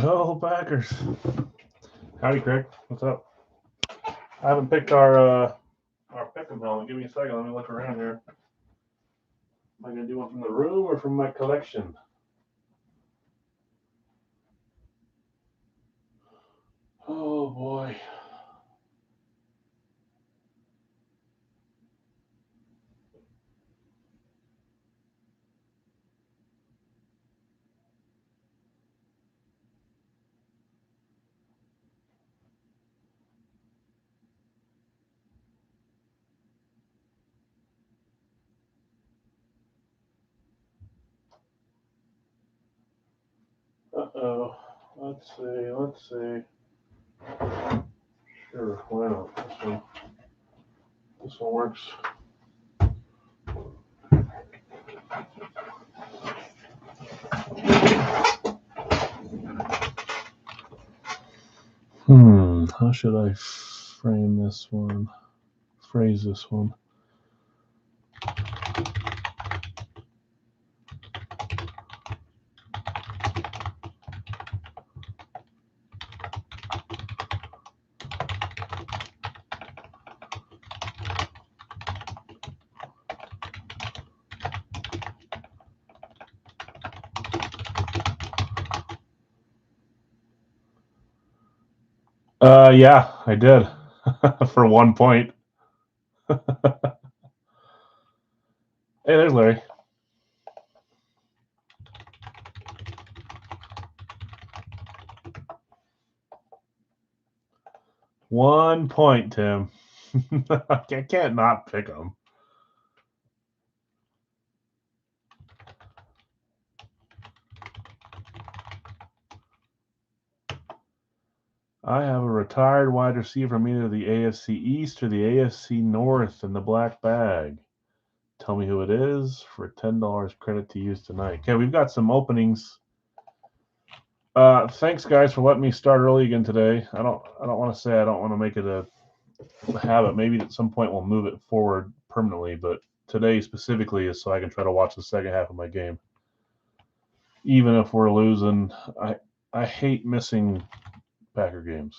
Go Packers. Howdy, Craig. What's up? I haven't picked our pick'em helmet. Give me a second. Let me look around here. Am I gonna do one from the room or from my collection? Oh boy. Uh-oh. Let's see. Sure, why not? This one works. How should I frame this one? Phrase this one. Yeah, I did. For 1 point. Hey, there's Larry. One point, Tim. I can't not pick them. I have a retired wide receiver from either the AFC East or the AFC North in the black bag. Tell me who it is for $10 credit to use tonight. Okay, we've got some openings. Thanks, guys, for letting me start early again today. I don't want to say I don't want to make it a habit. Maybe at some point we'll move it forward permanently, but today specifically is so I can try to watch the second half of my game. Even if we're losing, I hate missing Packer games.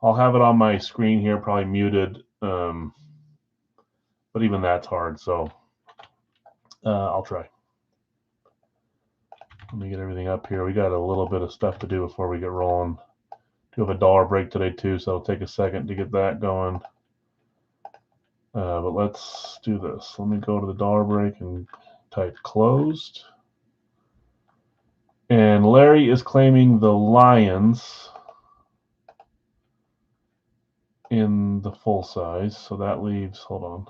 I'll have it on my screen here, probably muted, but even that's hard, so I'll try. Let me get everything up here. We got a little bit of stuff to do before we get rolling. Do have a dollar break today too, so it'll take a second to get that going. But let's do this. Let me go to the dollar break and type closed. And Larry is claiming the Lions in the full size, so that leaves, hold on.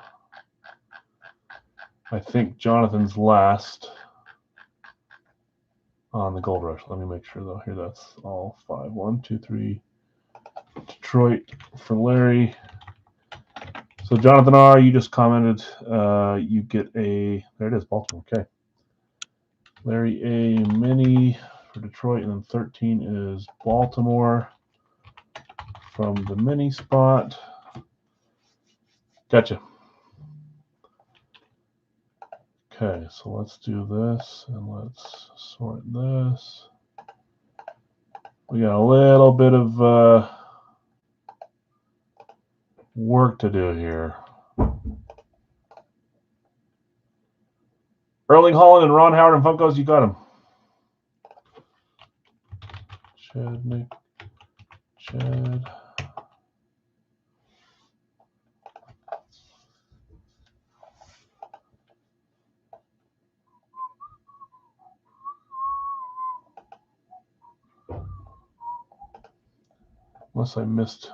I think Jonathan's last on the Gold Rush. Let me make sure though. Here, that's all 5. 1, 2, 3. Detroit for Larry. So Jonathan R., you just commented. You get a, there it is, Baltimore. Okay. Larry A. Mini for Detroit, and then 13 is Baltimore from the mini spot. Gotcha. Okay, so let's do this, and let's sort this. We got a little bit of work to do here. Erling Haaland and Ron Howard and Funkos, you got them. Chad. Unless I missed.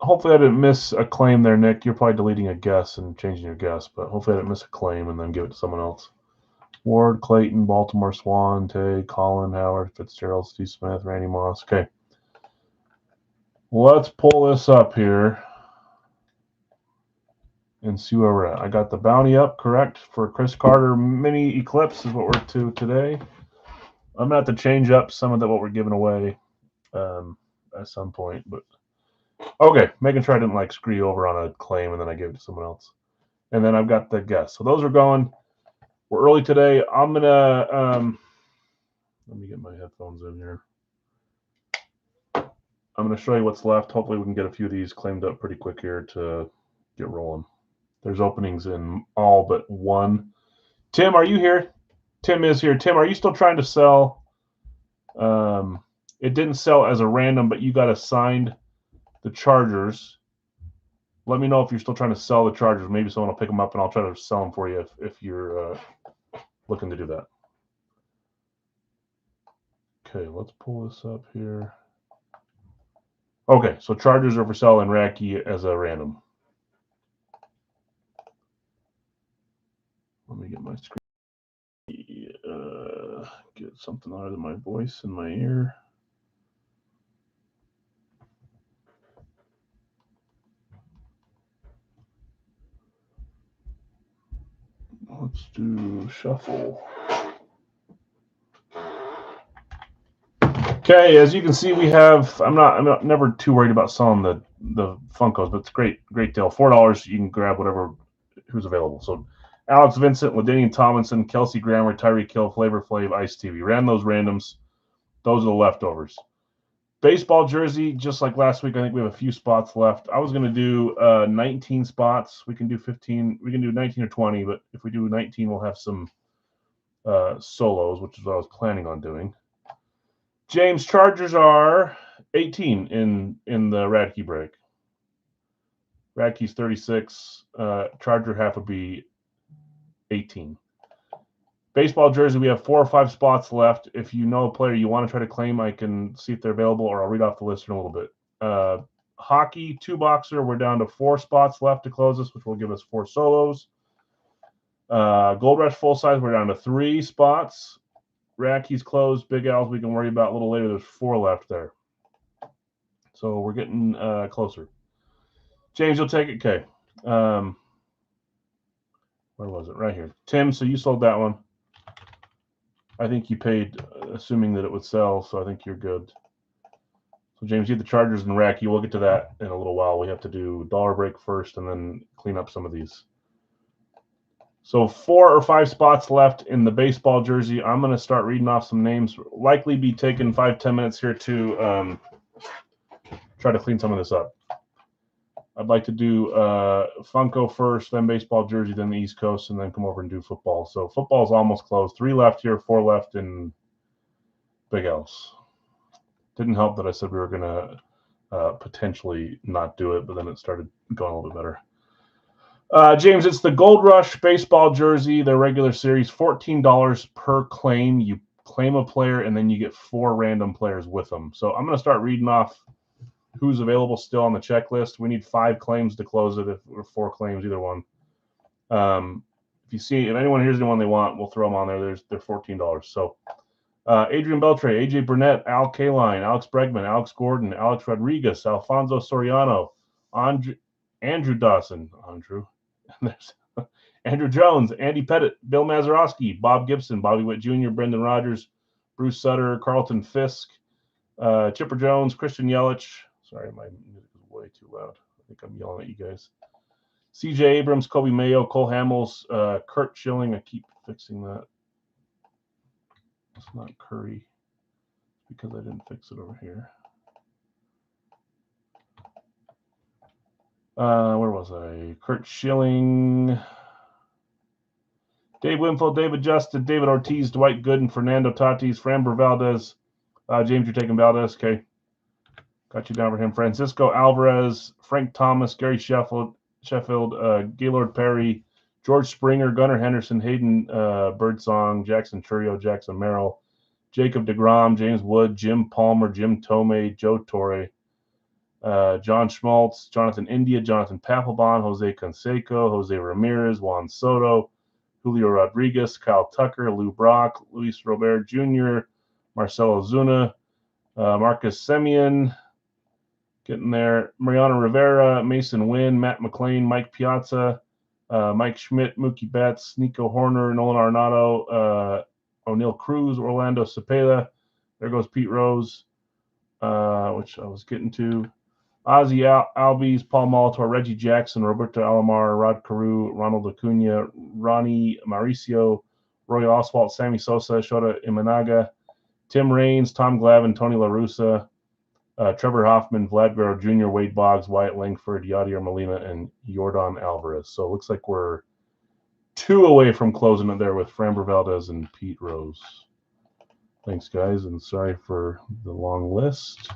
Hopefully I didn't miss a claim there, Nick. You're probably deleting a guess and changing your guess, but hopefully I didn't miss a claim and then give it to someone else. Ward, Clayton, Baltimore, Swan, Tay, Colin, Howard, Fitzgerald, Steve Smith, Randy Moss. Okay. Let's pull this up here and see where we're at. I got the bounty up, correct, for Chris Carter Mini Eclipse is what we're to today. I'm going to have to change up some of what we're giving away at some point, but okay, making sure I didn't like screw you over on a claim and then I gave it to someone else. And then I've got the guess. So those are going. We're early today. I'm going to Let me get my headphones in here. I'm going to show you what's left. Hopefully we can get a few of these claimed up pretty quick here to get rolling. There's openings in all but one. Tim, are you here? Tim is here. Tim, are you still trying to sell? It didn't sell as a random, but you got assigned the Chargers. Let me know if you're still trying to sell the Chargers. Maybe someone will pick them up, and I'll try to sell them for you if you're looking to do that. Okay, let's pull this up here. Okay, so Chargers are for sale and Radke as a random. Let me get my screen. Get something out of my voice in my ear. Let's do shuffle. Okay, as you can see, we have. I'm never too worried about selling the Funkos, but it's great deal. $4, you can grab whatever who's available. So, Alex Vincent, LaDainian Tomlinson, Kelsey Grammer, Tyreek Hill, Flavor Flav, Ice-T. We ran those randoms. Those are the leftovers. Baseball jersey, just like last week, I think we have a few spots left. I was going to do 19 spots. We can do 15. We can do 19 or 20, but if we do 19, we'll have some solos, which is what I was planning on doing. James, Chargers are 18 in the Radke break. Radke's 36. Charger half would be 18. Baseball jersey, we have 4 or 5 spots left. If you know a player you want to try to claim, I can see if they're available, or I'll read off the list in a little bit. Hockey, 2-boxer, we're down to 4 spots left to close this, which will give us 4 solos. Gold Rush full size, we're down to 3 spots. Radke's closed. Big Al's we can worry about a little later. There's 4 left there. So we're getting closer. James, you'll take it? Okay. Where was it? Right here. Tim, so you sold that one. I think you paid, assuming that it would sell, so I think you're good. So, James, you have the Chargers and Radke. We'll get to that in a little while. We have to do dollar break first and then clean up some of these. So 4 or 5 spots left in the baseball jersey. I'm going to start reading off some names. Likely be taking 5-10 minutes here to try to clean some of this up. I'd like to do Funko first, then baseball jersey, then the East Coast, and then come over and do football. So football's almost closed. 3 left here, 4 left in Big L's. Didn't help that I said we were going to potentially not do it, but then it started going a little bit better. James, it's the Gold Rush baseball jersey, the regular series, $14 per claim. You claim a player, and then you get 4 random players with them. So I'm going to start reading off who's available still on the checklist. We need 5 claims to close it, or 4 claims, either one. If anyone hears anyone they want, we'll throw them on there. They're $14. So Adrian Beltre, AJ Burnett, Al Kaline, Alex Bregman, Alex Gordon, Alex Rodriguez, Alfonso Soriano, Andrew Dawson, there's Andrew Jones, Andy Pettit, Bill Mazeroski, Bob Gibson, Bobby Witt Jr., Brendan Rodgers, Bruce Sutter, Carlton Fisk, Chipper Jones, Christian Yelich. Sorry, my music is way too loud. I think I'm yelling at you guys. CJ Abrams, Kobe Mayo, Cole Hamels, Kurt Schilling. I keep fixing that. It's not Curry because I didn't fix it over here. Where was I? Kurt Schilling, Dave Winfield, David Justin, David Ortiz, Dwight Gooden, Fernando Tatis, Framber Valdez. James, you're taking Valdez. Okay. Got you down for him. Francisco Alvarez, Frank Thomas, Gary Sheffield, Gaylord Perry, George Springer, Gunnar Henderson, Hayden Birdsong, Jackson Churio, Jackson Merrill, Jacob deGrom, James Wood, Jim Palmer, Jim Tomei, Joe Torre, John Schmaltz, Jonathan India, Jonathan Papelbon, Jose Canseco, Jose Ramirez, Juan Soto, Julio Rodriguez, Kyle Tucker, Lou Brock, Luis Robert Jr., Marcelo Zuna, Marcus Semien, getting there, Mariano Rivera, Mason Wynn, Matt McLean, Mike Piazza, Mike Schmidt, Mookie Betts, Nico Horner, Nolan Arenado, O'Neill Cruz, Orlando Cepeda. There goes Pete Rose, which I was getting to. Ozzy Albies, Paul Molitor, Reggie Jackson, Roberto Alomar, Rod Carew, Ronald Acuna, Ronnie Mauricio, Roy Oswalt, Sammy Sosa, Shota Imanaga, Tim Raines, Tom Glavine, Tony La Russa, Trevor Hoffman, Vlad Guerrero Jr., Wade Boggs, Wyatt Langford, Yadier Molina, and Yordan Alvarez. So it looks like we're 2 away from closing it there with Framber Valdez and Pete Rose. Thanks, guys, and sorry for the long list.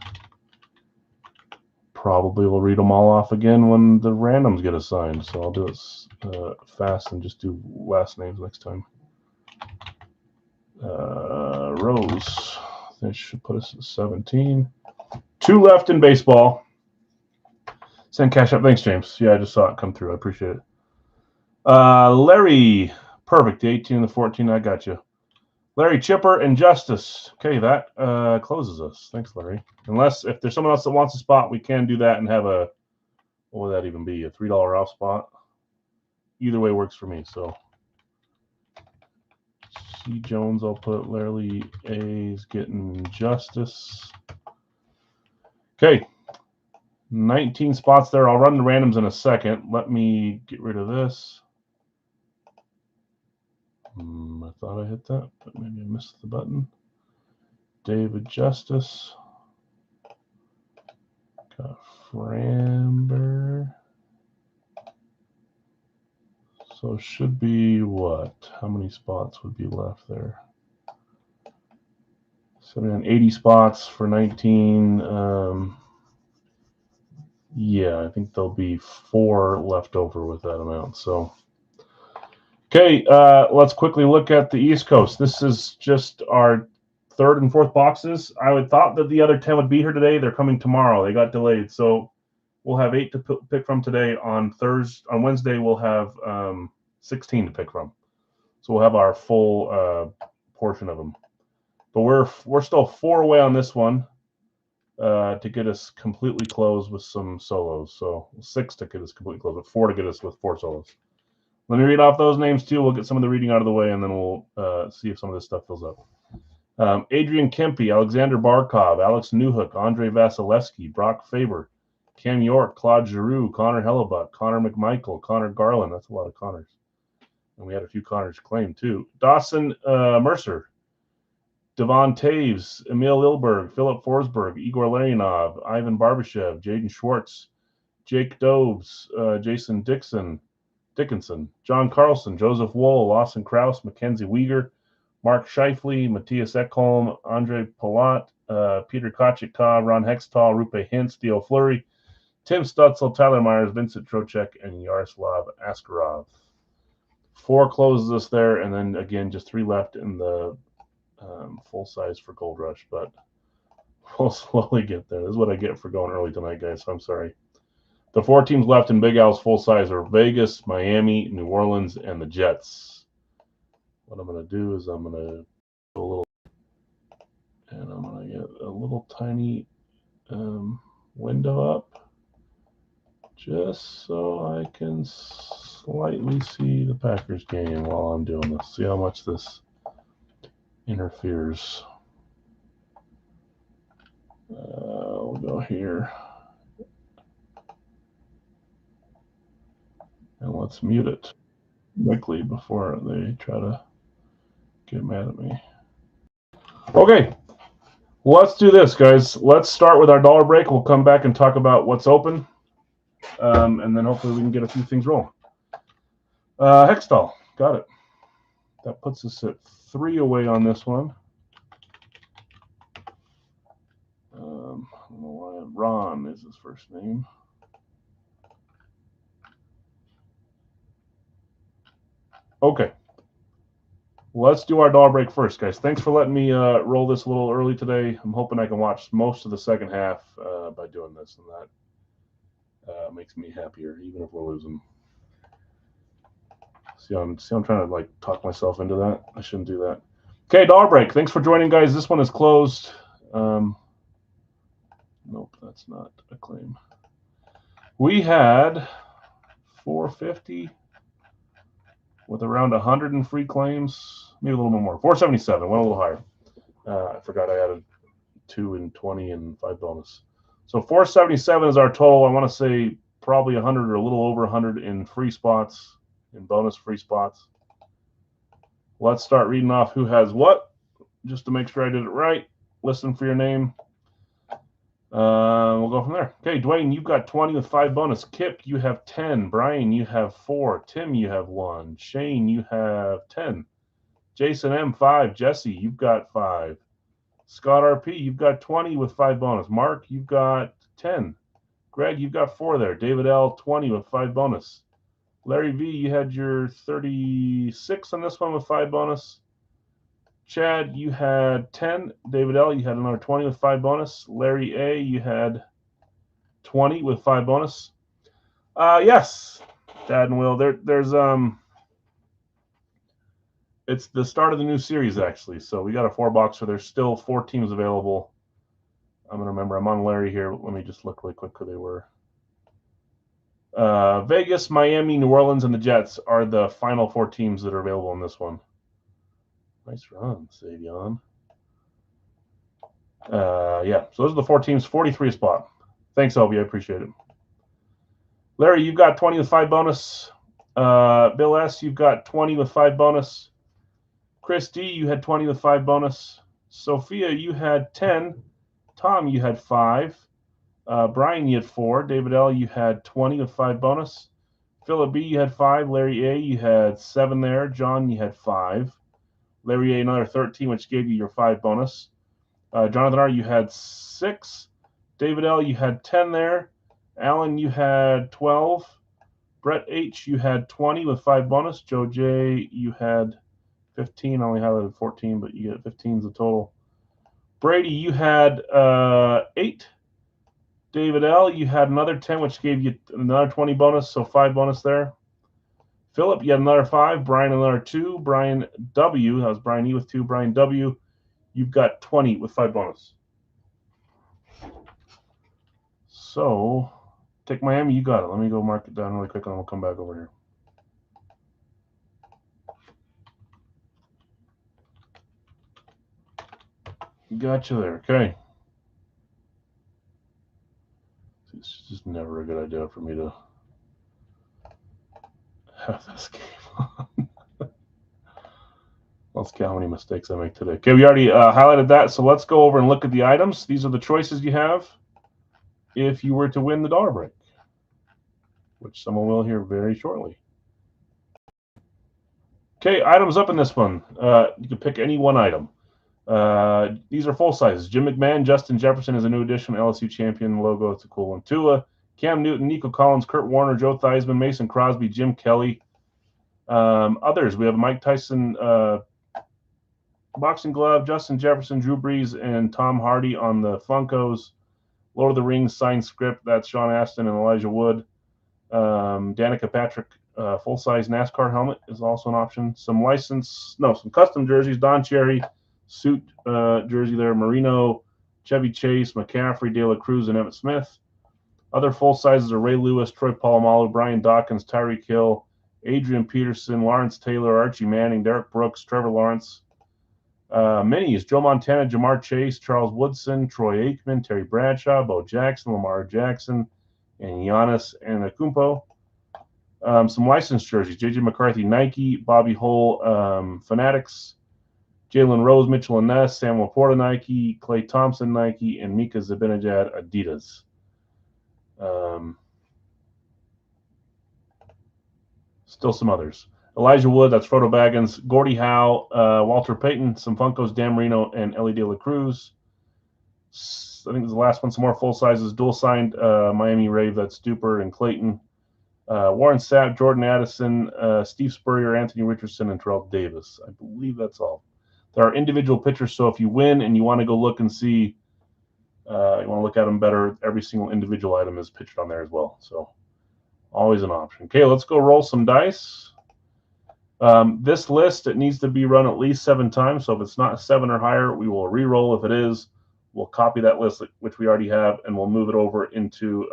Probably will read them all off again when the randoms get assigned, so I'll do it fast and just do last names next time. Rose, that should put us at 17. 2 left in baseball. Send cash up. Thanks, James. Yeah, I just saw it come through. I appreciate it. Larry, perfect. The 18 and the 14, I got you. Larry, Chipper, and Justice. Okay, that closes us. Thanks, Larry. Unless, if there's someone else that wants a spot, we can do that and have a, what would that even be, a $3 off spot? Either way works for me, so. C. Jones, I'll put Larry A's getting Justice. Okay, 19 spots there. I'll run the randoms in a second. Let me get rid of this. I thought I hit that, but maybe I missed the button. David Justice. Got Framber. So it should be what? How many spots would be left there? 80 spots for 19. Yeah, I think there'll be 4 left over with that amount. So, okay, let's quickly look at the East Coast. This is just our 3rd and 4th boxes. I would thought that the other 10 would be here today. They're coming tomorrow. They got delayed. So we'll have 8 to pick from today. On Wednesday, we'll have 16 to pick from. So we'll have our full portion of them. But we're still 4 away on this one to get us completely closed with some solos. So 6 to get us completely closed, but 4 to get us with 4 solos. Let me read off those names too. We'll get some of the reading out of the way, and then we'll see if some of this stuff fills up. Adrian Kempe, Alexander Barkov, Alex Newhook, Andre Vasilevsky, Brock Faber, Cam York, Claude Giroux, Connor Hellebuck, Connor McMichael, Connor Garland. That's a lot of Connors. And we had a few Connors claimed too. Dawson Mercer, Devon Taves, Emil Lilberg, Philip Forsberg, Igor Larionov, Ivan Barbashev, Jaden Schwartz, Jake Dobes, Jason Dickinson, John Carlson, Joseph Wohl, Lawson Krause, Mackenzie Weegar, Mark Scheifele, Matthias Ekholm, Andre Palat, Peter Kochikta, Ron Hextall, Rupe Hintz, Theo Fleury, Tim Stutzel, Tyler Myers, Vincent Trocheck, and Yaroslav Askarov. 4 closes us there, and then again, just 3 left in the full size for Gold Rush, but we'll slowly get there. This is what I get for going early tonight, guys, so I'm sorry. The 4 teams left in Big Al's full size are Vegas, Miami, New Orleans, and the Jets. What I'm going to do is I'm going to go a little, and I'm going to get a little tiny window up just so I can slightly see the Packers game while I'm doing this. See how much this interferes. We'll go here. And let's mute it quickly before they try to get mad at me. Okay, let's do this, guys. Let's start with our dollar break. We'll come back and talk about what's open, and then hopefully we can get a few things rolling. Hextall, got it. That puts us at 3 away on this one. I don't know why Ron is his first name. Okay. Let's do our dollar break first, guys. Thanks for letting me roll this a little early today. I'm hoping I can watch most of the second half by doing this, and that makes me happier, even if we're losing. See, I'm trying to like talk myself into that. I shouldn't do that. Okay, dollar break. Thanks for joining, guys. This one is closed. Nope, that's not a claim. We had 450 with around 100 in free claims, maybe a little bit more. 477, went a little higher. I forgot I added 2 and 20 and 5 bonus. So 477 is our total. I want to say probably 100 or a little over 100 in free spots, in bonus free spots. Let's start reading off who has what. just to make sure I did it right. Listen for your name. We'll go from there. Okay, Dwayne, you've got 20 with 5 bonus. Kip, you have 10. Brian, you have 4. Tim, you have 1. Shane, you have 10. Jason M, 5. Jesse, you've got 5. Scott RP, you've got 20 with 5 bonus. Mark, you've got 10. Greg, you've got 4 there. David L, 20 with 5 bonus. Larry V, you had your 36 on this one with 5 bonus. Chad, you had 10. David L, you had another 20 with 5 bonus. Larry A, you had 20 with 5 bonus. Yes, Dad and Will. There's it's the start of the new series actually. So we got a 4-boxer. There's still 4 teams available. I'm gonna remember. I'm on Larry here. Let me just look really quick who they were. Vegas, Miami, New Orleans, and the Jets are the final 4 teams that are available in this one. Nice run, Savion. Yeah, so those are the 4 teams, 43 spot. Thanks, Elby. I appreciate it. Larry, you've got 20 with 5 bonus. Bill S, you've got 20 with 5 bonus. Chris D, you had 20 with 5 bonus. Sophia, you had 10. Tom, you had 5. Brian, you had 4. David L, you had 20 with 5 bonus. Philip B, you had 5. Larry A, you had 7 there. John, you had 5. Larry A, another 13, which gave you your 5 bonus. Jonathan R, you had 6. David L, you had 10 there. Alan, you had 12. Brett H, you had 20 with 5 bonus. Joe J, you had 15. I only highlighted 14, but you get 15 is the total. Brady, you had 8. David L, you had another 10, which gave you another 20 bonus, so 5 bonus there. Philip, you had another 5. Brian, another 2. Brian W, that was Brian E with 2. Brian W, you've got 20 with 5 bonus. So, take Miami, you got it. Let me go mark it down really quick, and then we'll come back over here. Gotcha there. Okay. It's just never a good idea for me to have this game on. Let's count how many mistakes I make today. Okay, we already highlighted that, so let's go over and look at the items. These are the choices you have if you were to win the dollar break, which someone will hear very shortly. Okay, items up in this one. You can pick any one item. These are full sizes. Jim McMahon, Justin Jefferson is a new addition, LSU champion logo. It's a cool one. Tua, Cam Newton, Nico Collins, Kurt Warner, Joe Theismann, Mason Crosby, Jim Kelly. Others, we have Mike Tyson boxing glove, Justin Jefferson, Drew Brees, and Tom Hardy on the Funkos. Lord of the Rings signed script. That's Sean Astin and Elijah Wood. Danica Patrick full-size NASCAR helmet is also an option. Some custom jerseys. Don Cherry suit jersey there. Marino, Chevy Chase, McCaffrey, De La Cruz, and Emmitt Smith. Other full sizes are Ray Lewis, Troy Polamalu, Brian Dawkins, Tyreek Hill, Adrian Peterson, Lawrence Taylor, Archie Manning, Derek Brooks, Trevor Lawrence. Minis, Joe Montana, Jamar Chase, Charles Woodson, Troy Aikman, Terry Bradshaw, Bo Jackson, Lamar Jackson, and Giannis Antetokounmpo. Some licensed jerseys, J.J. McCarthy, Nike, Bobby Hull, Fanatics, Jalen Rose, Mitchell and Ness, Sam Laporta, Nike, Klay Thompson, Nike, and Mika Zibanejad, Adidas. Still some others. Elijah Wood, that's Frodo Baggins, Gordie Howe, Walter Payton, some Funkos, Dan Marino, and Ellie De La Cruz. I think this is the last one. Some more full sizes, dual signed Miami Rave, that's Duper and Clayton. Warren Sapp, Jordan Addison, Steve Spurrier, Anthony Richardson, and Terrell Davis. I believe that's all. There are individual pictures, so if you win and you want to go look and see, you want to look at them better, every single individual item is pictured on there as well. So always an option. Okay, let's go roll some dice. This list, it needs to be run at least 7 times. So if it's not 7 or higher, we will re-roll. If it is, we'll copy that list, which we already have, and we'll move it over into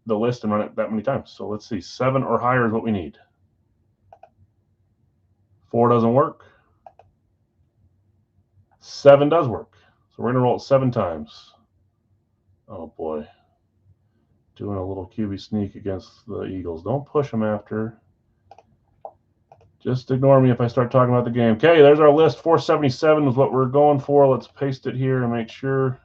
the list and run it that many times. So let's see, 7 or higher is what we need. 4 doesn't work. 7 does work. So we're going to roll it 7 times. Oh boy. Doing a little QB sneak against the Eagles. Don't push them after. Just ignore me if I start talking about the game. Okay, there's our list. 477 is what we're going for. Let's paste it here and make sure.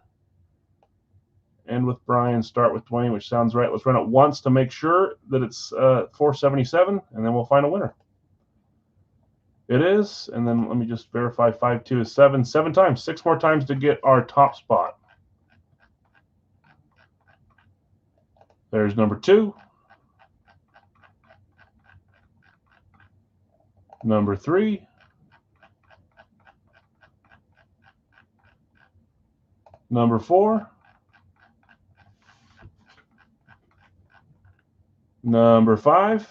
End with Brian, start with Dwayne, which sounds right. Let's run it once to make sure that it's 477, and then we'll find a winner. It is, and then let me just verify 5-2 is 7. 7 times, 6 more times to get our top spot. There's number 2. Number 3. Number 4. Number 5.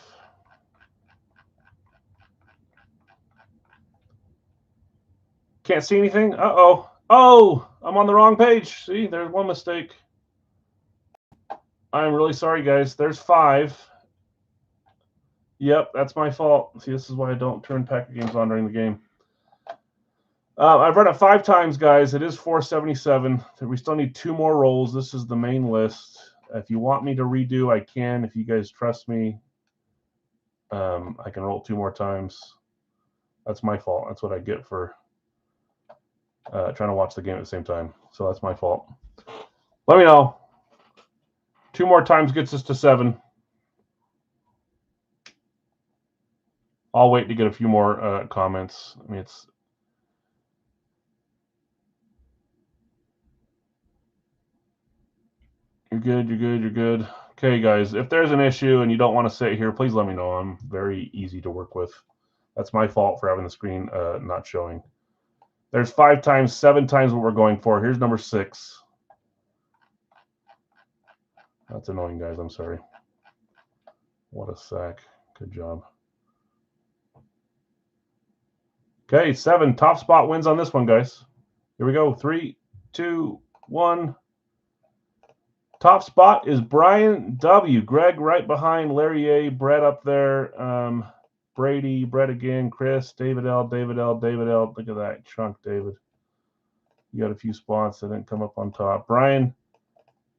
Can't see anything? Uh-oh. Oh, I'm on the wrong page. See, there's one mistake. I'm really sorry, guys. There's 5. Yep, that's my fault. See, this is why I don't turn Packer games on during the game. I've run it 5 times, guys. It is 477. We still need 2 more rolls. This is the main list. If you want me to redo, I can. If you guys trust me, I can roll 2 more times. That's my fault. That's what I get for trying to watch the game at the same time. So that's my fault. Let me know. 2 more times gets us to 7. I'll wait to get a few more comments. I mean, it's... You're good, you're good, you're good. Okay, guys, if there's an issue and you don't want to sit here, please let me know. I'm very easy to work with. That's my fault for having the screen not showing. There's 5 times, 7 times what we're going for. Here's number 6. That's annoying, guys. I'm sorry. What a sack. Good job. Okay, 7. Top spot wins on this one, guys. Here we go. 3, 2, 1. Top spot is Brian W. Greg right behind Larry A. Brett up there. Brady, Brett again. Chris, David L. David L. David L. Look at that chunk, David. You got a few spots that didn't come up on top. Brian,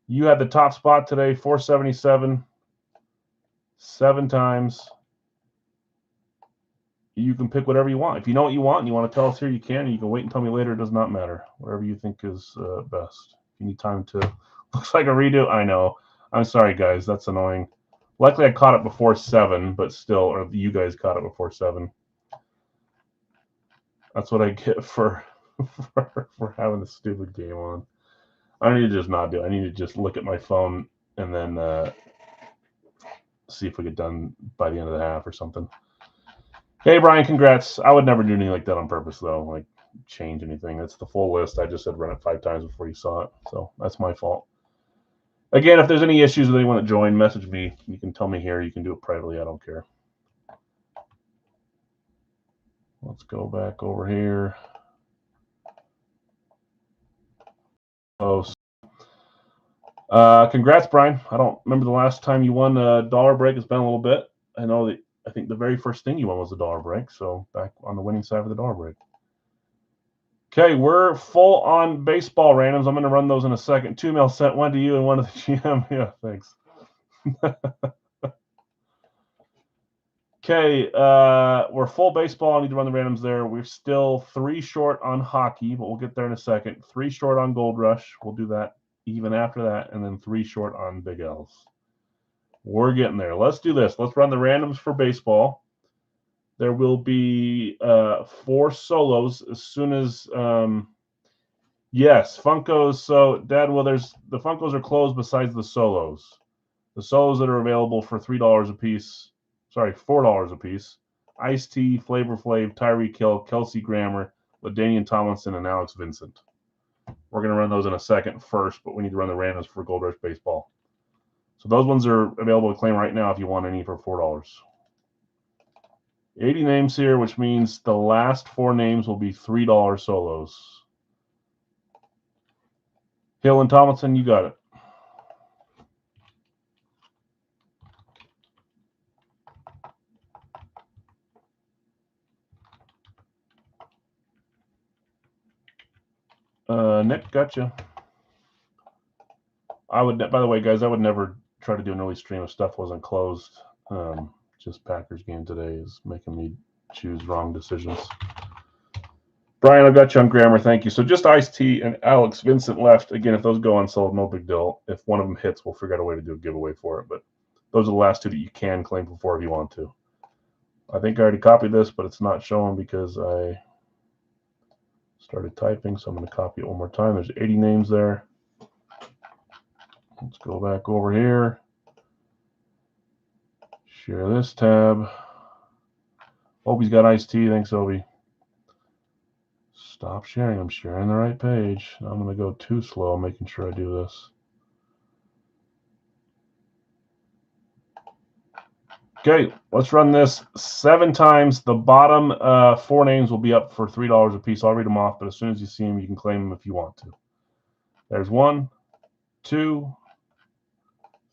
you had the top spot today, 477. 7 times. You can pick whatever you want. If you know what you want and you want to tell us here, you can. And you can wait and tell me later. It does not matter. Whatever you think is best. If you need time to... Looks like a redo. I know. I'm sorry, guys. That's annoying. Luckily, I caught it before 7, but still, or you guys caught it before 7. That's what I get for having a stupid game on. I need to just not do it. I need to just look at my phone and then see if we get done by the end of the half or something. Hey, Brian, congrats. I would never do anything like that on purpose, though, like change anything. It's the full list. I just said run it 5 times before you saw it, so that's my fault. Again, if there's any issues with anyone that joined, message me. You can tell me here. You can do it privately. I don't care. Let's go back over here. Oh, congrats, Brian. I don't remember the last time you won a dollar break. It's been a little bit. I know that I think the very first thing you won was a dollar break. So back on the winning side of the dollar break. Okay, we're full on baseball randoms. I'm going to run those in a second. 2 mail sent, 1 to you and 1 to the GM. Yeah, thanks. Okay, we're full baseball. I need to run the randoms there. We're still 3 short on hockey, but we'll get there in a second. 3 short on Gold Rush. We'll do that even after that, and then 3 short on Big L's. We're getting there. Let's do this. Let's run the randoms for baseball. There will be 4 solos as soon as yes, Funkos. So, Dad, well, there's the Funkos are closed besides the solos. The solos that are available for $3 a piece. Sorry, $4 a piece. Ice-T, Flavor Flav, Tyreek Hill, Kelsey Grammer, LaDainian Tomlinson, and Alex Vincent. We're going to run those in a second first, but we need to run the randoms for Gold Rush Baseball. So those ones are available to claim right now if you want any for $4. 80 names here, which means the last 4 names will be $3 solos. Hill and Tomlinson, you got it. Nick, gotcha. I would, by the way, guys, I would never try to do an early stream if stuff wasn't closed. Just Packers game today is making me choose wrong decisions. Brian, I've got you on grammar. Thank you. So just Ice-T and Alex Vincent left. Again, if those go unsold, no big deal. If one of them hits, we'll figure out a way to do a giveaway for it. But those are the last two that you can claim for if you want to. I think I already copied this, but it's not showing because I started typing. So I'm going to copy it one more time. There's 80 names there. Let's go back over here. Share this tab. Obi's got Ice-T. Thanks, Obi. Stop sharing. I'm sharing the right page. I'm going to go too slow, making sure I do this. Okay, let's run this 7 times. The bottom 4 names will be up for $3 a piece. I'll read them off, but as soon as you see them, you can claim them if you want to. There's 1, 2,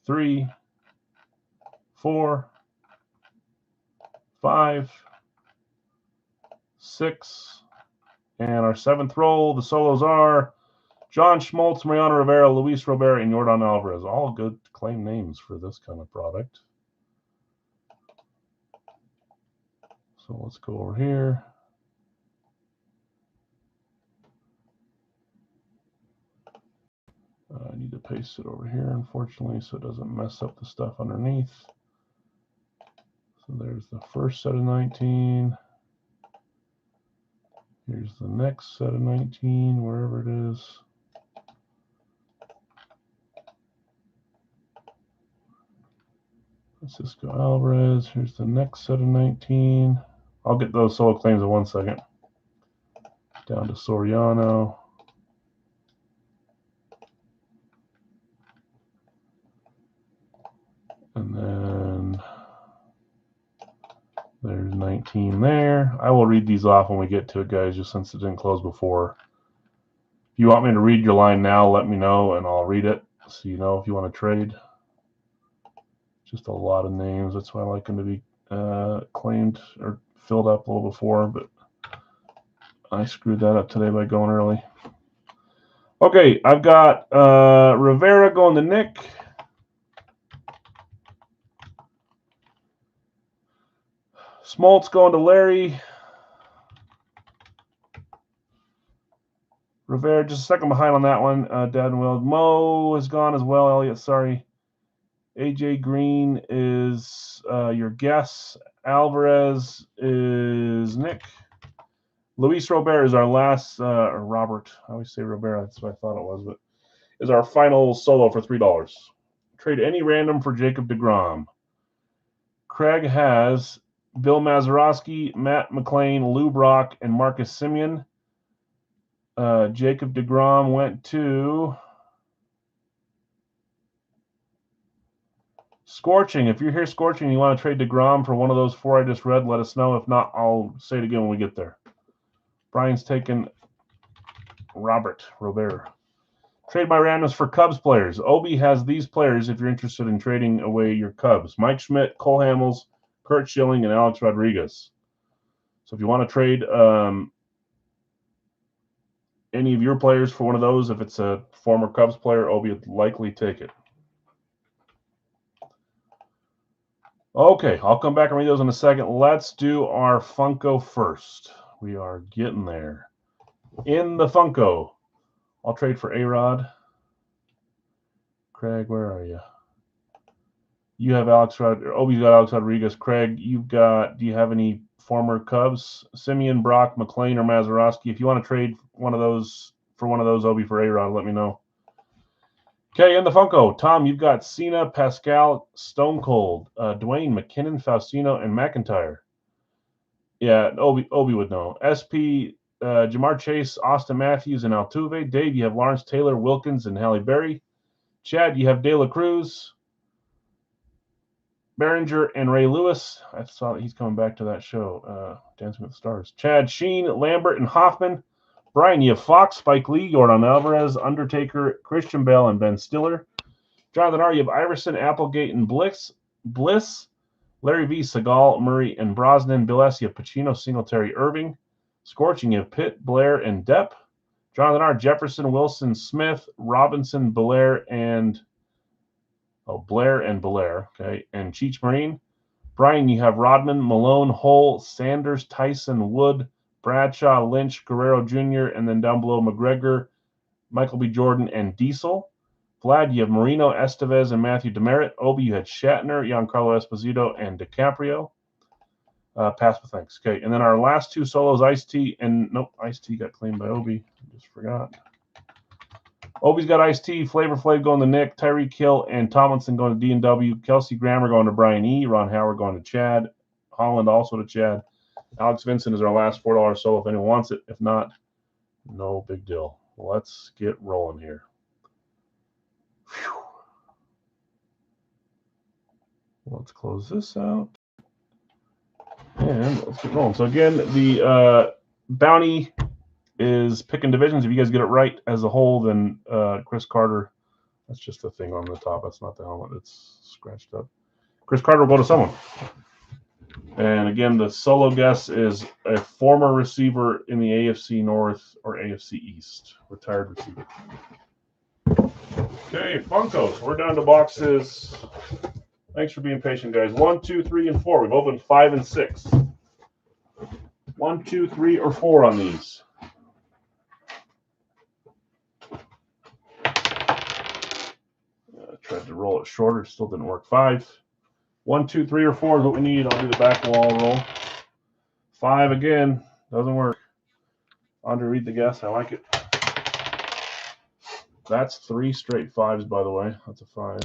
3, 4, 5, 6, and our 7th roll. The solos are John Schmaltz, Mariano Rivera, Luis Robert, and Yordan Alvarez. All good claim names for this kind of product. So let's go over here. I need to paste it over here, unfortunately, so it doesn't mess up the stuff underneath. So there's the first set of 19. Here's the next set of 19, wherever it is. Francisco Alvarez. Here's the next set of 19. I'll get those solo claims in 1 second. Down to Soriano. And then there's 19 there. I will read these off when we get to it, guys, just since it didn't close before. If you want me to read your line now, let me know, and I'll read it so you know if you want to trade. Just a lot of names. That's why I like them to be claimed or filled up a little before, but I screwed that up today by going early. Okay, I've got Rivera going to Nick. Smoltz going to Larry. Rivera just a second behind on that one. Dad and Will. Mo is gone as well, Elliot. Sorry. AJ Green is your guess. Alvarez is Nick. Luis Robert is our last, or Robert. I always say Robert. That's what I thought it was, but is our final solo for $3. Trade any random for Jacob deGrom. Craig has Bill Mazeroski, Matt McLean, Lou Brock, and Marcus Semien. Jacob deGrom went to Scorching. If you're here, Scorching, and you want to trade deGrom for one of those 4 I just read, let us know. If not, I'll say it again when we get there. Brian's taking Robert. Trade my randoms for Cubs players. Obi has these players if you're interested in trading away your Cubs. Mike Schmidt, Cole Hamels, Kurt Schilling, and Alex Rodriguez. So if you want to trade any of your players for one of those, if it's a former Cubs player, Obi would likely take it. Okay, I'll come back and read those in a second. Let's do our Funko first. We are getting there. In the Funko, I'll trade for A-Rod. Craig, where are you? You have Obi's got Alex Rodriguez. Craig, you've got, do you have any former Cubs? Semien, Brock, McLean, or Mazeroski? If you want to trade one of those for one of those, Obi for A-Rod, let me know. Okay, in the Funko, Tom, you've got Cena, Pascal, Stone Cold, Dwayne, McKinnon, Faustino, and McIntyre. Yeah, Obi would know. SP, Jamar Chase, Austin Matthews, and Altuve. Dave, you have Lawrence Taylor, Wilkins, and Halle Berry. Chad, you have De La Cruz, Behringer, and Ray Lewis. I saw that he's coming back to that show, Dancing with the Stars. Chad, Sheen, Lambert, and Hoffman. Brian, you have Fox, Spike Lee, Yordan Alvarez, Undertaker, Christian Bale, and Ben Stiller. Jonathan R., you have Iverson, Applegate, and Bliss. Larry V., Seagal, Murray, and Brosnan. Bill S., you have Pacino, Singletary, Irving. Scorching, you have Pitt, Blair, and Depp. Jonathan R., Jefferson, Wilson, Smith, Robinson, Blair, and Blair. Okay, and Cheech Marine. Brian, you have Rodman, Malone, Hull, Sanders, Tyson, Wood, Bradshaw, Lynch, Guerrero Jr., and then down below McGregor, Michael B. Jordan, and Diesel. Vlad, you have Marino, Estevez, and Matthew Demerit. Obi, you had Shatner, Giancarlo Esposito, and DiCaprio. Pass with thanks. Okay, and then our last two solos, Ice-T, and nope, Ice-T got claimed by Obi. I just forgot. Obi's got Ice-T, Flavor Flav going to Nick, Tyreek Hill, and Tomlinson going to D&W. Kelsey Grammer going to Brian E. Ron Howard going to Chad. Holland also to Chad. Alex Vincent is our last $4 solo if anyone wants it. If not, no big deal. Let's get rolling here. Whew. Let's close this out. And let's get rolling. So again, the bounty is picking divisions. If you guys get it right as a whole, then Chris Carter, that's just the thing on the top. That's not the helmet. It's scratched up. Chris Carter will go to someone. And again, the solo guess is a former receiver in the AFC North or AFC East, retired receiver. Okay, Funkos. We're down to boxes. Thanks for being patient, guys. 1, 2, 3, and 4. We've opened 5 and 6. 1, 2, 3, or 4 on these. Tried to roll it shorter, still didn't work. 5. 1, 2, 3, or 4 is what we need. I'll do the back wall roll. 5 again, doesn't work. Andre, read the guess. I like it. That's 3 straight 5s, by the way. That's a 5.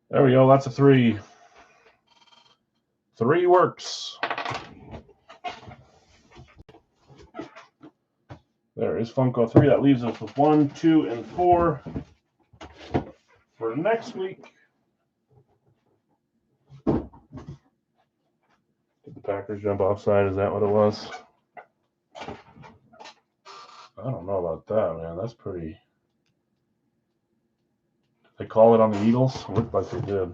There we go. That's a 3. 3 works. There is Funko 3. That leaves us with 1, 2, and 4 for next week. Did the Packers jump offside? Is that what it was? I don't know about that, man. That's pretty. They call it on the Eagles? It looked like they did.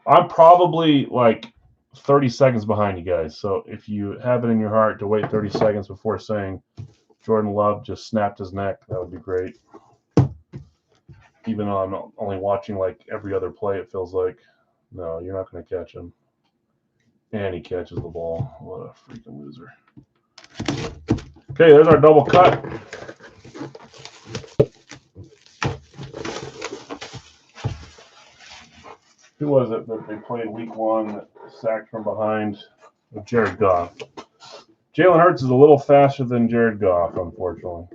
I'm probably like 30 seconds behind you guys. So if you have it in your heart to wait 30 seconds before saying Jordan Love just snapped his neck, that would be great. Even though I'm only watching like every other play, it feels like. No, you're not going to catch him. And he catches the ball. What a freaking loser. Okay, there's our double cut. Who was it that they played week 1 that sacked from behind? Jared Goff. Jalen Hurts is a little faster than Jared Goff, unfortunately.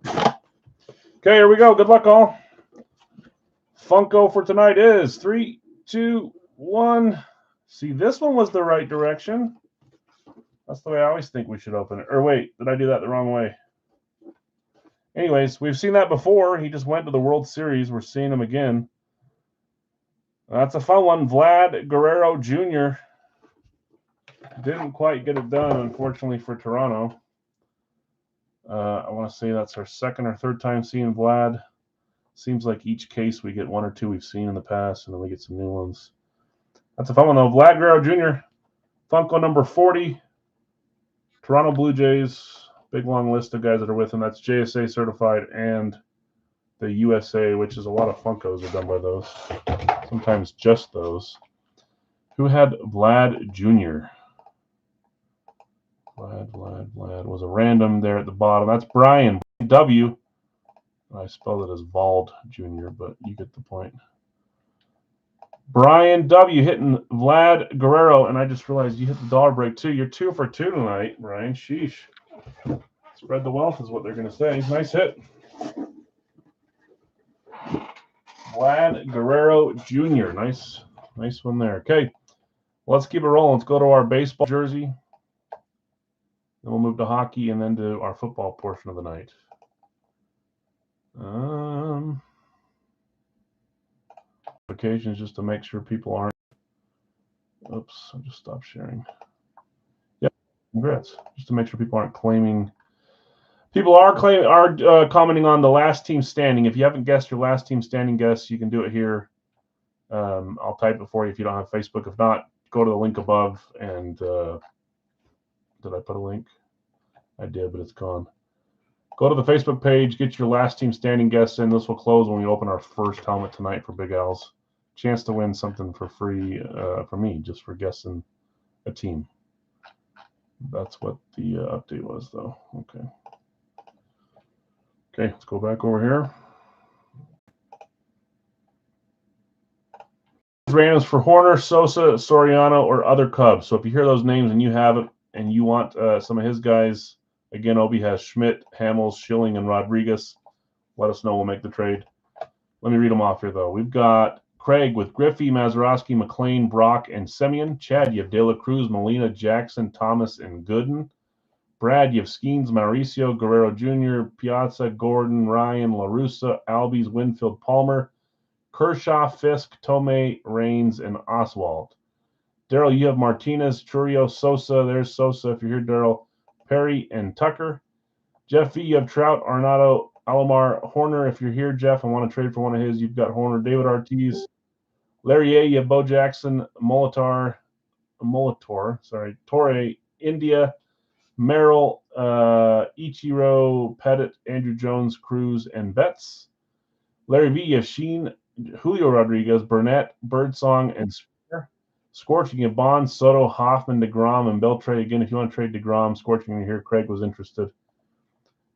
Okay, here we go. Good luck, all. Funko for tonight is 3, 2, 1. See, this one was the right direction. That's the way I always think we should open it. Or wait, did I do that the wrong way? Anyways, we've seen that before. He just went to the World Series. We're seeing him again. That's a fun one. Vlad Guerrero Jr. Didn't quite get it done, unfortunately, for Toronto. I want to say that's our second or third time seeing Vlad. Seems like each case we get 1 or 2 we've seen in the past, and then we get some new ones. That's a fun one, though. Vlad Guerrero Jr., Funko number 40. Toronto Blue Jays. Big long list of guys that are with him. That's JSA certified and the USA, which is a lot of Funkos are done by those. Sometimes just those. Who had Vlad Jr.? Vlad was a random there at the bottom. That's Brian W. I spelled it as Vald Jr., but you get the point. Brian W. hitting Vlad Guerrero, and I just realized you hit the dollar break too. You're 2 for 2 tonight, Brian. Sheesh. Spread the wealth is what they're going to say. Nice hit. Vlad Guerrero Jr. Nice one there. Okay, let's keep it rolling. Let's go to our baseball jersey. Then we'll move to hockey and then to our football portion of the night. Occasions just to make sure people aren't. Oops, I just stopped sharing. Yeah, congrats. Just to make sure people aren't claiming. People are commenting on the last team standing. If you haven't guessed your last team standing guess, you can do it here. I'll type it for you if you don't have Facebook. If not, go to the link above. And did I put a link? I did, but it's gone. Go to the Facebook page, get your last team standing guests in. This will close when we open our first helmet tonight for Big Al's. Chance to win something for free for me, just for guessing a team. That's what the update was, though. Okay. Okay, let's go back over here. Randoms for Horner, Sosa, Soriano, or other Cubs. So if you hear those names and you have it and you want some of his guys, again, Obi has Schmidt, Hamels, Schilling, and Rodriguez. Let us know. We'll make the trade. Let me read them off here, though. We've got Craig with Griffey, Mazeroski, McLean, Brock, and Semien. Chad, you have De La Cruz, Molina, Jackson, Thomas, and Gooden. Brad, you have Skeens, Mauricio, Guerrero Jr., Piazza, Gordon, Ryan, LaRussa, Albies, Winfield, Palmer, Kershaw, Fisk, Tomei, Raines, and Oswald. Daryl, you have Martinez, Churio, Sosa. There's Sosa if you're here, Daryl. Perry and Tucker. Jeff V, you have Trout, Arenado, Alomar, Horner. If you're here, Jeff, I want to trade for one of his. You've got Horner, David Ortiz. Larry A, you have Bo Jackson, Molitor, Torre, India, Merrill, Ichiro, Pettit, Andrew Jones, Cruz, and Betts. Larry V, you have Sheen, Julio Rodriguez, Burnett, Birdsong, and Spear. Scorching, you have Bond, Soto, Hoffman, DeGrom, and Beltre. Again, if you want to trade DeGrom, Scorching, you here. Craig was interested.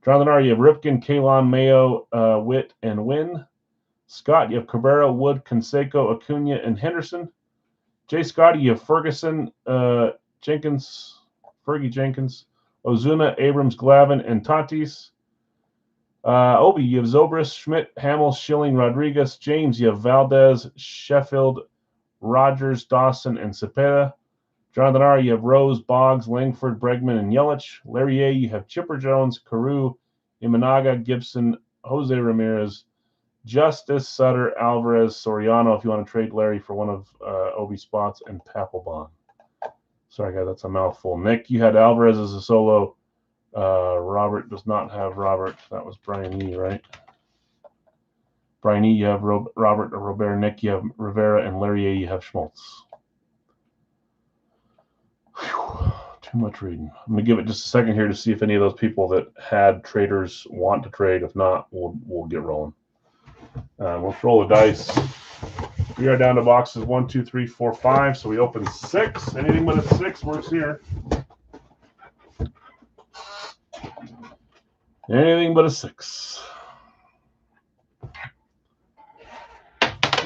Jonathan R, you have Ripken, Kalon, Mayo, Witt, and Wynn. Scott, you have Cabrera, Wood, Canseco, Acuna, and Henderson. Jay Scotty, you have Ferguson, Jenkins, Fergie Jenkins, Ozuna, Abrams, Glavin, and Tatis. Obi, you have Zobrist, Schmidt, Hamels, Schilling, Rodriguez. James, you have Valdez, Sheffield, Rogers, Dawson, and Cepeda. Jonathan R, you have Rose, Boggs, Langford, Bregman, and Yelich. Larry A, you have Chipper Jones, Carew, Imanaga, Gibson, Jose Ramirez, Justice, Sutter, Alvarez, Soriano, if you want to trade Larry for one of Obi's spots, and Papelbon. Sorry, guys, that's a mouthful. Nick, you had Alvarez as a solo. Robert does not have Robert. That was Brian E., right? Brian E., you have Robert or Robert. Nick, you have Rivera, and Larry A., you have Schmaltz. Whew, too much reading. I'm going to give it just a second here to see if any of those people that had traders want to trade. If not, we'll get rolling. We'll roll the dice. We are down to boxes 1, 2, 3, 4, 5. So we open 6. Anything but a 6 works here. Anything but a 6.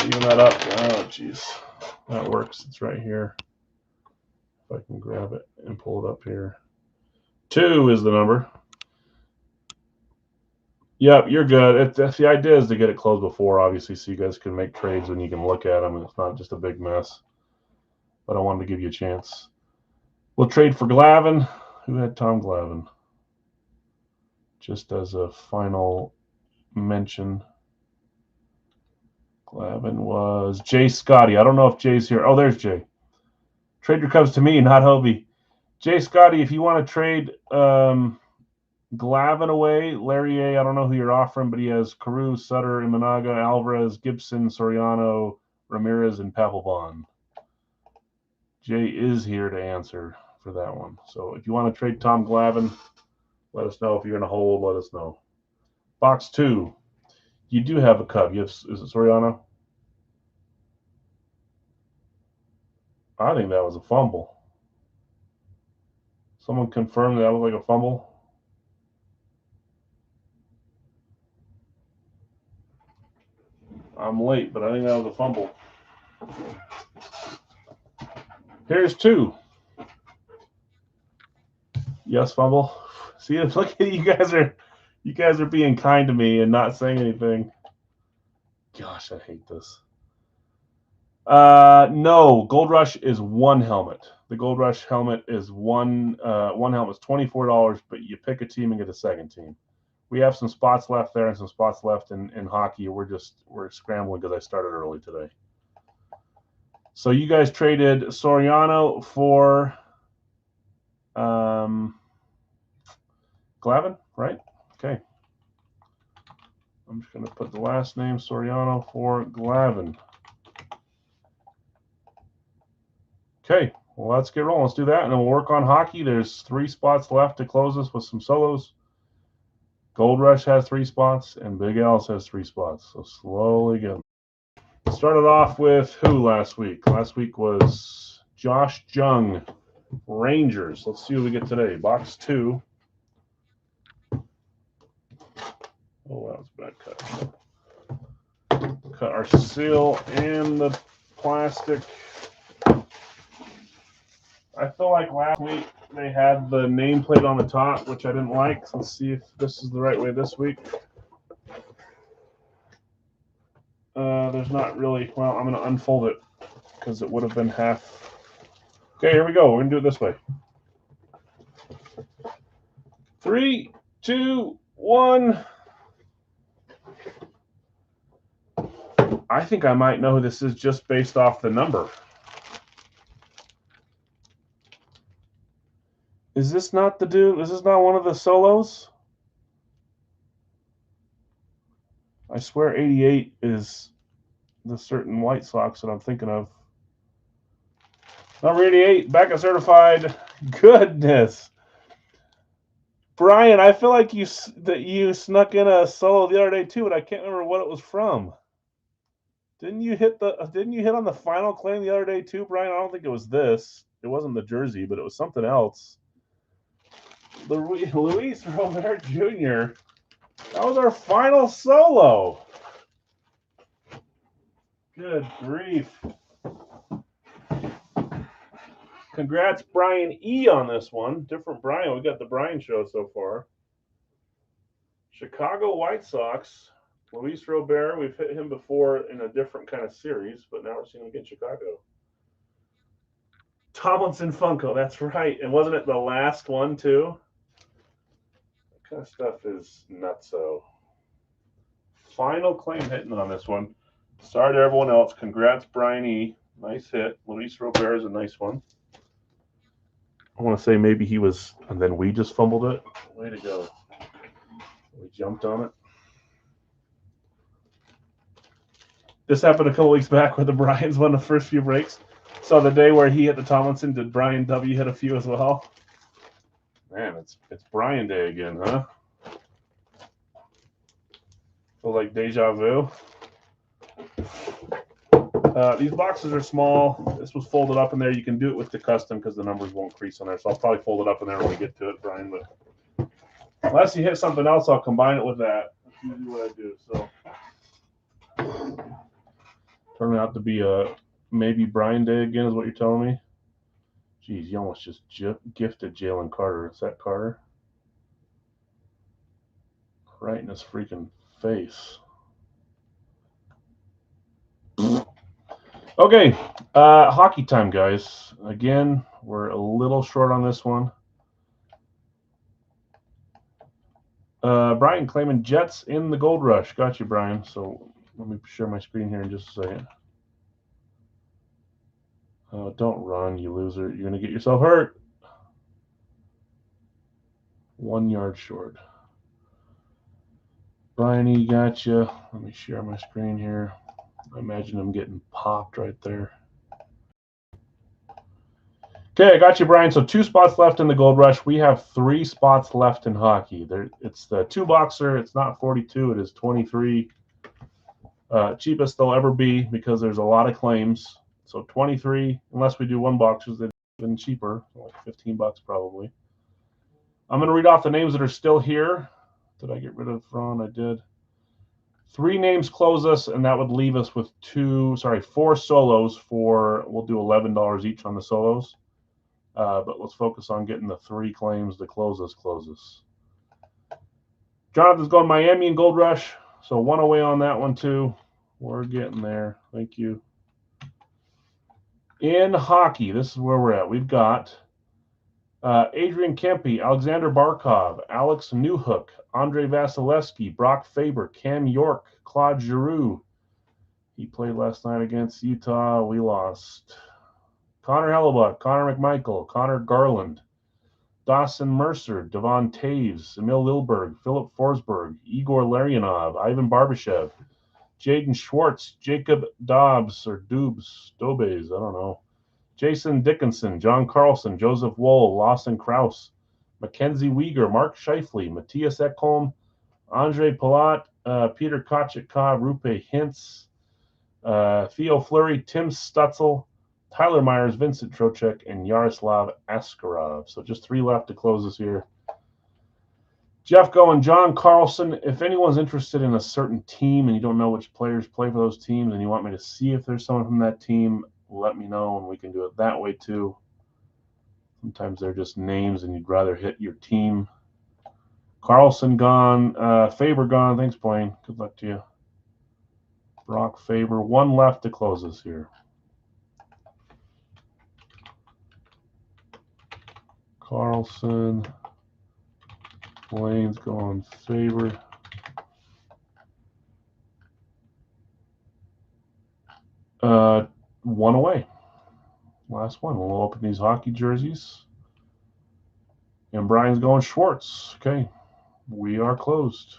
Even that up. Oh, jeez. That works. It's right here. If I can grab it and pull it up here. 2 is the number. Yep, you're good. The idea is to get it closed before, obviously, so you guys can make trades when you can look at them and it's not just a big mess. But I wanted to give you a chance. We'll trade for Glavin. Who had Tom Glavin? Just as a final mention. Glavin was Jay Scotty. I don't know if Jay's here. Oh, there's Jay. Trade your Cubs to me, not Hobie. Jay Scotty, if you want to trade Glavin away, Larry A., I don't know who you're offering, but he has Carew, Sutter, Imanaga, Alvarez, Gibson, Soriano, Ramirez, and Papelbon. Jay is here to answer for that one. So if you want to trade Tom Glavin, let us know. If you're going to hold, let us know. Box 2. You do have a Cub. Is it Soriano? I think that was a fumble. Someone confirmed that was like a fumble. I'm late, but I think that was a fumble. Here's 2. Yes, fumble. See, look at you guys are being kind to me and not saying anything. Gosh, I hate this. No, Gold Rush is 1 helmet. The Gold Rush helmet is one helmet is $24, but you pick a team and get a second team. We have some spots left there and some spots left in hockey. We're scrambling because I started early today. So you guys traded Soriano for Glavin, right? Okay. I'm just going to put the last name Soriano for Glavin. Okay, well, let's get rolling. Let's do that, and then we'll work on hockey. There's 3 spots left to close us with some solos. Gold Rush has 3 spots, and Big Al's has 3 spots. So slowly getting. Started off with who last week? Last week was Josh Jung, Rangers. Let's see what we get today. Box 2. Oh, that was a bad cut. Cut our seal and the plastic. I feel like last week they had the nameplate on the top, which I didn't like. So let's see if this is the right way this week. There's not really. Well, I'm going to unfold it because it would have been half. Okay, here we go. We're going to do it this way. 3, 2, 1. I think I might know who this is just based off the number. Is this not the dude? Is this not one of the solos? I swear 88 is the certain White Sox that I'm thinking of. Number 88, Becca certified. Goodness. Brian, I feel like you snuck in a solo the other day too, but I can't remember what it was from. Didn't you hit on the final claim the other day too, Brian? I don't think it was this. It wasn't the jersey, but it was something else. Luis Robert Jr. That was our final solo. Good grief. Congrats, Brian E. on this one. Different Brian. We got the Brian show so far. Chicago White Sox. Luis Robert. We've hit him before in a different kind of series, but now we're seeing him against Chicago. Tomlinson Funko. That's right. And wasn't it the last one, too? That kind of stuff is nutso. Final claim hitting on this one. Sorry to everyone else. Congrats, Brian E. Nice hit. Luis Robert is a nice one. I want to say maybe he was, and then we just fumbled it. Way to go. We jumped on it. This happened a couple weeks back where the Bryans won the first few breaks. So the day where he hit the Tomlinson, did Brian W. hit a few as well? Man, it's Brian Day again, huh? Feel like deja vu. These boxes are small. This was folded up in there. You can do it with the custom because the numbers won't crease on there. So I'll probably fold it up in there when we get to it, Brian. But unless you hit something else, I'll combine it with that. That's usually what I do. So turning out to be a maybe Brian Day again is what you're telling me? Geez, you almost just gifted Jalen Carter. Is that Carter? Right in his freaking face. Okay, hockey time, guys. Again, we're a little short on this one. Brian claiming Jets in the Gold Rush. Got you, Brian. So let me share my screen here in just a second. Don't run, you loser. You're going to get yourself hurt. 1 yard short. Brian E. got you. Let me share my screen here. I imagine him getting popped right there. Okay, I got you, Brian. So 2 spots left in the Gold Rush. We have 3 spots left in hockey. It's the 2-boxer. It's not 42. It is 23. Cheapest they'll ever be because there's a lot of claims. So 23, unless we do 1-boxers, they've been cheaper, like $15 probably. I'm going to read off the names that are still here. Did I get rid of Ron? I did. 3 names close us, and that would leave us with 4 solos for, we'll do $11 each on the solos. But let's focus on getting the 3 claims to close us. Jonathan's going Miami and Gold Rush, so 1 away on that one too. We're getting there. Thank you. In hockey, this is where we're at. We've got Adrian Kempe, Alexander Barkov, Alex Newhook, Andre Vasilevsky, Brock Faber, Cam York, Claude Giroux. He played last night against Utah. We lost. Connor Hellebuck, Connor McMichael, Connor Garland, Dawson Mercer, Devon Taves, Emil Lilberg, Philip Forsberg, Igor Larionov, Ivan Barbashev, Jaden Schwartz, Jacob Dobbs, or Dobes, I don't know. Jason Dickinson, John Carlson, Joseph Woll, Lawson Krause, Mackenzie Weegar, Mark Scheifele, Matthias Ekholm, Andre Palat, Peter Kochetkov, Rupe Hintz, Theo Fleury, Tim Stutzel, Tyler Myers, Vincent Trocheck, and Yaroslav Askarov. So just 3 left to close this year. Jeff going, John Carlson, if anyone's interested in a certain team and you don't know which players play for those teams and you want me to see if there's someone from that team, let me know and we can do it that way too. Sometimes they're just names and you'd rather hit your team. Carlson gone, Faber gone. Thanks, Blaine. Good luck to you. Brock Faber. 1 left to close this here. Carlson. Blaine's gone. Faber. One away. Last one. We'll open these hockey jerseys. And Brian's going Schwartz. Okay. We are closed.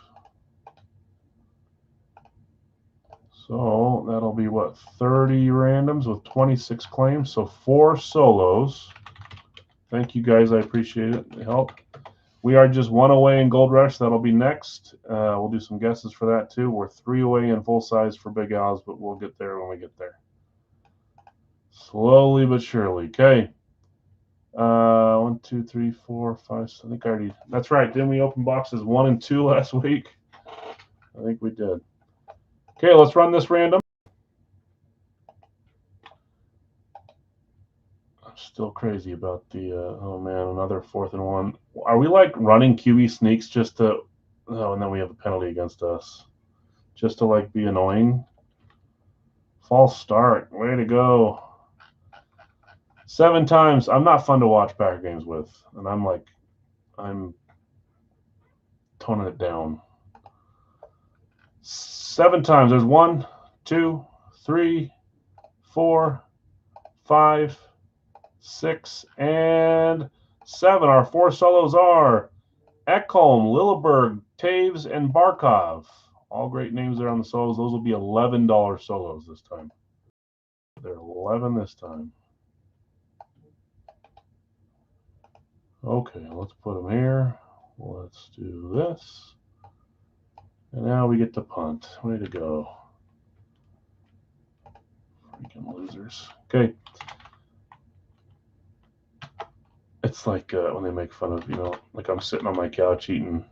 So that'll be what, 30 randoms with 26 claims. So 4 solos. Thank you guys. I appreciate it. The help. We are just 1 away in Gold Rush. That'll be next. We'll do some guesses for that too. We're 3 away in full size for Big Al's, but we'll get there when we get there. Slowly but surely. Okay. 1, 2, 3, 4, 5. I think I already. That's right. Didn't we open boxes 1 and 2 last week? I think we did. Okay, let's run this random. I'm still crazy about the. Oh man, another 4th and 1. Are we like running QB sneaks just to? Oh, and then we have a penalty against us, just to like be annoying. False start. Way to go. 7 times. I'm not fun to watch Packer games with, and I'm toning it down. 7 times. There's 1, 2, 3, 4, 5, 6, and 7. Our 4 solos are Ekholm, Lilleberg, Taves, and Barkov. All great names there on the solos. Those will be $11 solos this time. They're 11 this time. Okay, let's put them here. Let's do this. And now we get to punt. Way to go. Freaking losers. Okay. It's like when they make fun of, like I'm sitting on my couch eating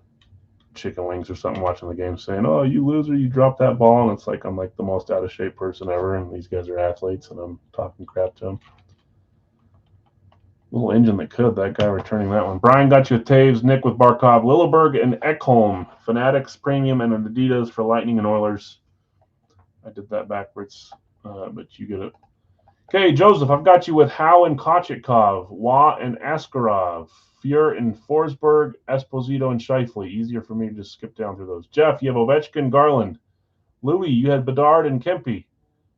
chicken wings or something, watching the game, saying, "Oh, you loser, you dropped that ball." And it's like I'm like the most out of shape person ever, and these guys are athletes, and I'm talking crap to them. Little engine that could. That guy returning that one. Brian got you with Taves, Nick with Barkov, Lilleberg, and Ekholm. Fanatics, Premium, and Adidas for Lightning and Oilers. I did that backwards, but you get it. Okay, Joseph, I've got you with Howe and Kochetkov, Waugh and Askarov, Fuhr and Forsberg, Esposito and Scheifele. Easier for me to just skip down through those. Jeff, you have Ovechkin, Garland. Louis, you had Bedard and Kempe.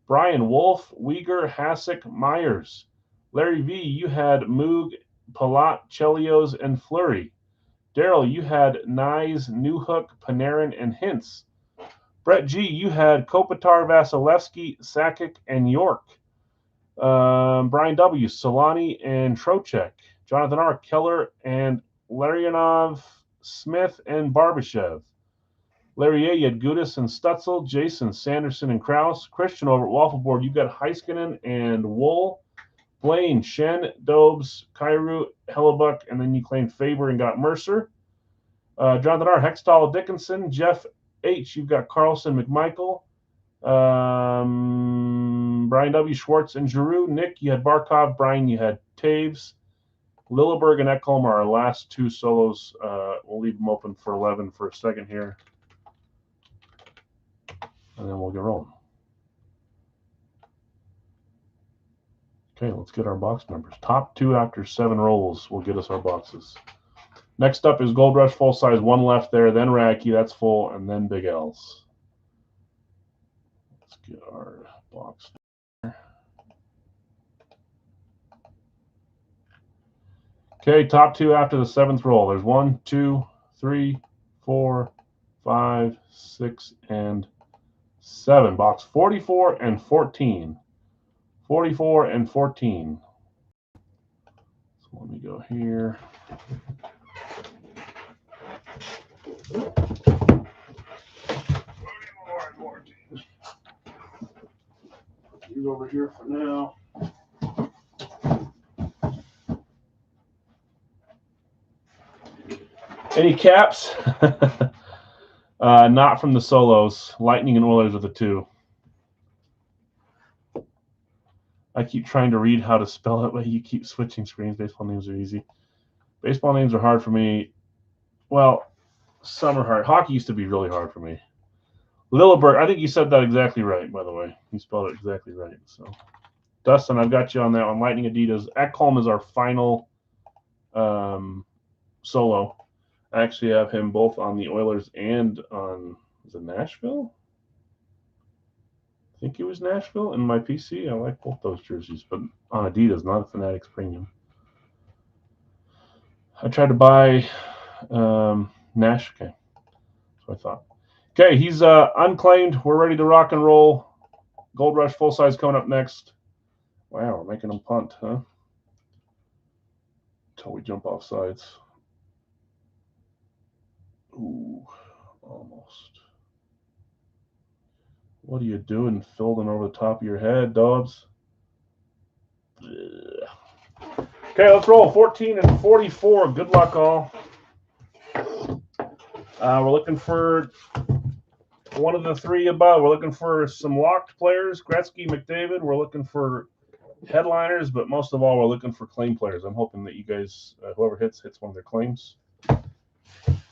Brian, Wolf, Uyghur, Hasek, Myers. Larry V, you had Moog, Palat, Chelios, and Fleury. Daryl, you had Nyes, Newhook, Panarin, and Hintz. Brett G, you had Kopitar, Vasilevsky, Sakic, and York. Brian W, Solani, and Trocheck. Jonathan R, Keller, and Larionov, Smith, and Barbashev. Larry A, you had Gudis and Stutzel. Jason, Sanderson, and Krause. Christian over at Waffle Board, you got Heiskanen and Wool. Blaine, Shen, Dobes, Kairu, Hellebuck, and then you claimed Faber and got Mercer. Jonathan R, Hextall, Dickinson. Jeff H, you've got Carlson, McMichael. Brian W, Schwartz, and Giroux. Nick, you had Barkov. Brian, you had Taves. Lilleberg and Ekholm are our last 2 solos. We'll leave them open for 11 for a second here. And then we'll get rolling. Okay, let's get our box numbers. Top 2 after 7 rolls will get us our boxes. Next up is Gold Rush full size. 1 left there, then Racky, that's full, and then Big L's. Let's get our box. Okay, top 2 after the 7th roll. There's 1, 2, 3, 4, 5, 6, and 7. Box 44 and 14. 44 and 14. So let me go here. these over here for now. Any caps? Not from the solos. Lightning and Oilers are the two. I keep trying to read how to spell it, but you keep switching screens. Baseball names are easy. Baseball names are hard for me. Well, some are hard. Hockey used to be really hard for me. Lilleberg, I think you said that exactly right, by the way. You spelled it exactly right. So, Dustin, I've got you on that one. Lightning Adidas. Ekholm is our final solo. I actually have him both on the Oilers and on, is it Nashville? I think it was Nashville in my PC. I like both those jerseys, but on Adidas, not a Fanatics Premium. I tried to buy Nash. Okay, so I thought. Okay, he's unclaimed. We're ready to rock and roll. Gold Rush full size coming up next. Wow, we're making him punt, huh? Until we jump off sides. Ooh, almost. What are you doing, fielding over the top of your head, Dobbs? Okay, let's roll. 14 and 44. Good luck, all. We're looking for one of the three above. We're looking for some locked players, Gretzky, McDavid. We're looking for headliners, but most of all, we're looking for claim players. I'm hoping that you guys, whoever hits one of their claims.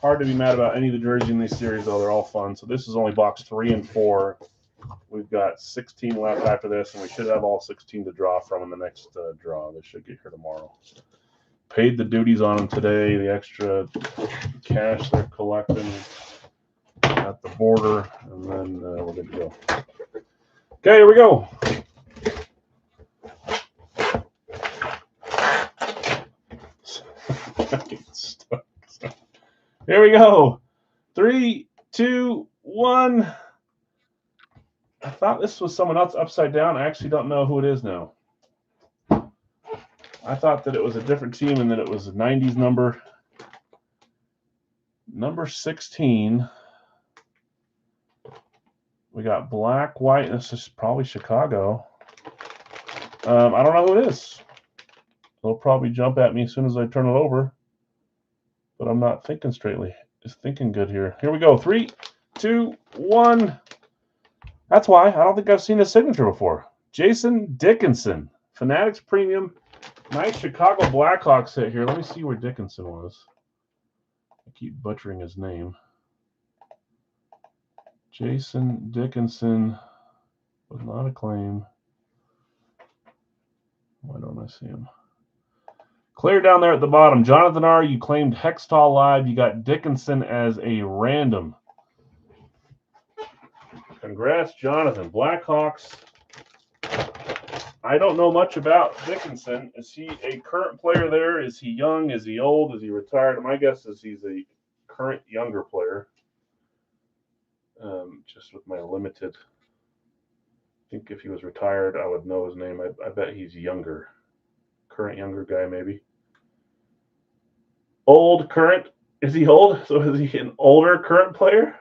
Hard to be mad about any of the jerseys in this series, though. They're all fun. So this is only box 3 and 4. We've got 16 left after this, and we should have all 16 to draw from in the next draw. They should get here tomorrow. Paid the duties on them today, the extra cash they're collecting at the border, and then we're good to go. Okay, here we go. Here we go. 3, 2, 1. I thought this was someone else upside down. I actually don't know who it is now. I thought that it was a different team and that it was a 90s number. Number 16. We got black, white, and this is probably Chicago. I don't know who it is. It'll probably jump at me as soon as I turn it over. But I'm not thinking straightly. Just thinking good here. Here we go. 3, 2, 1. That's why. I don't think I've seen his signature before. Jason Dickinson. Fanatics Premium. Nice Chicago Blackhawks hit here. Let me see where Dickinson was. I keep butchering his name. Jason Dickinson was not a claim. Why don't I see him? Clear down there at the bottom. Jonathan R., you claimed Hextall Live. You got Dickinson as a random. Congrats, Jonathan. Blackhawks. I don't know much about Dickinson. Is he a current player there? Is he young? Is he old? Is he retired? My guess is he's a current younger player. Just with my limited. I think if he was retired, I would know his name. I bet he's younger. Current younger guy, maybe. Old, current. Is he old? So is he an older current player?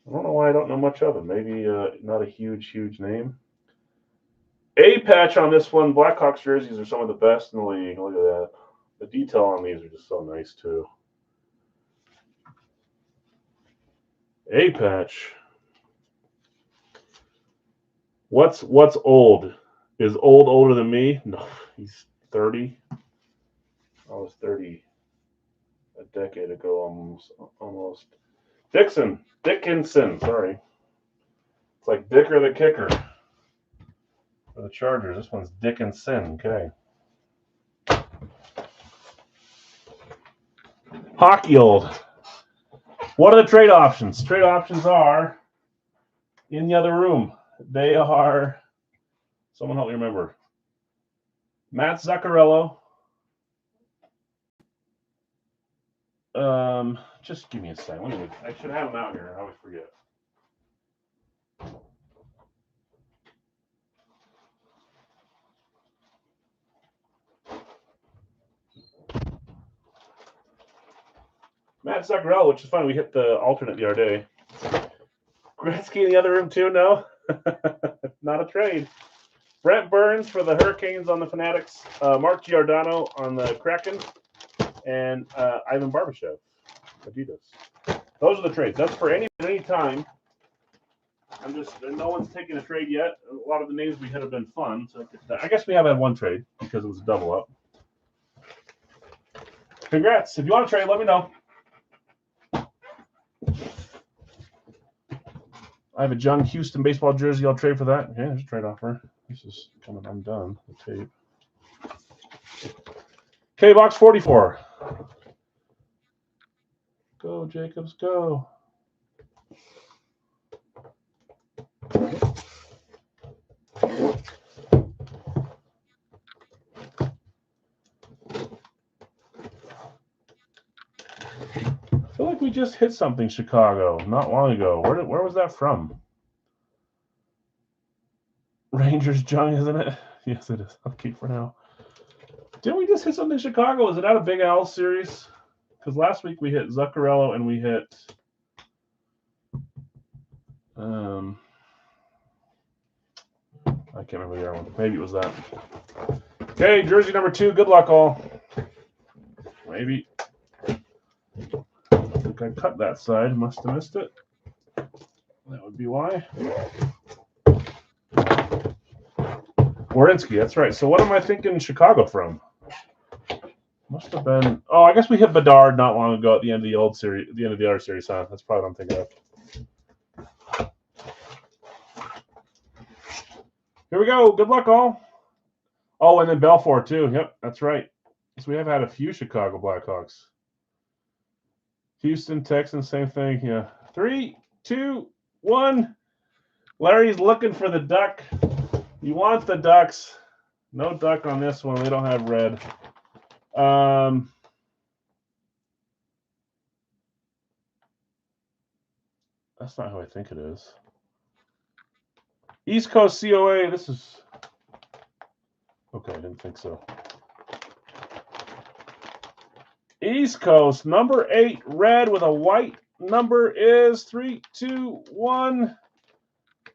I don't know why I don't know much of him. Maybe not a huge name. A patch on this one. Blackhawks jerseys are some of the best in the league. Look at that. The detail on these are just so nice too. A patch. What's old? Is old older than me? No, he's 30. I was 30 a decade ago, almost. Dickinson. Sorry, it's like Dicker the kicker for the Chargers. This one's Dickinson. Okay. Hockey old. What are the trade options? Trade options are in the other room. They are. Someone help me remember. Matt Zuccarello. Just give me a second. I should have him out here. I always forget. Matt Zuccarello, which is fun. We hit the alternate the other day. Gretzky in the other room too? No? Not a trade. Brent Burns for the Hurricanes on the Fanatics. Mark Giordano on the Kraken. And Ivan Barbashev, Adidas. Those are the trades. That's for any time. No one's taken a trade yet. A lot of the names we hit have been fun. So I guess we have had one trade because it was a double up. Congrats. If you want to trade, let me know. I have a John Houston baseball jersey. I'll trade for that. Okay, there's a trade offer. This is coming undone. The tape. K box 44. Go, Jacobs, go. I feel like we just hit something Chicago not long ago. Where was that from? Rangers Jung, isn't it? Yes, it is. I'll keep for now. Didn't we just hit something Chicago? Is it out of Big Al series? Because last week we hit Zuccarello and we hit I can't remember the other one. Maybe it was that. Okay, jersey number 2. Good luck, all. Maybe. I think I cut that side. Must have missed it. That would be why. Werenski, that's right. So what am I thinking Chicago from? Must have been. Oh, I guess we hit Bedard not long ago at the end of the old series, the end of the other series, huh? That's probably what I'm thinking of. Here we go. Good luck, all. Oh, and then Belfour, too. Yep, that's right. So we have had a few Chicago Blackhawks. Houston, Texans, same thing. Yeah. 3, 2, 1. Larry's looking for the duck. He wants the Ducks. No duck on this one. We don't have red. That's not who I think it is. East Coast COA. This is okay. I didn't think so. East Coast number 8, red with a white number is 3, 2, 1.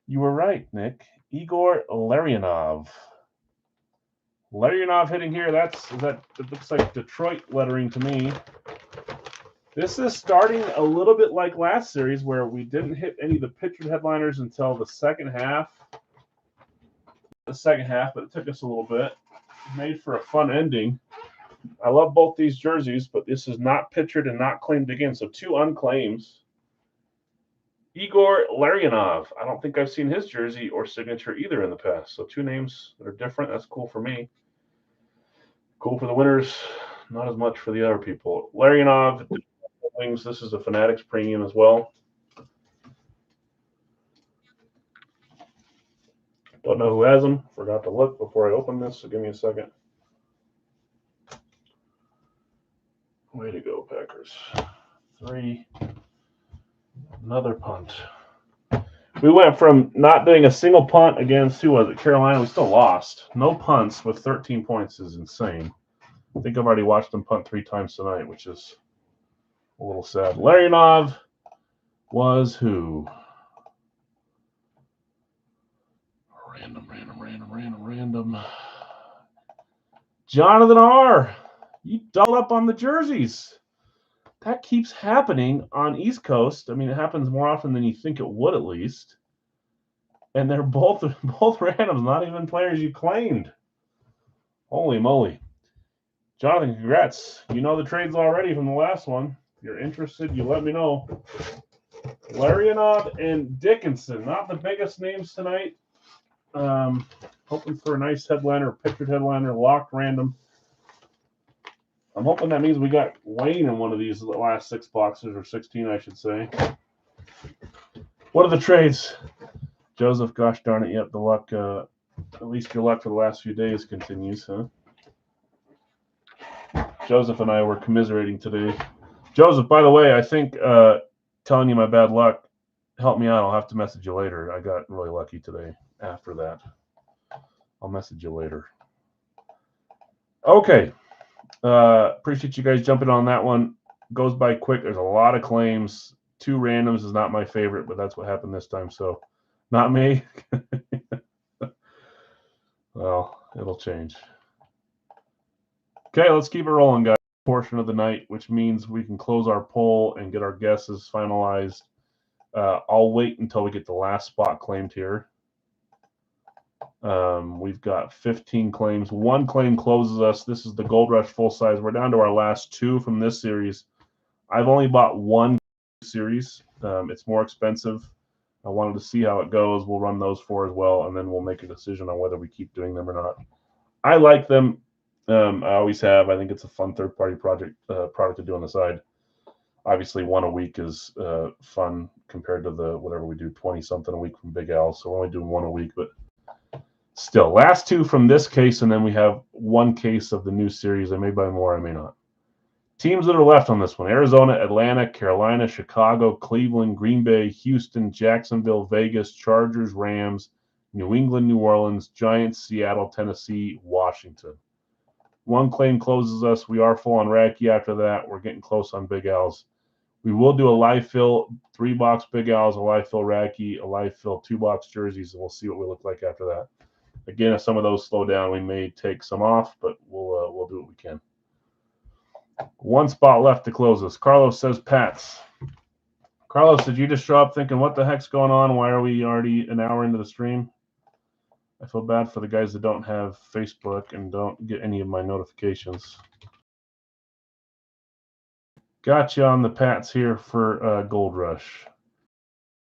You were right, Nick. Igor Larionov. Larionov hitting here. It looks like Detroit lettering to me. This is starting a little bit like last series where we didn't hit any of the pictured headliners until the second half. But it took us a little bit. Made for a fun ending. I love both these jerseys, but this is not pictured and not claimed again. So 2 unclaims. Igor Larionov. I don't think I've seen his jersey or signature either in the past. So 2 names that are different. That's cool for me. Cool for the winners. Not as much for the other people. Larionov. This is a Fanatics premium as well. Don't know who has them. Forgot to look before I open this, so give me a second. Way to go, Packers. 3. Another punt. We went from not doing a single punt against, who was it, Carolina. We still lost. No punts with 13 points is insane. I think I've already watched them punt 3 times tonight, which is a little sad. Larionov was who? Random. Jonathan R. You double up on the jerseys. That keeps happening on East Coast. I mean, it happens more often than you think it would, at least. And they're both randoms, not even players you claimed. Holy moly. Jonathan, congrats. You know the trades already from the last one. If you're interested, you let me know. Larionov and Dickinson, not the biggest names tonight. Hoping for a nice headliner, pictured headliner, locked random. I'm hoping that means we got Wayne in one of these last 6 boxes, or 16, I should say. What are the trades? Joseph, gosh darn it, yep, the luck, at least your luck for the last few days continues, huh? Joseph and I were commiserating today. Joseph, by the way, I think telling you my bad luck helped me out. I'll have to message you later. I got really lucky today after that. I'll message you later. Okay. Appreciate you guys jumping on that one. Goes by quick. There's a lot of claims. 2 randoms is not my favorite, but that's what happened this time. So Not me. Well, it'll change. Okay, let's keep it rolling, guys. Portion of the night, which means we can close our poll and get our guesses finalized. I'll wait until we get the last spot claimed here. We've got 15 claims. One claim closes us. This is the Gold Rush full size. We're down to our last two from this series. I've only bought one series. It's more expensive. I wanted to see how it goes. We'll run those four as well, and then we'll make a decision on whether we keep doing them or not. I like them. I always have. I think it's a fun third-party product to do on the side. Obviously, one a week is fun compared to the whatever we do, 20-something a week from Big Al. So we're only doing one a week, but still, last two from this case, and then we have one case of the new series. I may buy more, I may not. Teams that are left on this one: Arizona, Atlanta, Carolina, Chicago, Cleveland, Green Bay, Houston, Jacksonville, Vegas, Chargers, Rams, New England, New Orleans, Giants, Seattle, Tennessee, Washington. One claim closes us. We are full on Racky after that. We're getting close on Big Al's. We will do a live fill, 3-box Big Al's, a live fill Racky, a live fill 2-box jerseys, and we'll see what we look like after that. Again, if some of those slow down, we may take some off, but we'll do what we can. One spot left to close us. Carlos says Pats. Carlos, did you just show up thinking, what the heck's going on? Why are we already an hour into the stream? I feel bad for the guys that don't have Facebook and don't get any of my notifications. Got you on the Pats here for Gold Rush.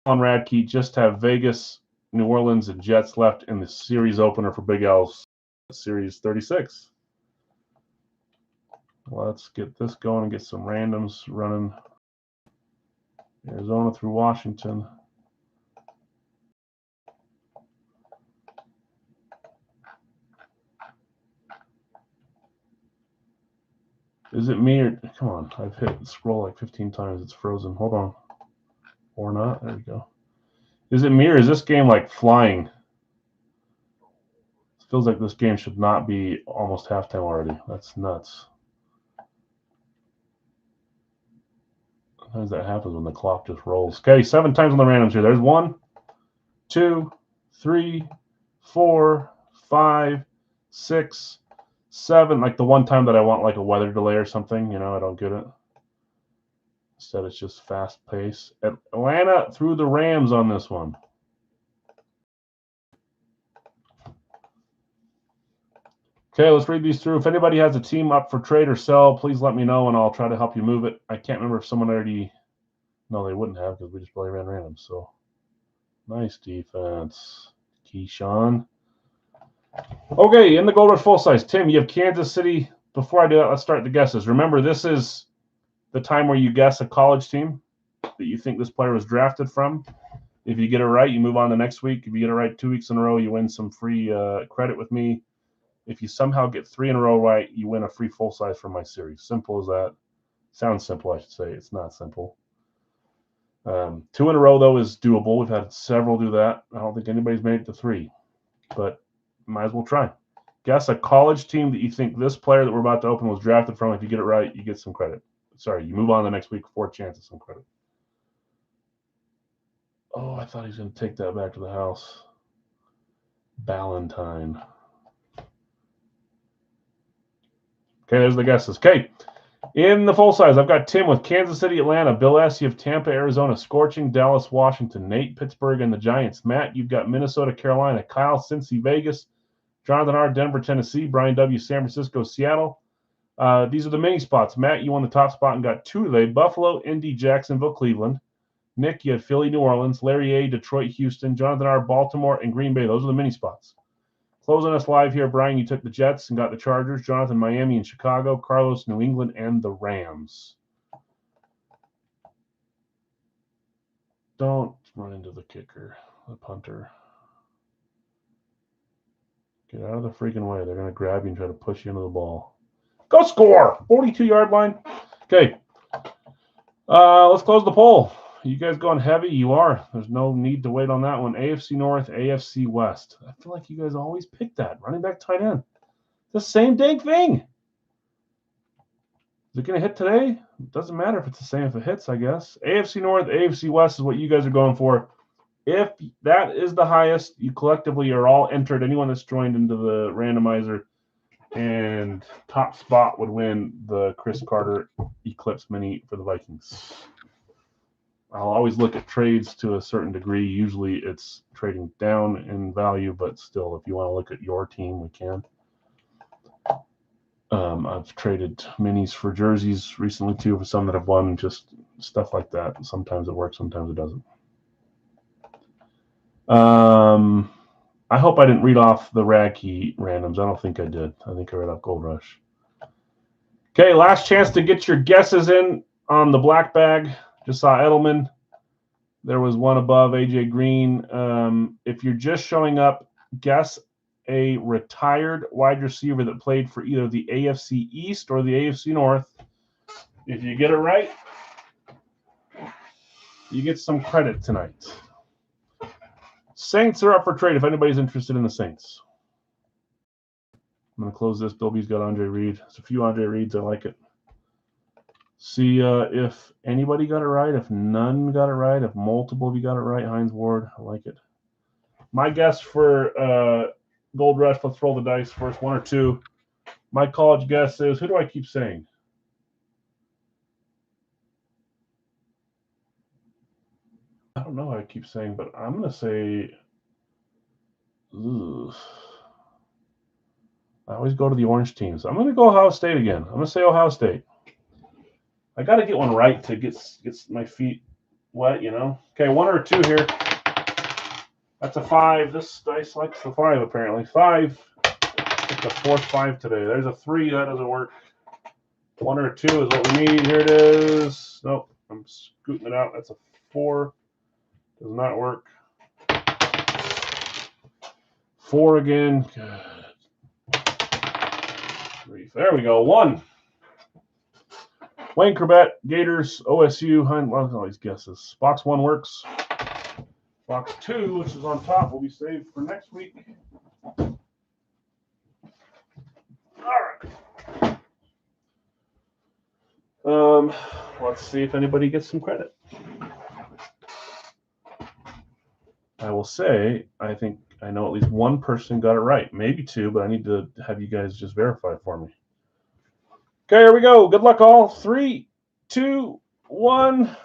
On Radkey, just have Vegas, New Orleans, and Jets left in the series opener for Big Al's Series 36. Let's get this going and get some randoms running. Arizona through Washington. Is it me or come on? I've hit scroll like 15 times. It's frozen. Hold on. Or not. There we go. Is it me or is this game like flying? It feels like this game should not be almost halftime already. That's nuts. Sometimes that happens when the clock just rolls. Okay, 7 times on the randoms here. There's 1, 2, 3, 4, 5, 6, 7. Like the one time that I want like a weather delay or something, you know, I don't get it. Instead, it's just fast pace. Atlanta through the Rams on this one. Okay, let's read these through. If anybody has a team up for trade or sell, please let me know and I'll try to help you move it. I can't remember if someone already. No, they wouldn't have because we just probably ran random. So nice defense, Keyshawn. Okay, in the Gold Rush full size, Tim, you have Kansas City. Before I do that, let's start the guesses. Remember, this is the time where you guess a college team that you think this player was drafted from. If you get it right, you move on to next week. If you get it right 2 weeks in a row, you win some free credit with me. If you somehow get 3 in a row right, you win a free full size from my series. Simple as that. Sounds simple, I should say. It's not simple. 2 in a row, though, is doable. We've had several do that. I don't think anybody's made it to 3, but might as well try. Guess a college team that you think this player that we're about to open was drafted from. If you get it right, you get some credit. Sorry, you move on to the next week, 4 chances, some credit. Oh, I thought he was going to take that back to the house. Ballantyne. Okay, there's the guesses. Okay, in the full size, I've got Tim with Kansas City, Atlanta. Bill S., you have Tampa, Arizona. Scorching, Dallas, Washington. Nate, Pittsburgh, and the Giants. Matt, you've got Minnesota, Carolina. Kyle, Cincy, Vegas. Jonathan R., Denver, Tennessee. Brian W., San Francisco, Seattle. These are the mini spots. Matt, you won the top spot and got 2 today. Buffalo, Indy, Jacksonville, Cleveland. Nick, you had Philly, New Orleans. Larry A., Detroit, Houston. Jonathan R., Baltimore, and Green Bay. Those are the mini spots. Closing us live here, Brian, you took the Jets and got the Chargers. Jonathan, Miami and Chicago. Carlos, New England, and the Rams. Don't run into the kicker, the punter. Get out of the freaking way. They're going to grab you and try to push you into the ball. Go score! 42-yard line. Okay. Let's close the poll. You guys going heavy? You are. There's no need to wait on that one. AFC North, AFC West. I feel like you guys always pick that. Running back, tight end. The same dang thing. Is it going to hit today? It doesn't matter if it's the same if it hits, I guess. AFC North, AFC West is what you guys are going for. If that is the highest, you collectively are all entered. Anyone that's joined into the randomizer, and top spot would win the Chris Carter Eclipse Mini for the Vikings. I'll always look at trades to a certain degree. Usually it's trading down in value, but still, if you want to look at your team, we can. I've traded minis for jerseys recently too, for some that have won, just stuff like that. Sometimes it works, sometimes it doesn't. I hope I didn't read off the Radkey randoms. I don't think I did. I think I read off Gold Rush. Okay, last chance to get your guesses in on the black bag. Just saw Edelman. There was one above AJ Green. If you're just showing up, guess a retired wide receiver that played for either the AFC East or the AFC North. If you get it right, you get some credit tonight. Saints are up for trade if anybody's interested in the Saints. I'm going to close this. Bilby's got Andre Reed. There's a few Andre Reeds. I like it. See if anybody got it right, if none got it right, if multiple of you got it right. Hines Ward, I like it. My guess for Gold Rush, let's roll the dice first, one or two. My college guess is, who do I keep saying? I don't know who I keep saying, but I'm going to say, I always go to the orange teams. I'm going to go Ohio State again. I'm going to say Ohio State. I got to get one right to get my feet wet, you know. Okay, one or two here. That's a 5. This dice likes the 5, apparently. 5. It's the fourth 5 today. There's a 3. That doesn't work. 1 or 2 is what we need. Here it is. Nope. I'm scooting it out. That's a 4. Does not work. 4 again. Good. 3. There we go. 1. Wayne Corbett, Gators, OSU, all these guesses. Box 1 works. Box 2, which is on top, will be saved for next week. All right. Let's see if anybody gets some credit. I will say, I think I know at least one person got it right. Maybe 2, but I need to have you guys just verify for me. Okay, here we go. Good luck, all. 3, 2, 1.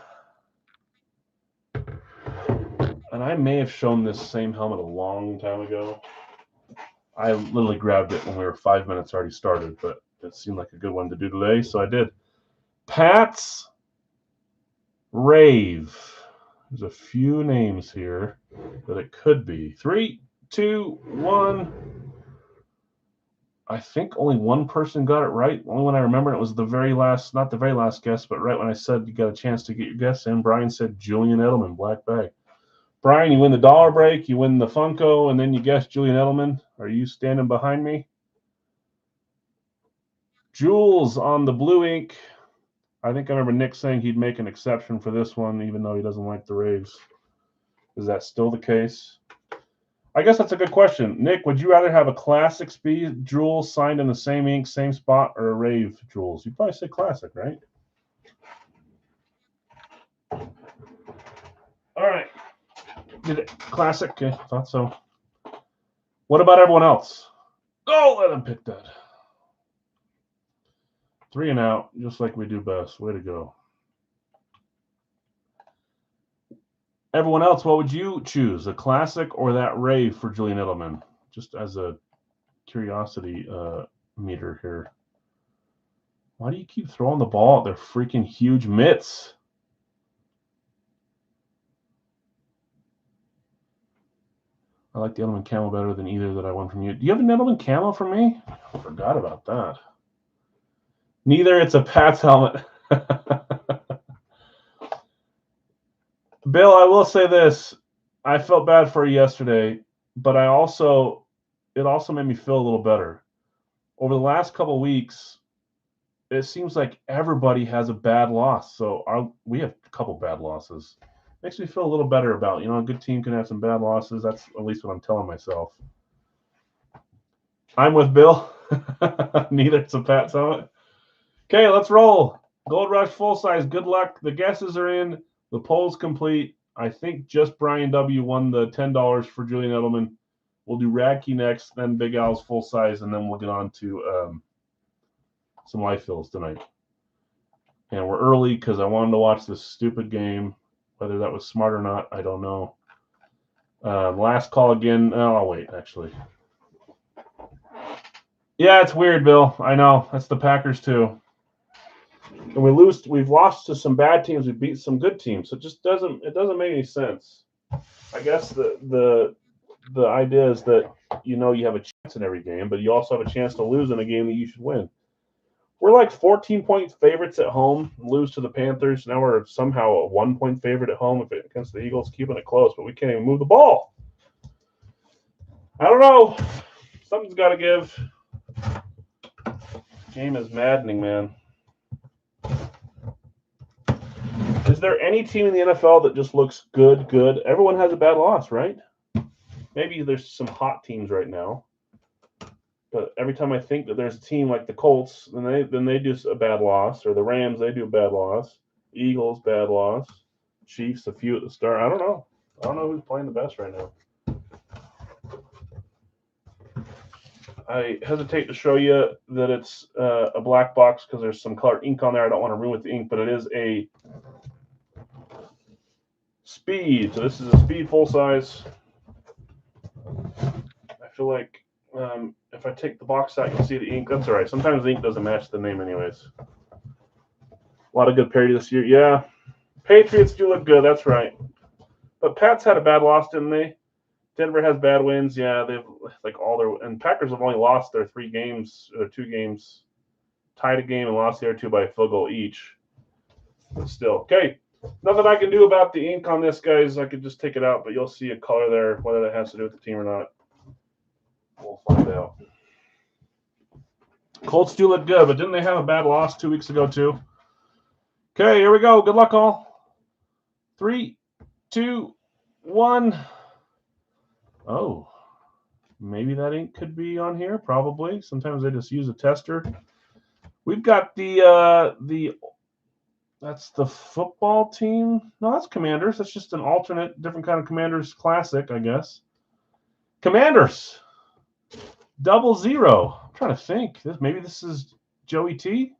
And I may have shown this same helmet a long time ago. I literally grabbed it when we were 5 minutes already started, but it seemed like a good one to do today, so I did. Pat's Rave. There's a few names here that it could be. 3, 2, 1. I think only one person got it right. Only one I remember, it was the very last, not the very last guess, but right when I said you got a chance to get your guess in, Brian said Julian Edelman, black bag. Brian, you win the dollar break, you win the Funko, and then you guess Julian Edelman. Are you standing behind me? Jules on the blue ink. I think I remember Nick saying he'd make an exception for this one, even though he doesn't like the Raves. Is that still the case? I guess that's a good question. Nick, would you rather have a Classic Speed Jules signed in the same ink, same spot, or a Rave Jules? You'd probably say Classic, right? All right. Did it Classic? Okay, thought so. What about everyone else? Oh, let them pick that. 3 and out, just like we do best. Way to go. Everyone else, what would you choose? A Classic or that Rave for Julian Edelman? Just as a curiosity meter here. Why do you keep throwing the ball at their freaking huge mitts? I like the Edelman Camo better than either that I won from you. Do you have an Edelman Camo for me? I forgot about that. Neither. It's a Pat's helmet. Bill, I will say this. I felt bad for you yesterday, but it also made me feel a little better. Over the last couple of weeks, it seems like everybody has a bad loss. So we have a couple bad losses. Makes me feel a little better about, a good team can have some bad losses. That's at least what I'm telling myself. I'm with Bill. Neither. It's a Pat's helmet. Okay, let's roll. Gold Rush full size. Good luck. The guesses are in. The poll's complete. I think just Brian W. won the $10 for Julian Edelman. We'll do Radke next, then Big Al's full size, and then we'll get on to some life fills tonight. And we're early because I wanted to watch this stupid game. Whether that was smart or not, I don't know. Last call again. Oh, I'll wait, actually. Yeah, it's weird, Bill. I know. That's the Packers, too. And we've lost to some bad teams. We beat some good teams. So it just doesn't make any sense. I guess the idea is that you have a chance in every game, but you also have a chance to lose in a game that you should win. We're like 14-point favorites at home, lose to the Panthers. Now we're somehow a 1-point favorite at home against the Eagles, keeping it close, but we can't even move the ball. I don't know. Something's got to give. Game is maddening, man. Is there any team in the NFL that just looks good? Everyone has a bad loss, right? Maybe there's some hot teams right now. But every time I think that there's a team like the Colts, then they do a bad loss, or the Rams, they do a bad loss. Eagles, bad loss. Chiefs, a few at the start. I don't know. I don't know who's playing the best right now. I hesitate to show you that it's a black box because there's some colored ink on there. I don't want to ruin with the ink, but it is a Speed. So this is a Speed full size. I feel like if I take the box out, you'll see the ink. That's all right. Sometimes the ink doesn't match the name anyways. A lot of good parity this year. Yeah. Patriots do look good. That's right. But Pats had a bad loss, didn't they? Denver has bad wins. Yeah, they've and Packers have only lost their 3 games, or 2 games, tied a game and lost the other 2 by a field goal each. But still. Okay. Nothing I can do about the ink on this, guys. I could just take it out, but you'll see a color there. Whether that has to do with the team or not, we'll find out. Colts do look good, but didn't they have a bad loss 2 weeks ago too? Okay, here we go. Good luck, all. 3, 2, 1. Oh, maybe that ink could be on here. Probably. Sometimes they just use a tester. We've got the that's the football team. No, that's Commanders. That's just an alternate, different kind of Commanders classic, I guess. Commanders. 00. I'm trying to think. Maybe this is Joey T.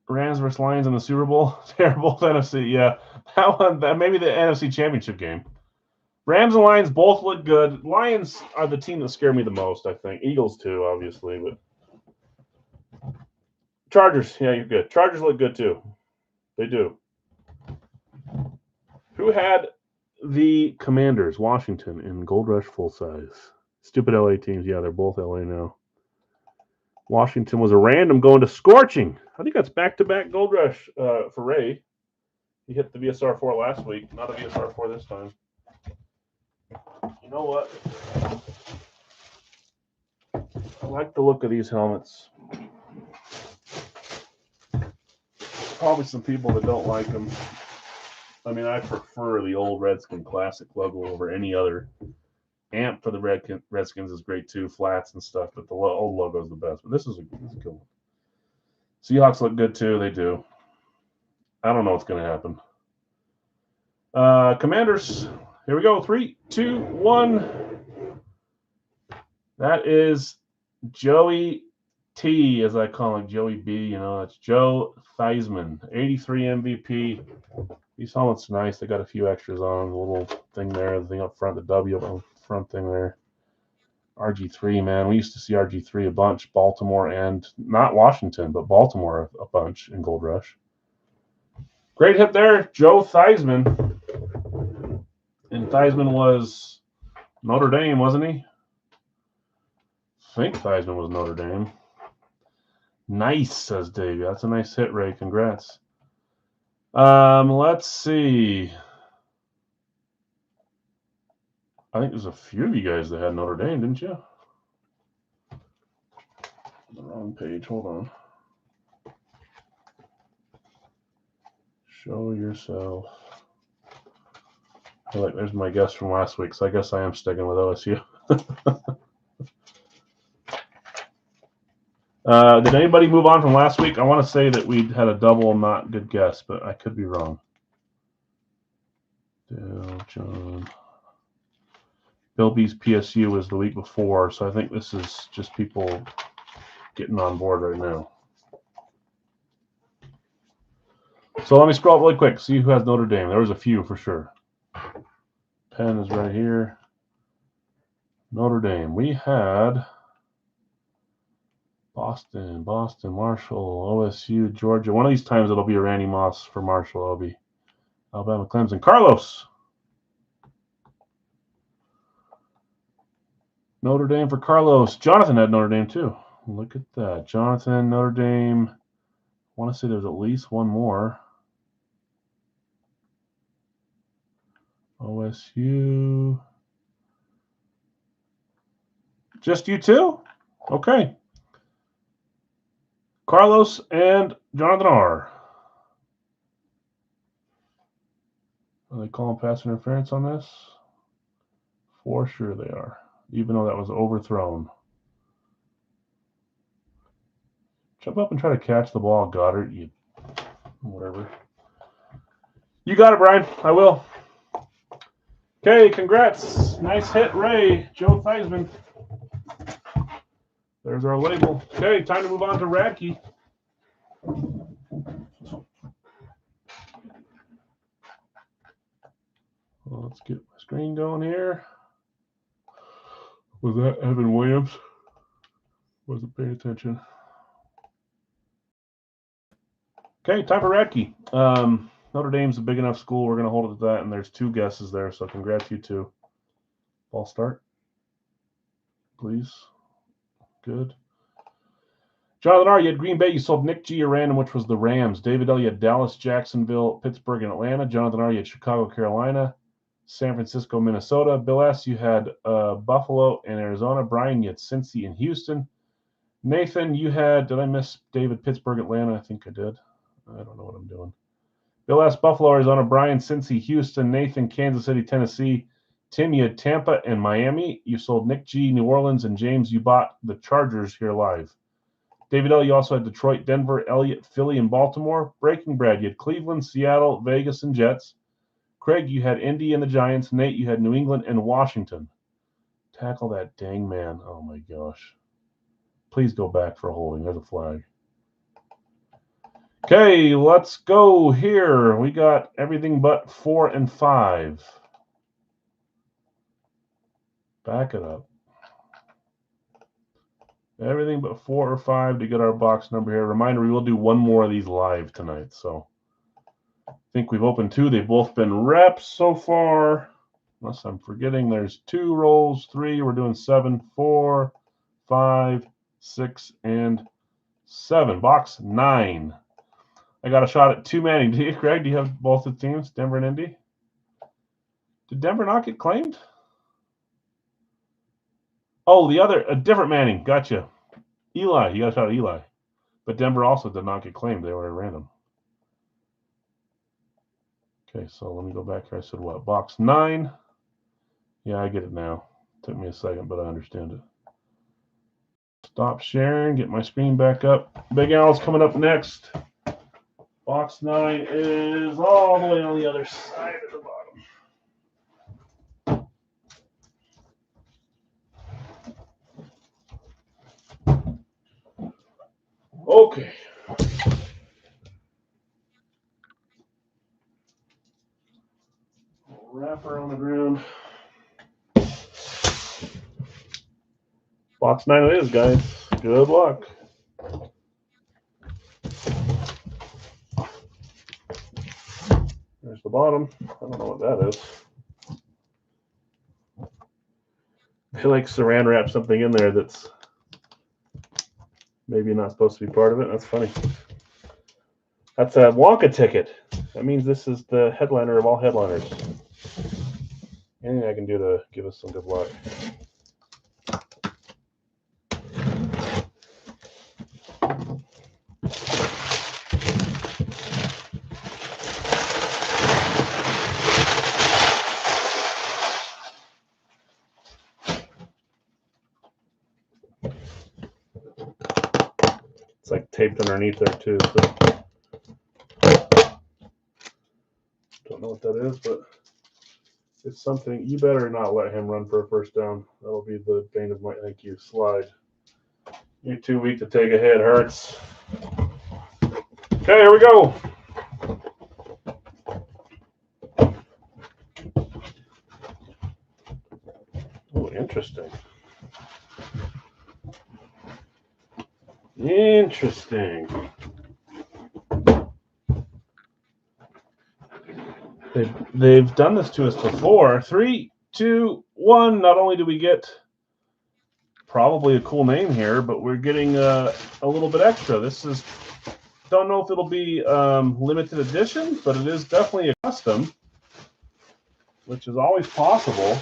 Rams versus Lions in the Super Bowl. Terrible NFC. Yeah, that one. Maybe the NFC Championship game. Rams and Lions both look good. Lions are the team that scare me the most, I think. Eagles too, obviously, but Chargers. Yeah, you're good. Chargers look good too. They do. Who had the Commanders? Washington in Gold Rush full size. Stupid LA teams. Yeah, they're both LA now. Washington was a random going to Scorching. I think that's back-to-back Gold Rush for Ray. He hit the VSR 4 last week, not a VSR 4 this time. You know what? I like the look of these helmets. Probably some people that don't like them. I mean, I prefer the old Redskin Classic logo over any other. Amp for the Redskins is great too, flats and stuff, but the old logo is the best. But this is a good one. Seahawks look good too. They do. I don't know what's going to happen. Commanders. Here we go. 3, 2, 1. That is Joey T, as I call him, Joey B. That's Joe Theismann, 83 MVP. These helmets are nice. They got a few extras on. The little thing there, the thing up front, the W up on the front thing there. RG3, man. We used to see RG3 a bunch. Baltimore and not Washington, but Baltimore a bunch in Gold Rush. Great hit there, Joe Theismann. And Theismann was Notre Dame, wasn't he? I think Theismann was Notre Dame. Nice, says Dave. That's a nice hit, Ray. Congrats. Let's see. I think there's a few of you guys that had Notre Dame, didn't you? The wrong page. Hold on. Show yourself. I feel like there's my guess from last week, so I guess I am sticking with OSU. Did anybody move on from last week? I want to say that we had a double not good guess, but I could be wrong. Dale, John. Bill B's PSU was the week before, so I think this is just people getting on board right now. So let me scroll up really quick, see who has Notre Dame. There was a few for sure. Pen is right here. Notre Dame. We had Boston, Marshall, OSU, Georgia. One of these times it'll be a Randy Moss for Marshall. It'll be Alabama, Clemson. Carlos. Notre Dame for Carlos. Jonathan had Notre Dame too. Look at that. Jonathan, Notre Dame. I want to say there's at least one more. OSU. Just you two? Okay. Carlos and Jonathan R. Are they calling pass interference on this? For sure they are, even though that was overthrown. Jump up and try to catch the ball, Goddard. You, whatever. You got it, Brian. I will. Okay, congrats. Nice hit, Ray. Joe Theismann. There's our label. Okay, time to move on to Radke. Well, let's get my screen going here. Was that Evan Williams? Wasn't paying attention. Okay, time for Radke. Notre Dame's a big enough school. We're going to hold it to that, and there's two guesses there, so congrats, you two. Ball start, please. Good. Jonathan R., you had Green Bay. You sold Nick G. a random, which was the Rams. David L., you had Dallas, Jacksonville, Pittsburgh, and Atlanta. Jonathan R., you had Chicago, Carolina, San Francisco, Minnesota. Bill S., you had Buffalo and Arizona. Brian, you had Cincy and Houston. Nathan, you had, did I miss David, Pittsburgh, Atlanta? I think I did. I don't know what I'm doing. Bill S., Buffalo, Arizona. Brian, Cincy, Houston. Nathan, Kansas City, Tennessee. Tim, you had Tampa and Miami. You sold Nick G, New Orleans. And James, you bought the Chargers here live. David L., you also had Detroit, Denver, Elliott, Philly, and Baltimore. Breaking Brad, you had Cleveland, Seattle, Vegas, and Jets. Craig, you had Indy and the Giants. Nate, you had New England and Washington. Tackle that dang man. Oh, my gosh. Please go back for a holding. There's a flag. Okay, let's go here. We got everything but 4 and 5. Back it up. Everything but 4 or 5 to get our box number here. Reminder, we will do one more of these live tonight. So I think we've opened 2. They've both been reps so far. Unless I'm forgetting, there's 2 rolls, 3. We're doing 7, 4, 5, 6, and 7. Box 9. I got a shot at 2 Manning. Do you, Craig? Do you have both the teams, Denver and Indy? Did Denver not get claimed? Oh, a different Manning. Gotcha. Eli. You got a shot at Eli. But Denver also did not get claimed. They were at random. Okay, so let me go back here. I said what? Box 9. Yeah, I get it now. Took me a second, but I understand it. Stop sharing. Get my screen back up. Big Al's coming up next. Box 9 is all the way on the other side of the bottom. Okay. Wrapper on the ground. Box 9 it is, guys. Good luck. There's the bottom. I don't know what that is. I feel like Saran wrapped something in there that's maybe not supposed to be part of it. That's funny. That's a Wonka ticket. That means this is the headliner of all headliners. Anything I can do to give us some good luck. It's like taped underneath there too. So. Don't know what that is, but It's something. You better not let him run for a first down. That'll be the bane of my. Thank you. Slide. You're too weak to take a hit. Hurts. Okay, here we go. Oh, interesting. Interesting. They've done this to us before. 3, 2, 1. Not only do we get probably a cool name here, but we're getting a little bit extra. This is, don't know if it'll be limited edition, but it is definitely a custom, which is always possible.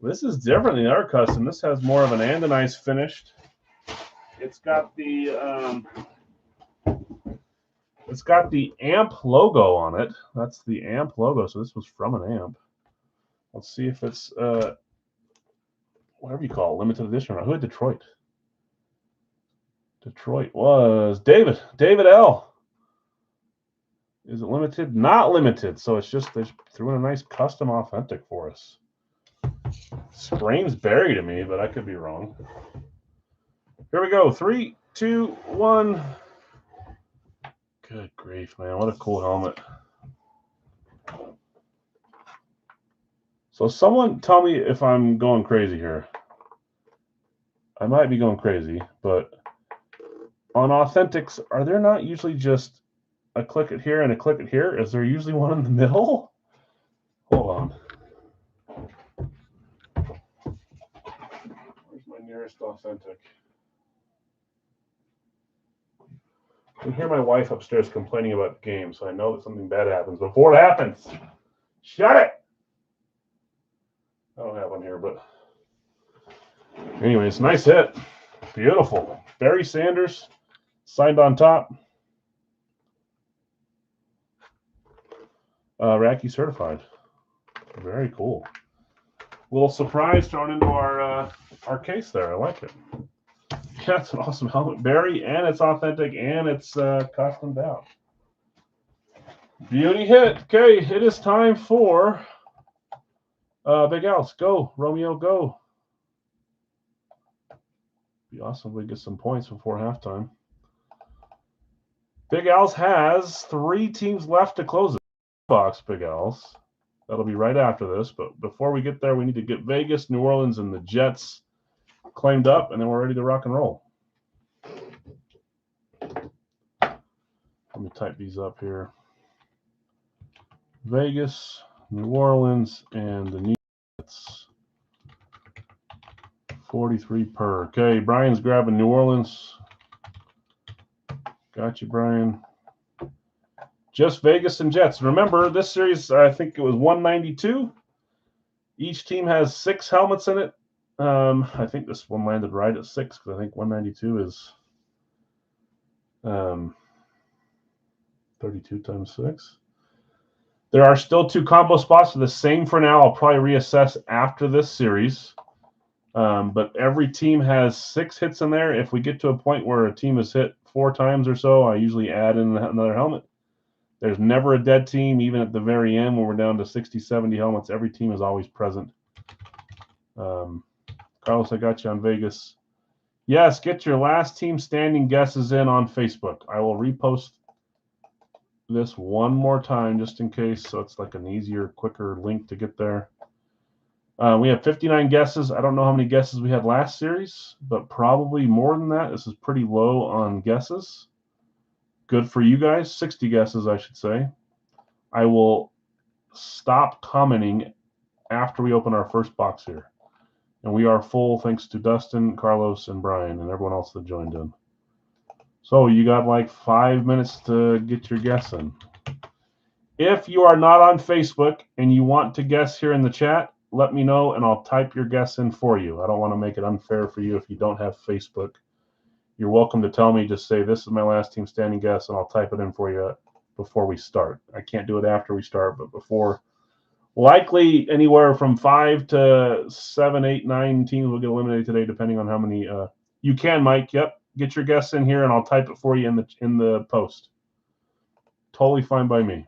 This is different than our custom. This has more of an anodized finished. It's got the AMP logo on it. That's the AMP logo. So this was from an AMP. Let's see if it's whatever you call it, limited edition. Who had Detroit? Detroit was David L. Is it limited? Not limited. So it's just they threw in a nice custom authentic for us. Screams Barry to me, but I could be wrong. Here we go. 3, 2, 1. Good grief, man. What a cool helmet. So someone tell me if I'm going crazy here. I might be going crazy, but on authentics, are there not usually just a click it here and a click it here? Is there usually one in the middle? Hold on. Where's my nearest authentic? I can hear my wife upstairs complaining about the game, so I know that something bad happens before it happens. Shut it! I don't have one here, but anyways, nice hit. Beautiful. Barry Sanders, signed on top. Racky certified. Very cool. Little surprise thrown into our case there. I like it. Yeah, it's an awesome helmet, Barry, and it's authentic, and it's customed out. Beauty hit. Okay, it is time for Big Al's. Go, Romeo, go. Be awesome if we get some points before halftime. Big Al's has 3 teams left to close the box, Big Al's. That'll be right after this, but before we get there, we need to get Vegas, New Orleans, and the Jets claimed up, and then we're ready to rock and roll. Let me type these up here. Vegas, New Orleans, and the Jets. 43 per. Okay, Brian's grabbing New Orleans. Got you, Brian. Just Vegas and Jets. Remember, this series, I think it was 192. Each team has 6 helmets in it. I think this one landed right at 6 because I think 192 is 32 times 6. There are still 2 combo spots. The same for now. I'll probably reassess after this series. But every team has 6 hits in there. If we get to a point where a team is hit 4 times or so, I usually add in another helmet. There's never a dead team, even at the very end when we're down to 60, 70 helmets. Every team is always present. Carlos, I got you on Vegas. Yes, get your last team standing guesses in on Facebook. I will repost this one more time just in case, so it's like an easier, quicker link to get there. We have 59 guesses. I don't know how many guesses we had last series, but probably more than that. This is pretty low on guesses. Good for you guys. 60 guesses, I should say. I will stop commenting after we open our first box here. And we are full thanks to Dustin, Carlos, and Brian, and everyone else that joined in. So you got like 5 minutes to get your guess in. If you are not on Facebook and you want to guess here in the chat, let me know and I'll type your guess in for you. I don't want to make it unfair for you if you don't have Facebook. You're welcome to tell me, just say, this is my last team standing guess, and I'll type it in for you before we start. I can't do it after we start, but before. Likely anywhere from 5 to 7, 8, 9 teams will get eliminated today, depending on how many. You can, Mike. Yep. Get your guess in here, and I'll type it for you in the post. Totally fine by me.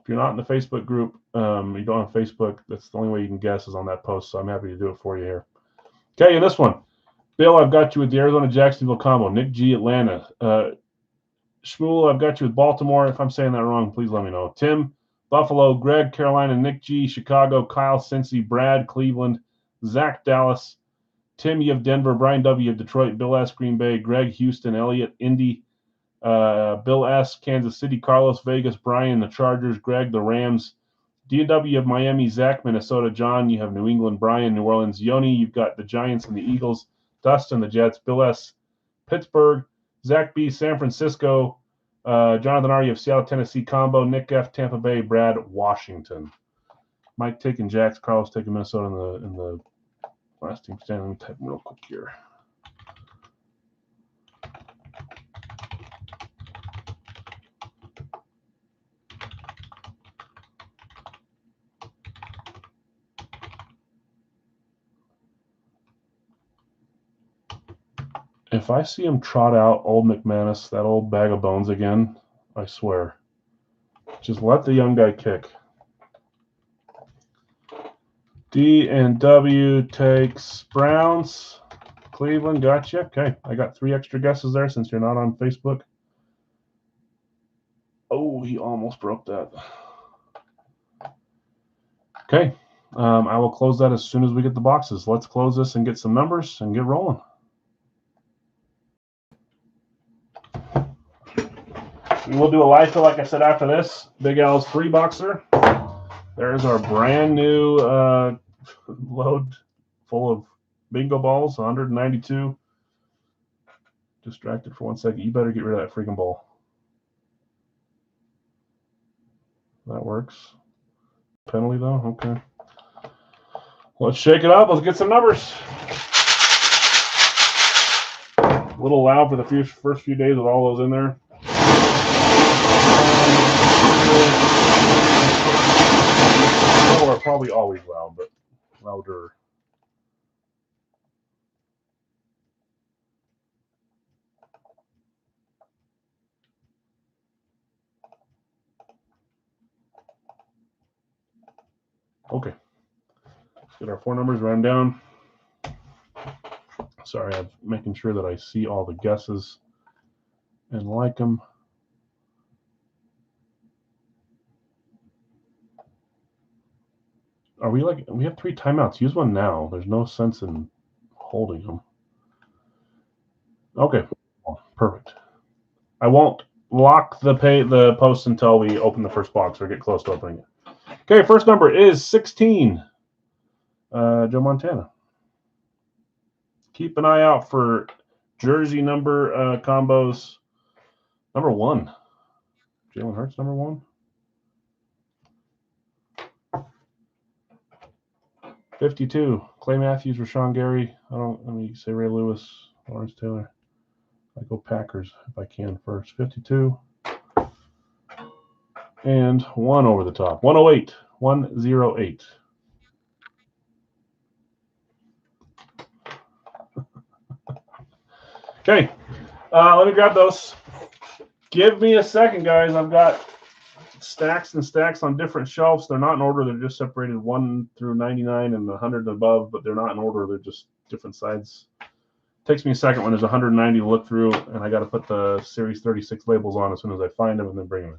If you're not in the Facebook group, you don't have Facebook, that's the only way you can guess is on that post. So I'm happy to do it for you here. Okay, in this one, Bill, I've got you with the Arizona Jacksonville combo. Nick G, Atlanta. Shmuel, I've got you with Baltimore. If I'm saying that wrong, please let me know. Tim, Buffalo. Greg, Carolina. Nick G, Chicago. Kyle, Cincy. Brad, Cleveland. Zach, Dallas. Tim, you have Denver. Brian W, you have Detroit. Bill S, Green Bay. Greg, Houston. Elliott, Indy. Bill S, Kansas City. Carlos, Vegas. Brian, the Chargers. Greg, the Rams. DW, you have Miami. Zach, Minnesota. John, you have New England. Brian, New Orleans. Yoni, you've got the Giants and the Eagles. Dustin, the Jets. Bill S, Pittsburgh. Zach B, San Francisco. Jonathan R, you have Seattle, Tennessee combo. Nick F, Tampa Bay. Brad, Washington. Mike taking Jacks. Carlos taking Minnesota in the last team standing. Let me type real quick here. If I see him trot out old McManus, that old bag of bones again, I swear. Just let the young guy kick. D and W takes Browns. Cleveland, gotcha. Okay, I got 3 extra guesses there since you're not on Facebook. Oh, he almost broke that. Okay, I will close that as soon as we get the boxes. Let's close this and get some numbers and get rolling. We'll do a live fill, like I said, after this. Big Al's 3-boxer. There's our brand new load full of bingo balls, 192. Distracted for 1 second. You better get rid of that freaking ball. That works. Penalty, though? Okay. Let's shake it up. Let's get some numbers. A little loud for the first few days with all those in there. Or probably always loud, but louder. Okay. Let's get our 4 numbers, write them down. Sorry, I'm making sure that I see all the guesses and like them. Are we like, we have 3 timeouts. Use one now. There's no sense in holding them. Okay, perfect. I won't lock the post until we open the first box or get close to opening it. Okay, first number is 16. Joe Montana. Keep an eye out for jersey number combos. Number 1. Jalen Hurts, number 1. 52. Clay Matthews, Rashawn Gary. Let me say Ray Lewis, Lawrence Taylor. I go Packers if I can first. 52. And 1 over the top. 108. 108. Okay. Let me grab those. Give me a second, guys. I've got stacks and stacks on different shelves. They're not in order. They're just separated 1 through 99 and 100 and above, but they're not in order. They're just different sides. Takes me a second when there's 190 to look through, and I got to put the Series 36 labels on as soon as I find them and then bring them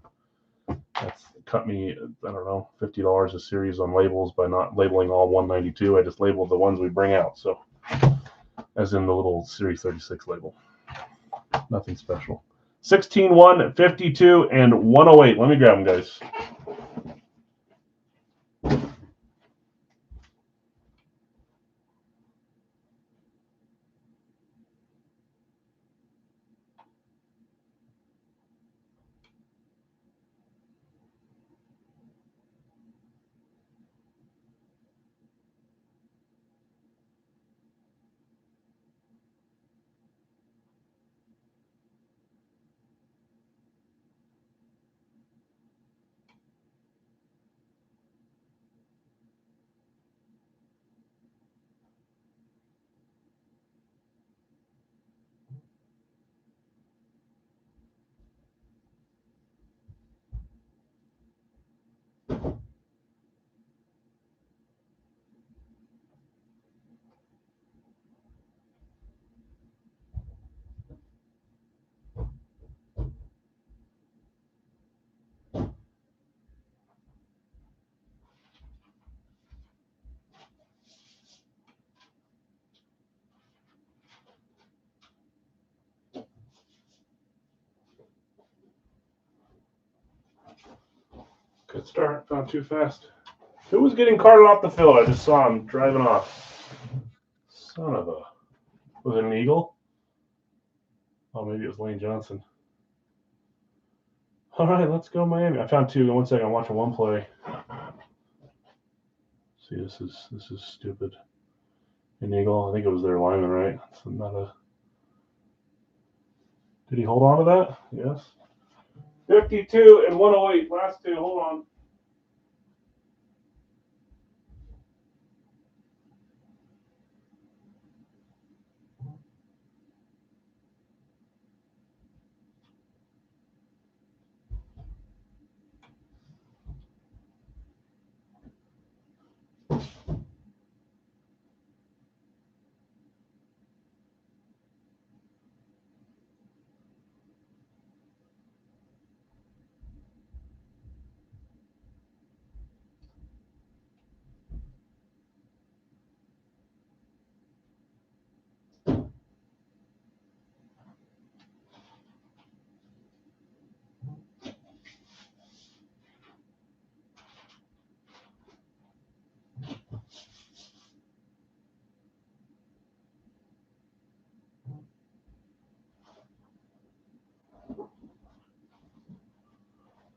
in. That's cut me, I don't know, $50 a series on labels by not labeling all 192. I just labeled the ones we bring out, so as in the little Series 36 label. Nothing special. 16, 1, 52, and 108. Let me grab them, guys. Good start. Not too fast. Who was getting carted off the field? I just saw him driving off. Son of a. Was it an Eagle? Oh, maybe it was Lane Johnson. All right, let's go Miami. I found two. 1 second. I'm watching one play. See, this is stupid. An Eagle. I think it was their lineman, right? It's not a. Did he hold on to that? Yes. 52 and 108. Last two. Hold on.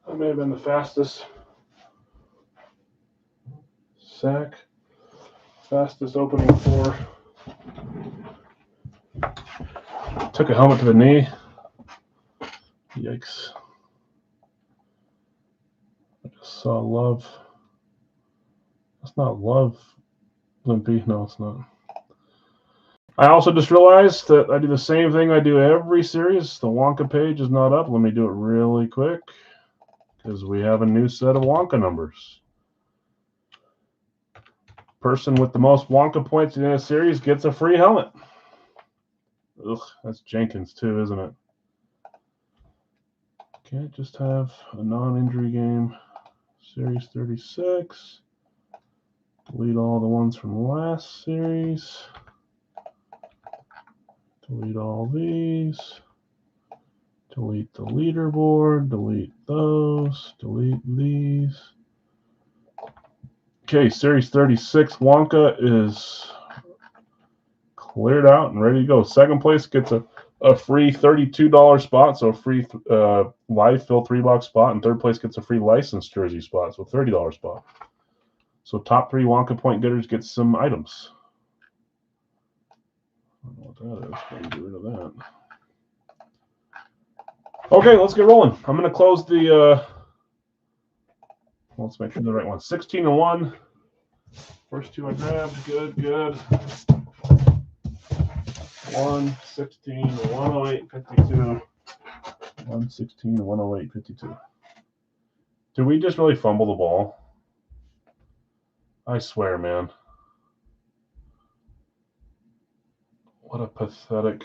That may have been the fastest sack, fastest opening four. Took a helmet to the knee. Yikes. I just saw Love. That's not Love, Limpy. No, it's not. I also just realized that I do the same thing I do every series. The Wonka page is not up. Let me do it really quick because we have a new set of Wonka numbers. Person with the most Wonka points in a series gets a free helmet. Ugh, that's Jenkins too, isn't it? Can't just have a non-injury game. Series 36. Delete all the ones from last series. Delete all these. Delete the leaderboard. Delete those. Delete these. Okay, Series 36 Wonka is cleared out and ready to go. Second place gets a free $32 spot, so a free live fill 3-box spot, and third place gets a free licensed jersey spot, so $30 spot. So top 3 Wonka point getters get some items. I don't know what that is. I'm going to get rid of that. Okay, let's get rolling. I'm going to close the. Let's make sure the right one. 16 and 1. First two I grabbed. Good. 116, 108, 52. 116, 108, 52. Did we just really fumble the ball? I swear, man. What a pathetic.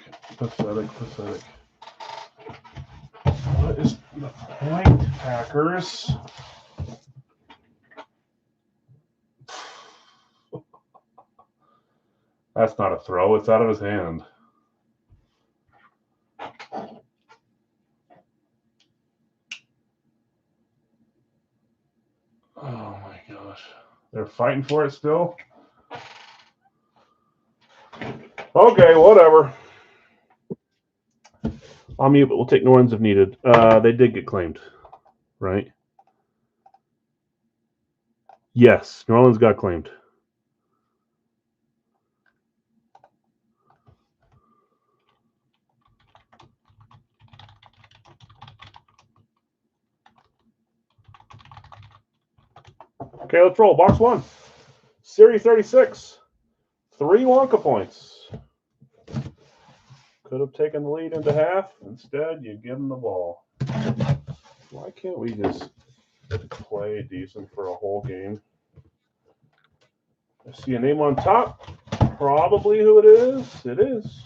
What is the point, Packers? That's not a throw. It's out of his hand. Oh, my gosh. They're fighting for it still? Okay, whatever. I'll mute, but we'll take no runs if needed. They did get claimed, right? Yes, New Orleans got claimed. Okay, let's roll. Box 1. Series 36. 3 Wonka points. Could have taken the lead into half. Instead, you give them the ball. Why can't we just play decent for a whole game? I see a name on top. Probably who it is. It is.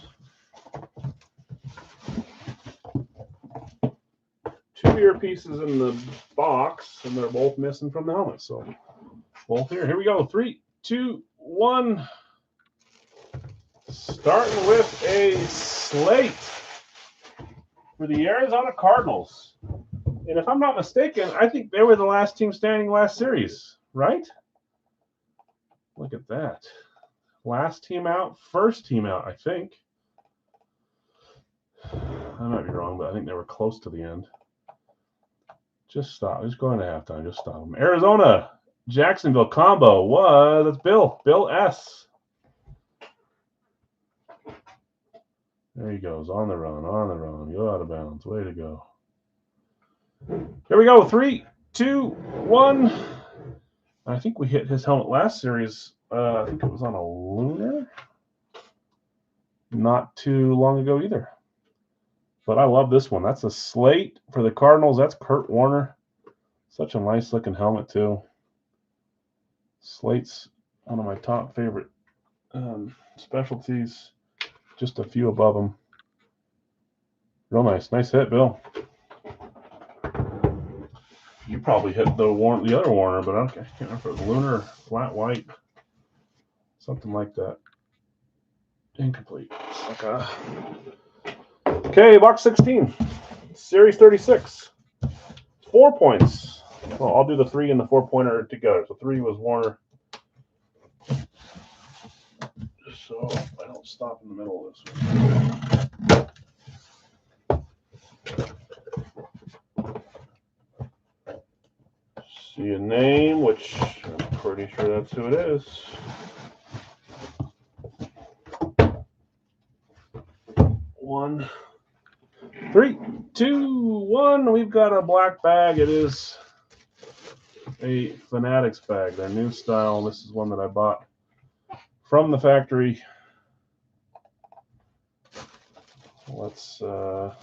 2 earpieces in the box, and they're both missing from the helmet. So both here. Here we go. 3, 2, 1. Starting with a slate for the Arizona Cardinals. And if I'm not mistaken, I think they were the last team standing last series, right? Look at that. Last team out, first team out, I think. I might be wrong, but I think they were close to the end. Just stop. Just go into halftime. Just stop them. Arizona, Jacksonville combo was, that's Bill. Bill S. There he goes. On the run. Go out of bounds. Way to go. Here we go. 3, 2, 1. I think we hit his helmet last series. I think it was on a Lunar. Not too long ago either. But I love this one. That's a slate for the Cardinals. That's Kurt Warner. Such a nice looking helmet too. Slate's one of my top favorite specialties. Just a few above them. Real nice. Nice hit, Bill. You probably hit the other Warner, but I can't remember if it was Lunar or flat white. Something like that. Incomplete. Okay, box 16. Series 36. 4 points. Well, I'll do the 3 and the 4-pointer together. So 3 was Warner. Just so I don't stop in the middle of this one. See a name, which I'm pretty sure that's who it is. One, 3, 2, 1. We've got a black bag. It is a Fanatics bag, their new style. This is one that I bought from the factory. Let's take a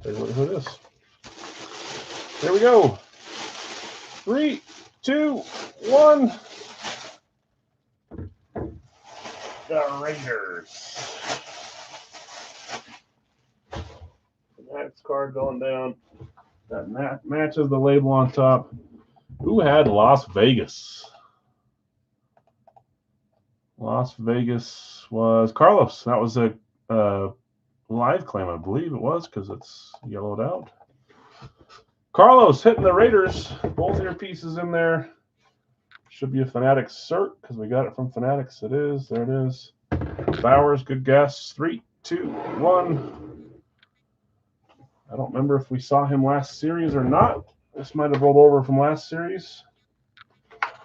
look at who it is. There we go. 3, 2, 1. The Raiders. Next card going down. That matches the label on top. Who had Las Vegas? Las Vegas was Carlos. That was a live claim, I believe it was, because it's yellowed out. Carlos hitting the Raiders. Both earpieces in there. Should be a Fanatics cert because we got it from Fanatics. It is. There it is. Bowers, good guess. 3, 2, 1. I don't remember if we saw him last series or not. This might have rolled over from last series.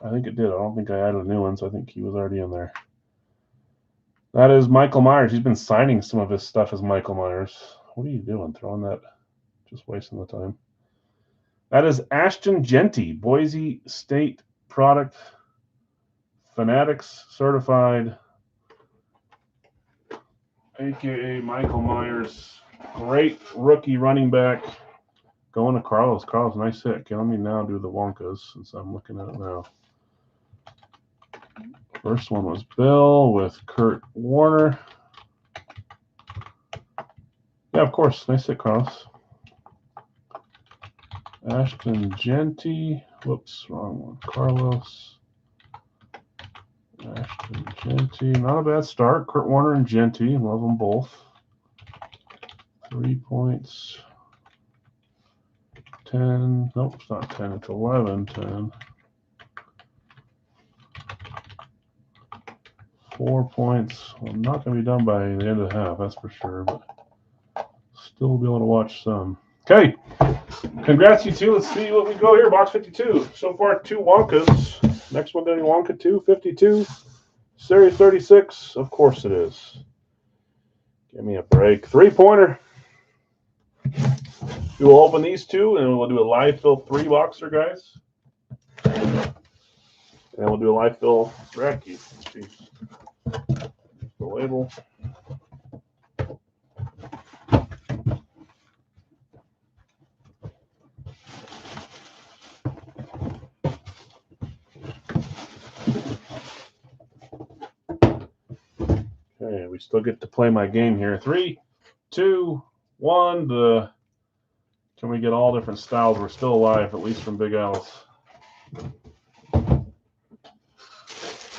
I think it did. I don't think I added new ones. I think he was already in there. That is Michael Myers. He's been signing some of his stuff as Michael Myers. What are you doing? Throwing that? Just wasting the time. That is Ashton Jeanty, Boise State product. Fanatics certified. AKA Michael Myers. Great rookie running back. Going to Carlos. Carlos, nice hit. Okay, let me now do the Wonkas since I'm looking at it now. First one was Bill with Kurt Warner. Yeah, of course. Nice hit, Carlos. Ashton Jeanty. Whoops, wrong one. Carlos. Ashton Jeanty. Not a bad start. Kurt Warner and Jeanty. Love them both. 3 points. 10. Nope, it's not 10. It's 11. 10. 4 points. Well, I'm not going to be done by the end of the half, that's for sure, but still be able to watch some. Okay. Congrats, you two. Let's see what we go here. Box 52. So far, 2 Wonkas. Next one going to be Wonka 2, 52. Series 36. Of course it is. Give me a break. 3-pointer. We will open these 2, and we'll do a live fill 3 boxer, guys. And we'll do a live fill Racky. The label. Okay, we still get to play my game here. 3, 2, 1. Can we get all different styles? We're still alive, at least from Big Al's.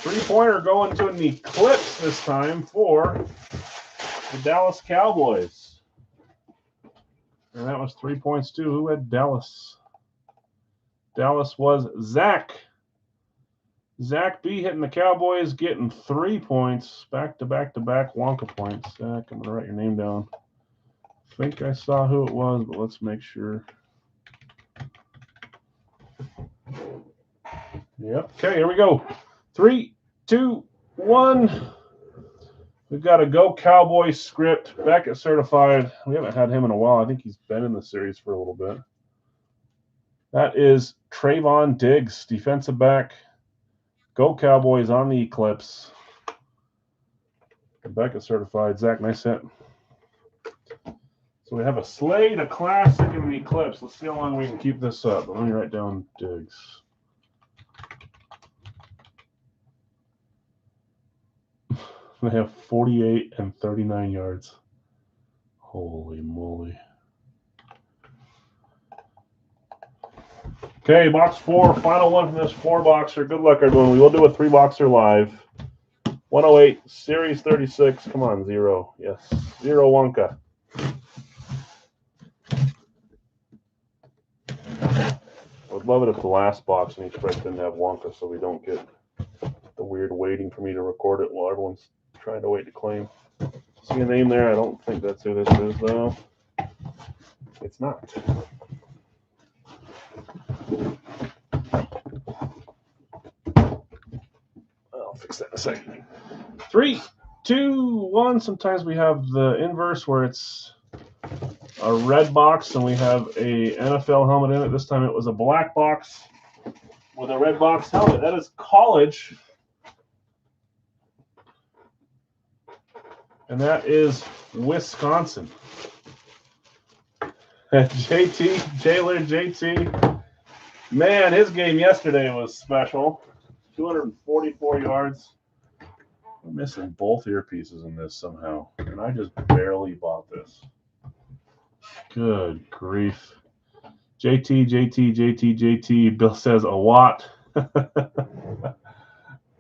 3-pointer going to an Eclipse this time for the Dallas Cowboys. And that was 3 points too. Who had Dallas? Dallas was Zach. Zach B hitting the Cowboys, getting 3 points. Back to back to back Wonka points. Zach, I'm going to write your name down. I think I saw who it was, but let's make sure. Yep. Okay, here we go. 3, 2, 1. We've got a Go Cowboys script. Beckett certified. We haven't had him in a while. I think he's been in the series for a little bit. That is Trayvon Diggs, defensive back. Go Cowboys on the Eclipse. Beckett certified. Zach, nice hit. So we have a Slade, a Classic, and an Eclipse. Let's see how long we can keep this up. Let me write down Diggs. They have 48 and 39 yards. Holy moly. Okay, box 4, final one from this 4-boxer. Good luck, everyone. We will do a 3-boxer live. 108, Series 36. Come on, 0. Yes, 0 Wonka. I would love it if the last box in each break didn't have Wonka so we don't get the weird waiting for me to record it while everyone's trying to wait to claim. See a name there? I don't think that's who this is, though. It's not. I'll fix that in a second. 3, 2, 1. Sometimes we have the inverse where it's a red box and we have a NFL helmet in it. This time it was a black box with a red box helmet. That is college. And that is Wisconsin. JT, Jailer JT. Man, his game yesterday was special. 244 yards. I'm missing both earpieces in this somehow. And I just barely bought this. Good grief. JT. Bill says a watt.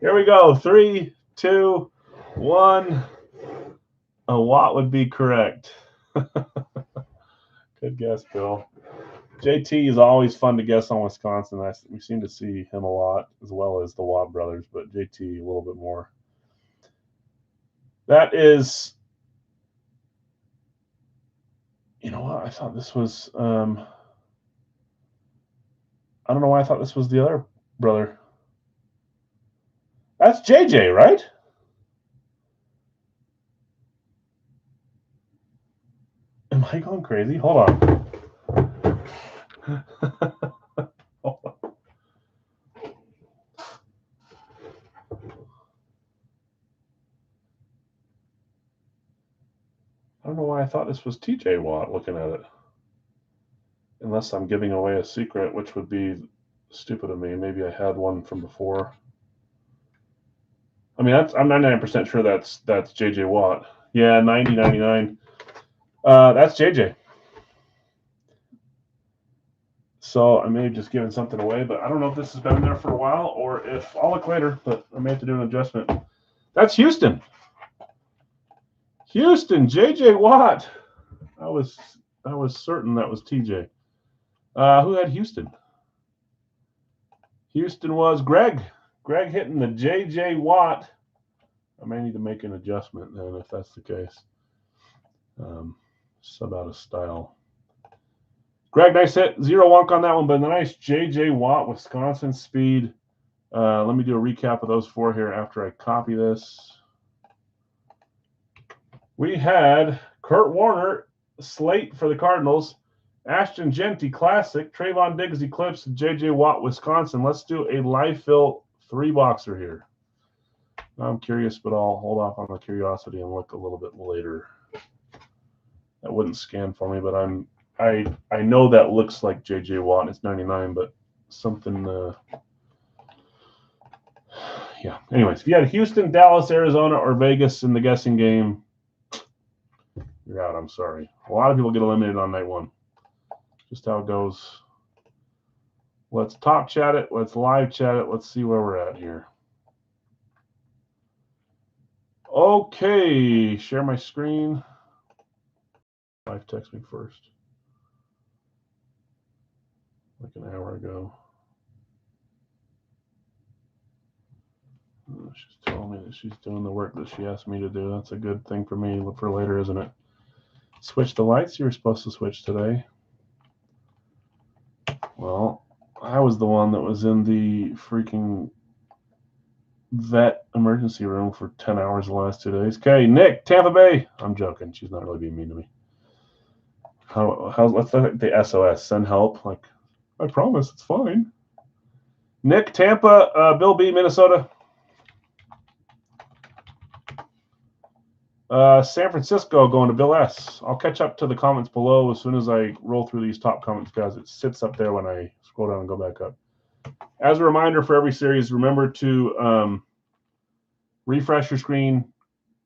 Here we go. 3, 2, 1. A watt would be correct. Good guess, Bill. JT is always fun to guess on Wisconsin. We seem to see him a lot, as well as the Watt brothers, but JT a little bit more. That is, you know what? I thought this was, I don't know why I thought this was the other brother. That's JJ, right? Am I going crazy? Hold on. Hold on. I don't know why I thought this was TJ Watt looking at it. Unless I'm giving away a secret, which would be stupid of me. Maybe I had one from before. I mean, I'm 99% sure that's JJ Watt. Yeah, 90-99. That's JJ. So I may have just given something away, but I don't know if this has been there for a while or if I'll look later, but I may have to do an adjustment. That's Houston. Houston, JJ Watt. I was certain that was TJ. Who had Houston? Houston was Greg. Greg hitting the JJ Watt. I may need to make an adjustment then if that's the case. Sub out of style. Greg, nice hit. 0 Wonk on that one, but a nice JJ Watt, Wisconsin speed. Let me do a recap of those 4 here after I copy this. We had Kurt Warner, slate for the Cardinals, Ashton Genty, Classic, Trayvon Diggs, Eclipse, and JJ Watt, Wisconsin. Let's do a live fill 3-boxer here. I'm curious, but I'll hold off on the curiosity and look a little bit later. That wouldn't scan for me, but I know that looks like JJ Watt. It's 99, but something. Yeah. Anyways, if you had Houston, Dallas, Arizona, or Vegas in the guessing game, you're out. I'm sorry. A lot of people get eliminated on night 1. Just how it goes. Let's top chat it. Let's live chat it. Let's see where we're at here. Okay. Share my screen. Live text me first. like an hour ago. She's telling me that she's doing the work that she asked me to do. That's a good thing for me for later, isn't it? Switch the lights. You were supposed to switch today. Well, I was the one that was in the freaking vet emergency room for 10 hours the last 2 days. Okay, Nick, Tampa Bay. I'm joking. She's not really being mean to me. Let's let the SOS send help. Like, I promise it's fine. Nick, Tampa, Bill B, Minnesota. San Francisco going to Bill S. I'll catch up to the comments below as soon as I roll through these top comments, guys. It sits up there when I scroll down and go back up. As a reminder for every series, remember to refresh your screen,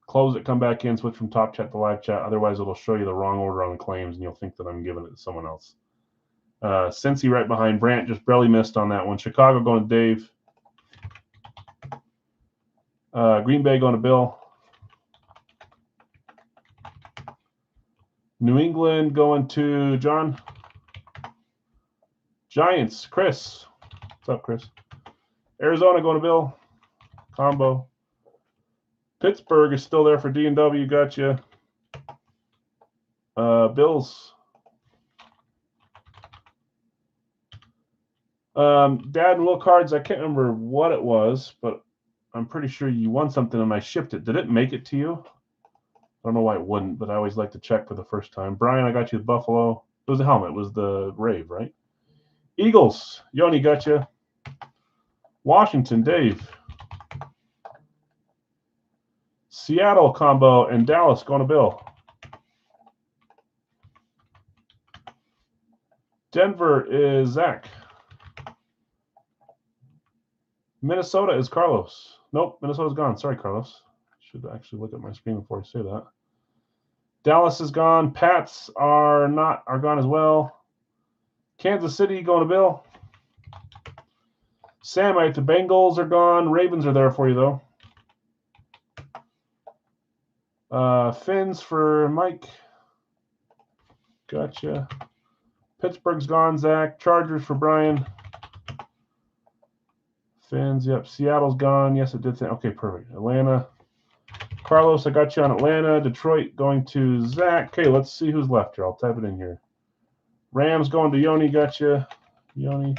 close it, come back in, switch from top chat to live chat. Otherwise, it'll show you the wrong order on the claims, and you'll think that I'm giving it to someone else. Cincy right behind Brant, just barely missed on that one. Chicago going to Dave. Green Bay going to Bill. New England going to John. Giants, Chris. What's up, Chris? Arizona going to Bill. Combo. Pittsburgh is still there for D&W. Gotcha. Bills. Dad and Will Cards, I can't remember what it was, but I'm pretty sure you won something and I shipped it. Did it make it to you? I don't know why it wouldn't, but I always like to check for the first time. Brian, I got you the Buffalo. It was the helmet. It was the Rave, right? Eagles. Yoni, got you. Washington, Dave. Seattle combo and Dallas going to Bill. Denver is Zach. Minnesota is Carlos. Nope, Minnesota's gone. Sorry, Carlos. Should actually look at my screen before I say that. Dallas is gone. Pats are gone as well. Kansas City going to Bill. Samite, the Bengals are gone. Ravens are there for you, though. Fins for Mike. Gotcha. Pittsburgh's gone, Zach. Chargers for Brian. Fins, yep. Seattle's gone. Yes, it did say. Okay, perfect. Atlanta. Carlos, I got you on Atlanta. Detroit going to Zach. Okay, let's see who's left here. I'll type it in here. Rams going to Yoni. Gotcha. Yoni.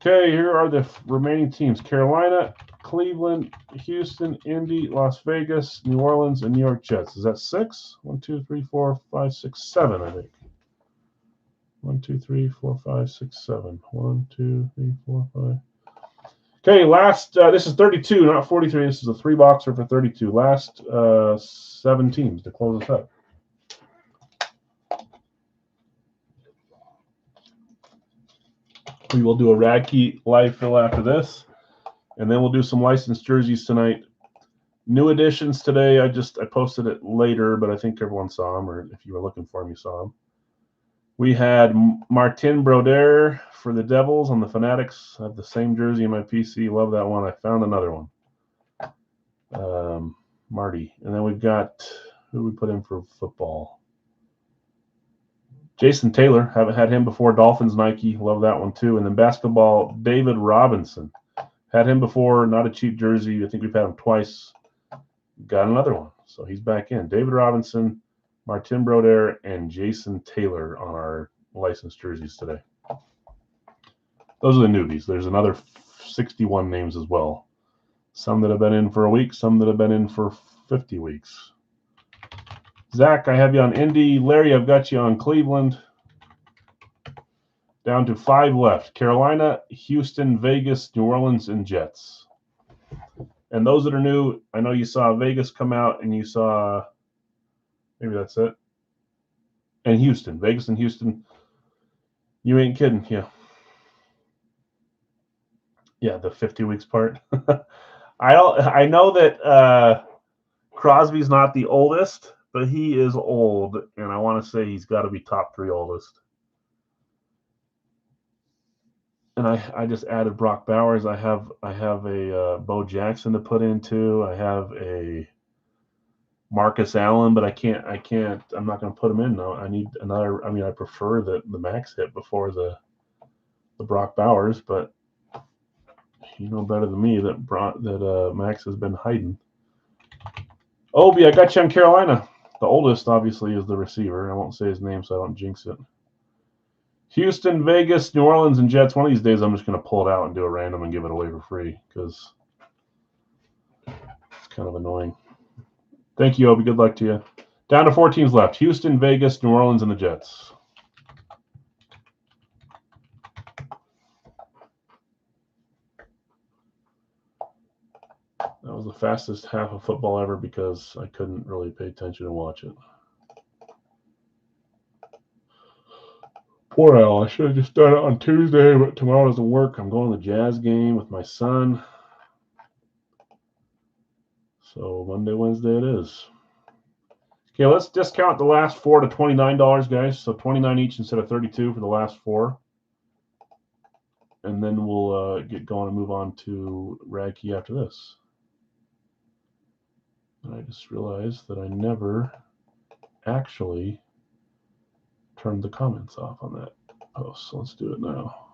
Okay, here are the remaining teams. Carolina, Cleveland, Houston, Indy, Las Vegas, New Orleans, and New York Jets. Is that 6? 1, 2, 3, 4, 5, 6, 7, I think. 1, 2, 3, 4, 5, 6, 7. 1, 2, 3, 4, 5. Okay, last, this is 32, not 43. This is a 3-boxer for 32. Last 7 teams to close us up. We will do a Radkey live fill after this, and then we'll do some licensed jerseys tonight. New additions today. I posted it later, but I think everyone saw them, or if you were looking for them, you saw them. We had Martin Brodeur for the Devils on the Fanatics. I have the same jersey in my PC. Love that one. I found another one. Marty. And then we've got, who we put in for football? Jason Taylor. Haven't had him before. Dolphins, Nike. Love that one too. And then basketball, David Robinson. Had him before. Not a cheap jersey. I think we've had him twice. Got another one. So he's back in. David Robinson, Martin Brodeur, and Jason Taylor on our licensed jerseys today. Those are the newbies. There's another 61 names as well. Some that have been in for a week, some that have been in for 50 weeks. Zach, I have you on Indy. Larry, I've got you on Cleveland. Down to 5 left. Carolina, Houston, Vegas, New Orleans, and Jets. And those that are new, I know you saw Vegas come out and you saw, maybe that's it. And Houston, Vegas and Houston. You ain't kidding, yeah. Yeah, the 50 weeks part. I know that Crosby's not the oldest, but he is old, and I want to say he's got to be top 3 oldest. And I just added Brock Bowers. I have a Bo Jackson to put into. I have a Marcus Allen, but I can't. I'm not going to put him in though. I need another. I mean, I prefer the max hit before the the Brock Bowers, but you know better than me that Max has been hiding. Obi, I got you on Carolina. The oldest, obviously, is the receiver. I won't say his name so I don't jinx it. Houston, Vegas, New Orleans, and Jets. One of these days, I'm just going to pull it out and do a random and give it away for free because it's kind of annoying. Thank you, Obi. Good luck to you. Down to 4 teams left. Houston, Vegas, New Orleans, and the Jets. That was the fastest half of football ever because I couldn't really pay attention and watch it. Poor Al. I should have just done it on Tuesday, but tomorrow doesn't work. I'm going to the Jazz game with my son. So Monday, Wednesday it is. Okay, let's discount the last 4 to $29, guys. So 29 each instead of 32 for the last 4. And then we'll get going and move on to Rag Key after this. And I just realized that I never actually turned the comments off on that post. So let's do it now.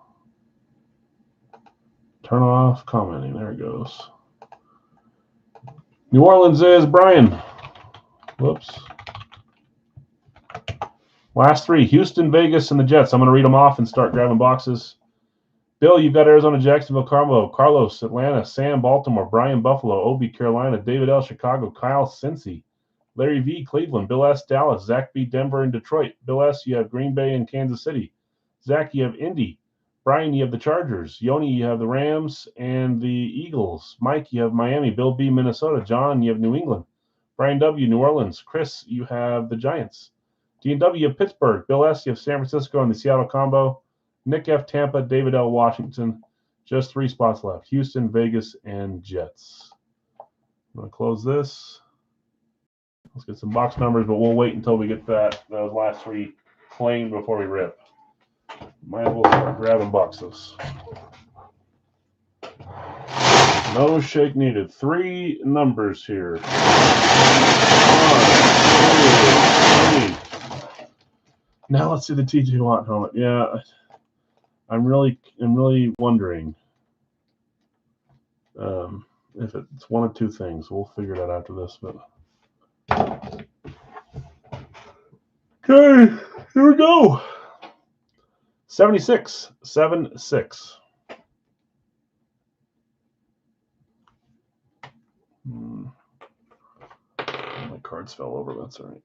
Turn off commenting. There it goes. New Orleans is Brian. Whoops. Last 3, Houston, Vegas, and the Jets. I'm going to read them off and start grabbing boxes. Bill, you've got Arizona, Jacksonville, Carlos, Atlanta, Sam, Baltimore, Brian, Buffalo, Obi, Carolina, David L, Chicago, Kyle, Cincy, Larry V, Cleveland, Bill S, Dallas, Zach B, Denver, and Detroit. Bill S, you have Green Bay and Kansas City. Zach, you have Indy. Brian, you have the Chargers. Yoni, you have the Rams and the Eagles. Mike, you have Miami. Bill B, Minnesota. John, you have New England. Brian W, New Orleans. Chris, you have the Giants. D&W, you have Pittsburgh. Bill S, you have San Francisco and the Seattle combo. Nick F, Tampa. David L, Washington. Just 3 spots left. Houston, Vegas, and Jets. I'm going to close this. Let's get some box numbers, but we'll wait until we get those last 3 claimed before we rip. Might as well start grabbing boxes. No shake needed. 3 numbers here. 1, 2, 3. Now let's see the TJ Watt helmet. Yeah, I'm really wondering if it's one of 2 things. We'll figure it out after this. But okay, here we go. 76, 7-6. My cards fell over. That's all right.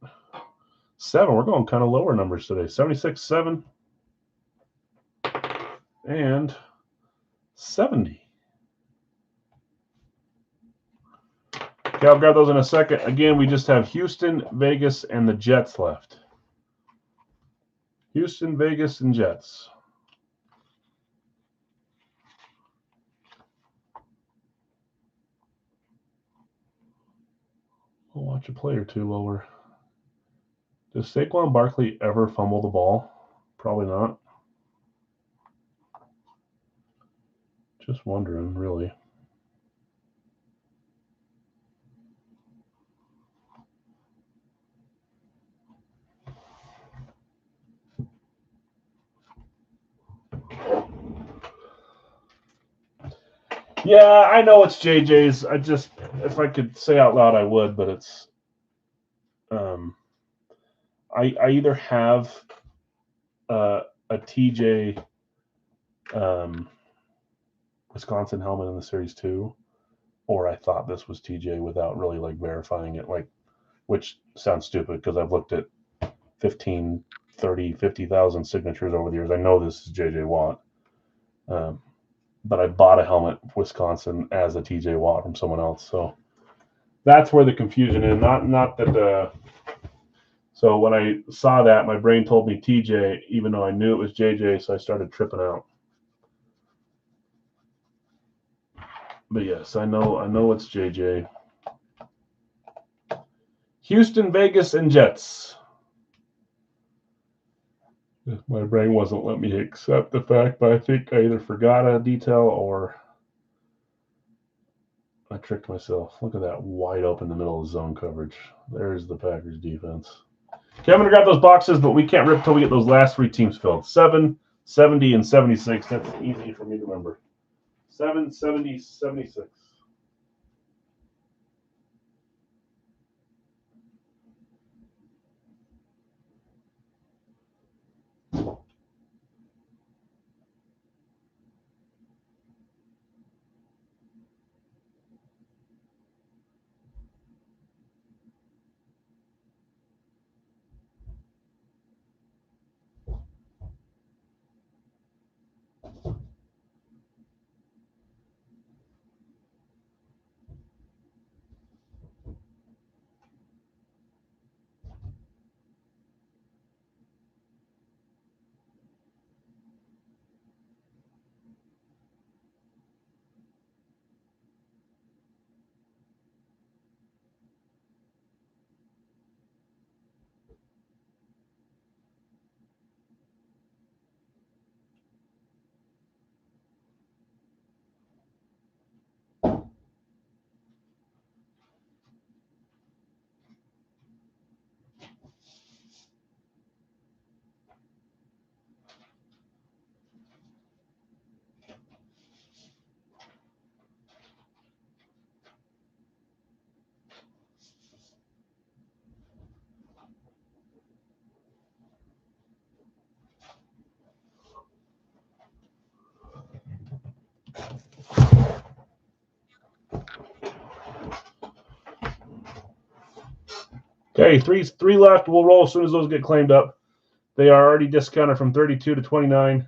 7. We're going kind of lower numbers today. 76, 7, and 70. Okay, I'll grab those in a second. Again, we just have Houston, Vegas, and the Jets left. Houston, Vegas, and Jets. We'll watch a play or 2 while we're... Does Saquon Barkley ever fumble the ball? Probably not. Just wondering, really. Yeah, I know it's JJ's. If I could say out loud, I would, but it's, I either have a TJ Wisconsin helmet in the Series 2, or I thought this was TJ without really like verifying it, which sounds stupid because I've looked at 15, 30, 50,000 signatures over the years. I know this is JJ Watt. But I bought a helmet Wisconsin as a TJ Watt from someone else. So that's where the confusion is. Not that so when I saw that, my brain told me TJ, even though I knew it was JJ, so I started tripping out. But yes, I know it's JJ. Houston, Vegas, and Jets. My brain wasn't letting me accept the fact, but I think I either forgot a detail or I tricked myself. Look at that wide open in the middle of zone coverage. There's the Packers defense. Okay, I'm going to grab those boxes, but we can't rip till we get those last 3 teams filled. 7, 70 and 76. That's easy for me to remember. 7, 70, 76. Okay, three left. We'll roll as soon as those get claimed up. They are already discounted from 32 to 29.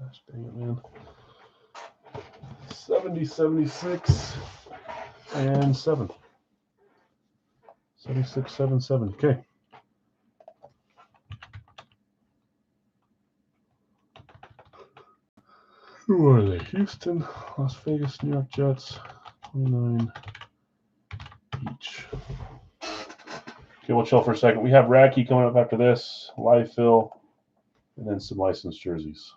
Gosh dang it, man. 70, 76, and 7. 76, 7, 7. Okay. Who are they? Houston, Las Vegas, New York Jets. 29 each. Okay, we'll chill for a second. We have Radke coming up after this, live fill, and then some licensed jerseys.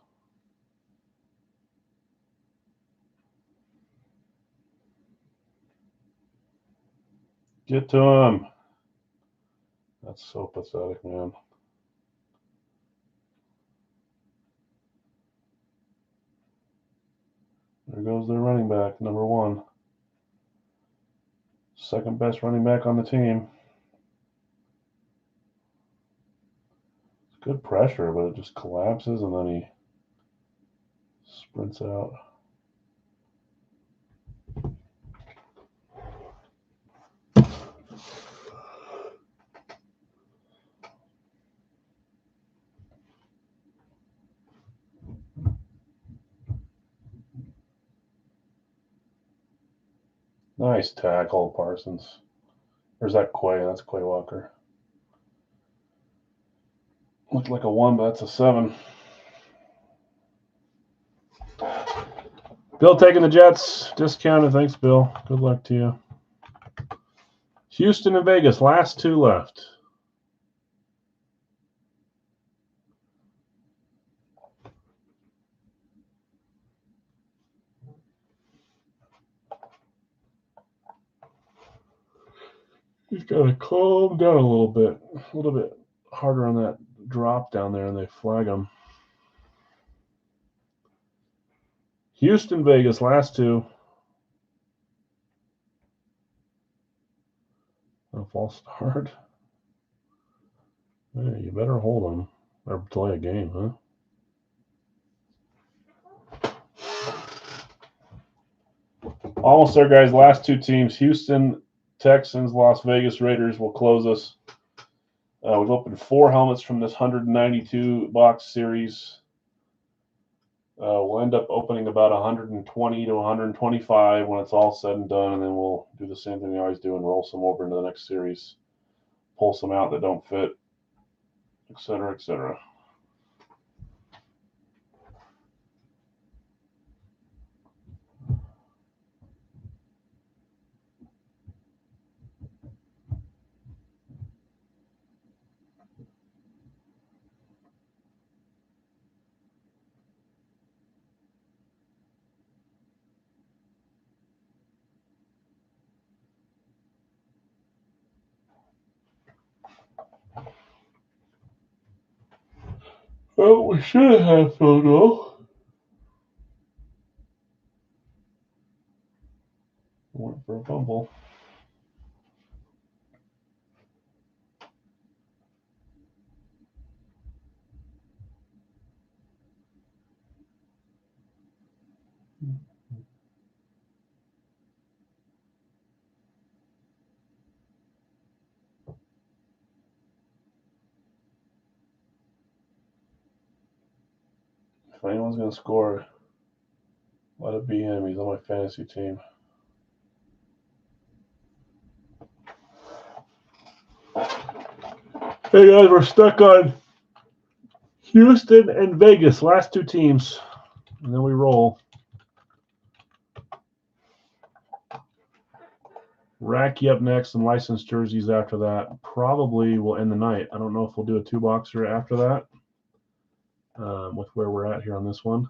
Get to him. That's so pathetic, man. There goes their running back, number 1. Second best running back on the team. It's good pressure, but it just collapses and then he sprints out. Nice tackle, Parsons. Or is that Quay? That's Quay Walker. Looked like a 1, but that's a 7. Bill taking the Jets. Discounted. Thanks, Bill. Good luck to you. Houston and Vegas. Last 2 left. He's got to calm down a little bit harder on that drop down there, and they flag him. Houston, Vegas, last 2. A false start. Hey, you better hold them or delay a game, huh? Almost there, guys. Last 2 teams. Houston Texans, Las Vegas Raiders will close us. We've opened 4 helmets from this 192 box series. We'll end up opening about 120 to 125 when it's all said and done, and then we'll do the same thing we always do and roll some over into the next series, pull some out that don't fit, etc., etc. Well, we should have Philadelphia. Went for a fumble. If anyone's going to score, let it be him. He's on my fantasy team. Hey guys, we're stuck on Houston and Vegas, last two teams, and then we roll. Racky up next and licensed jerseys after that. Probably will end the night. I don't know if we'll do a two-boxer after that with where we're at here on this one.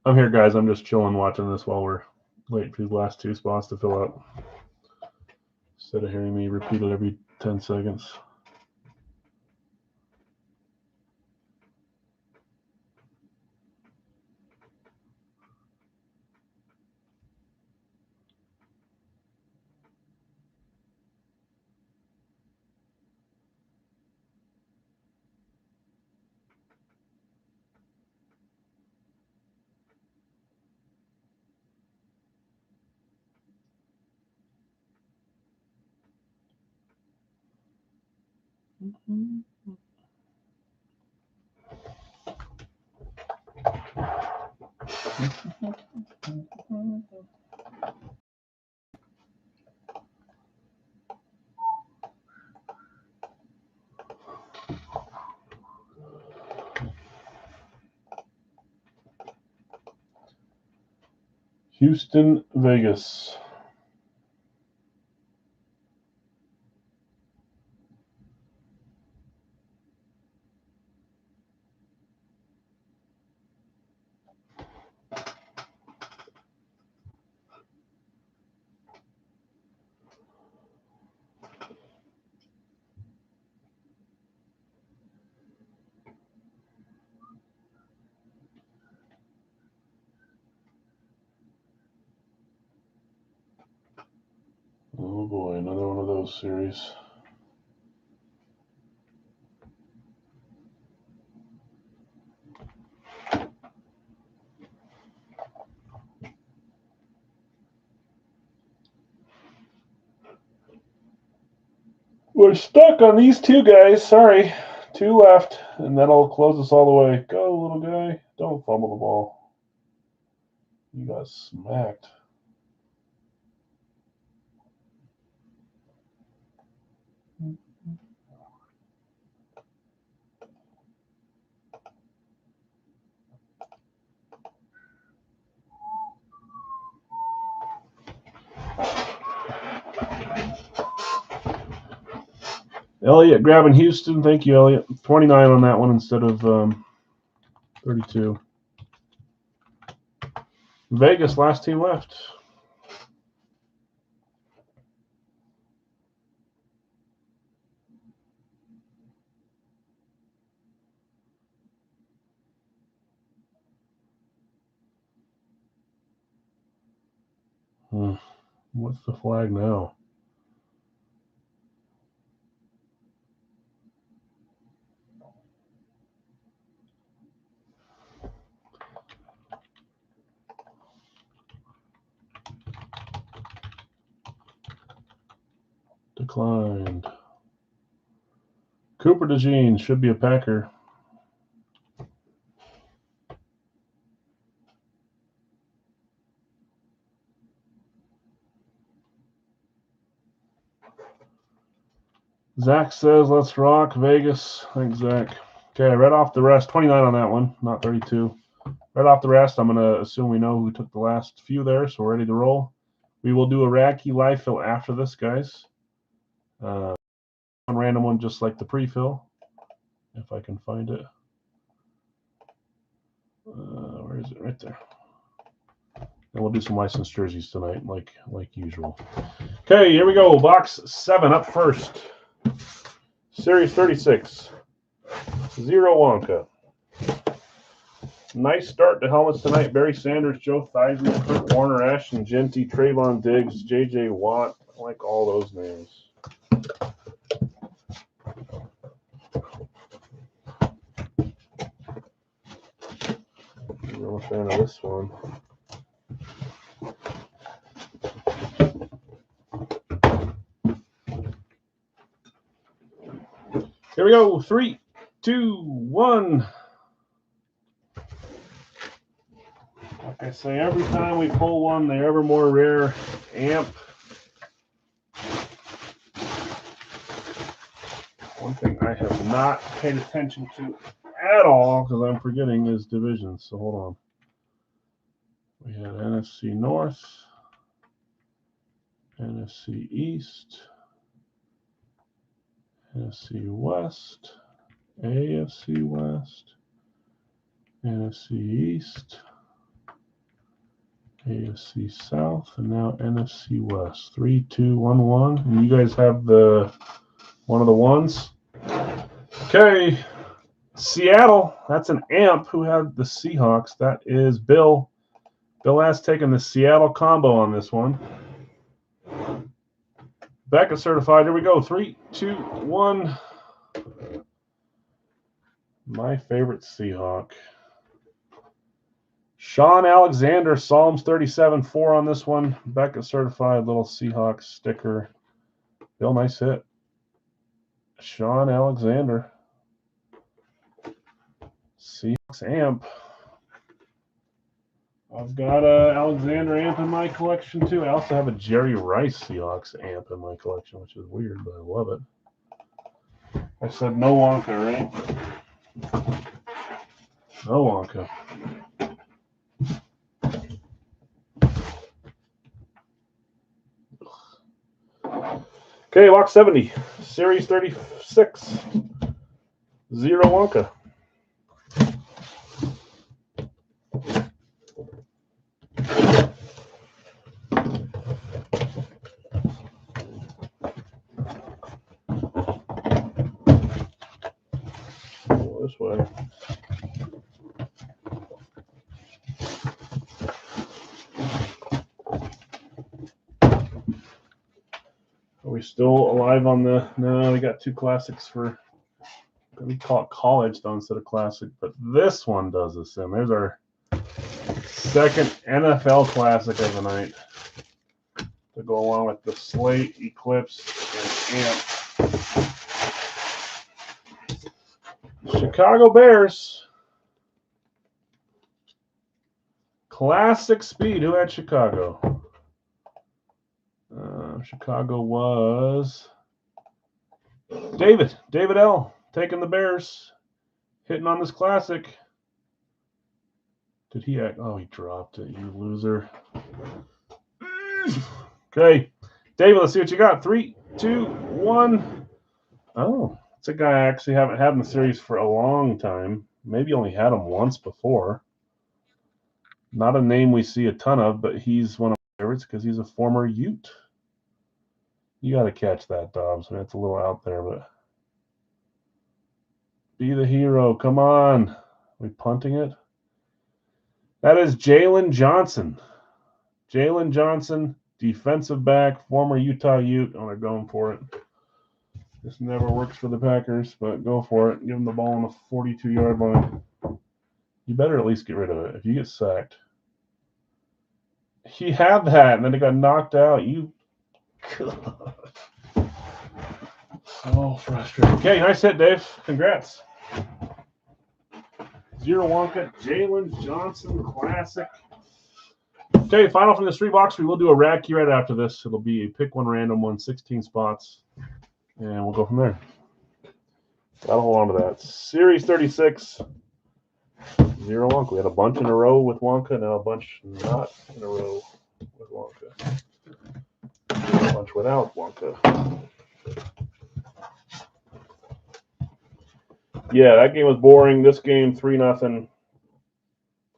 I'm here, guys. I'm just chilling watching this while we're waiting for these last two spots to fill up. Instead of hearing me repeat it every 10 seconds. Houston, Vegas. Oh boy, another one of those series. We're stuck on these two guys. Sorry. Two left, and that'll close us all the way. Go, little guy. Don't fumble the ball. You got smacked. Elliott grabbing Houston. Thank you, Elliott. 29 on that one instead of 32. Vegas, last team left. What's the flag now? Declined. Cooper DeJean should be a Packer. Zach says, let's rock Vegas. Thanks, Zach. Okay, I read off the rest. 29 on that one, not 32. Right off the rest, I'm going to assume we know who took the last few there, so we're ready to roll. We will do a Radke live fill after this, guys. One random one just like the pre-fill, if I can find it. Where is it? Right there. And we'll do some licensed jerseys tonight, like usual. Okay, here we go. Box 7 up first. Series 36. Zero Wonka. Nice start to helmets tonight. Barry Sanders, Joe Theismann, Kurt Warner, Ashton Jeanty, Trayvon Diggs, J.J. Watt. I like all those names. I'm a fan of this one. Here we go. 3, 2, 1. Like I say, every time we pull one, the ever more rare amp. One thing I have not paid attention to at all, because I'm forgetting, is divisions. So hold on. We had NFC North, NFC East, NFC West, AFC West, NFC East, AFC South, and now NFC West. 3, 2, 1, 1. And you guys have the one of the ones. Okay. Seattle. That's an amp. Who had the Seahawks? That is Bill. Bill has taken the Seattle combo on this one. Becca certified. Here we go. 3, 2, 1. My favorite Seahawk. Sean Alexander, Psalms 37-4 on this one. Becca certified, little Seahawks sticker. Bill, nice hit. Sean Alexander. Seahawks amp. I've got a Alexander amp in my collection too. I also have a Jerry Rice Seahawks amp in my collection, which is weird, but I love it. I said no Wonka, right? No Wonka. Okay, box 70, Series 36, Zero Wonka. Go this way. Are we still alive on the? No, we got 2 classics for. We call it college though instead of classic, but this one does this. And there's our second NFL classic of the night to go along with the Slate, Eclipse, and Amp. Chicago Bears. Classic speed. Who had Chicago? Chicago was David L. Taking the Bears. Hitting on this classic. Did he act? Oh, he dropped it, you loser. Okay. David, let's see what you got. 3, 2, 1. Oh, it's a guy I actually haven't had in the series for a long time. Maybe only had him once before. Not a name we see a ton of, but he's one of my favorites because he's a former Ute. You got to catch that, Dobbs. I mean, it's a little out there, but be the hero. Come on. Are we punting it? That is Jalen Johnson. Jalen Johnson, defensive back, former Utah Ute. Oh, they're going for it. This never works for the Packers, but go for it. Give them the ball on the 42-yard line. You better at least get rid of it. If you get sacked. He had that, and then it got knocked out. You. God. So frustrating. Okay, nice hit, Dave. Congrats. Zero Wonka, Jalen Johnson Classic. Okay, final from this 3 box. We will do a rack key right after this. It'll be a pick one random one, 16 spots, and we'll go from there. Gotta hold on to that. Series 36, 0 Wonka. We had a bunch in a row with Wonka, now a bunch not in a row with Wonka. A bunch without Wonka. Yeah, that game was boring. This game, 3-0.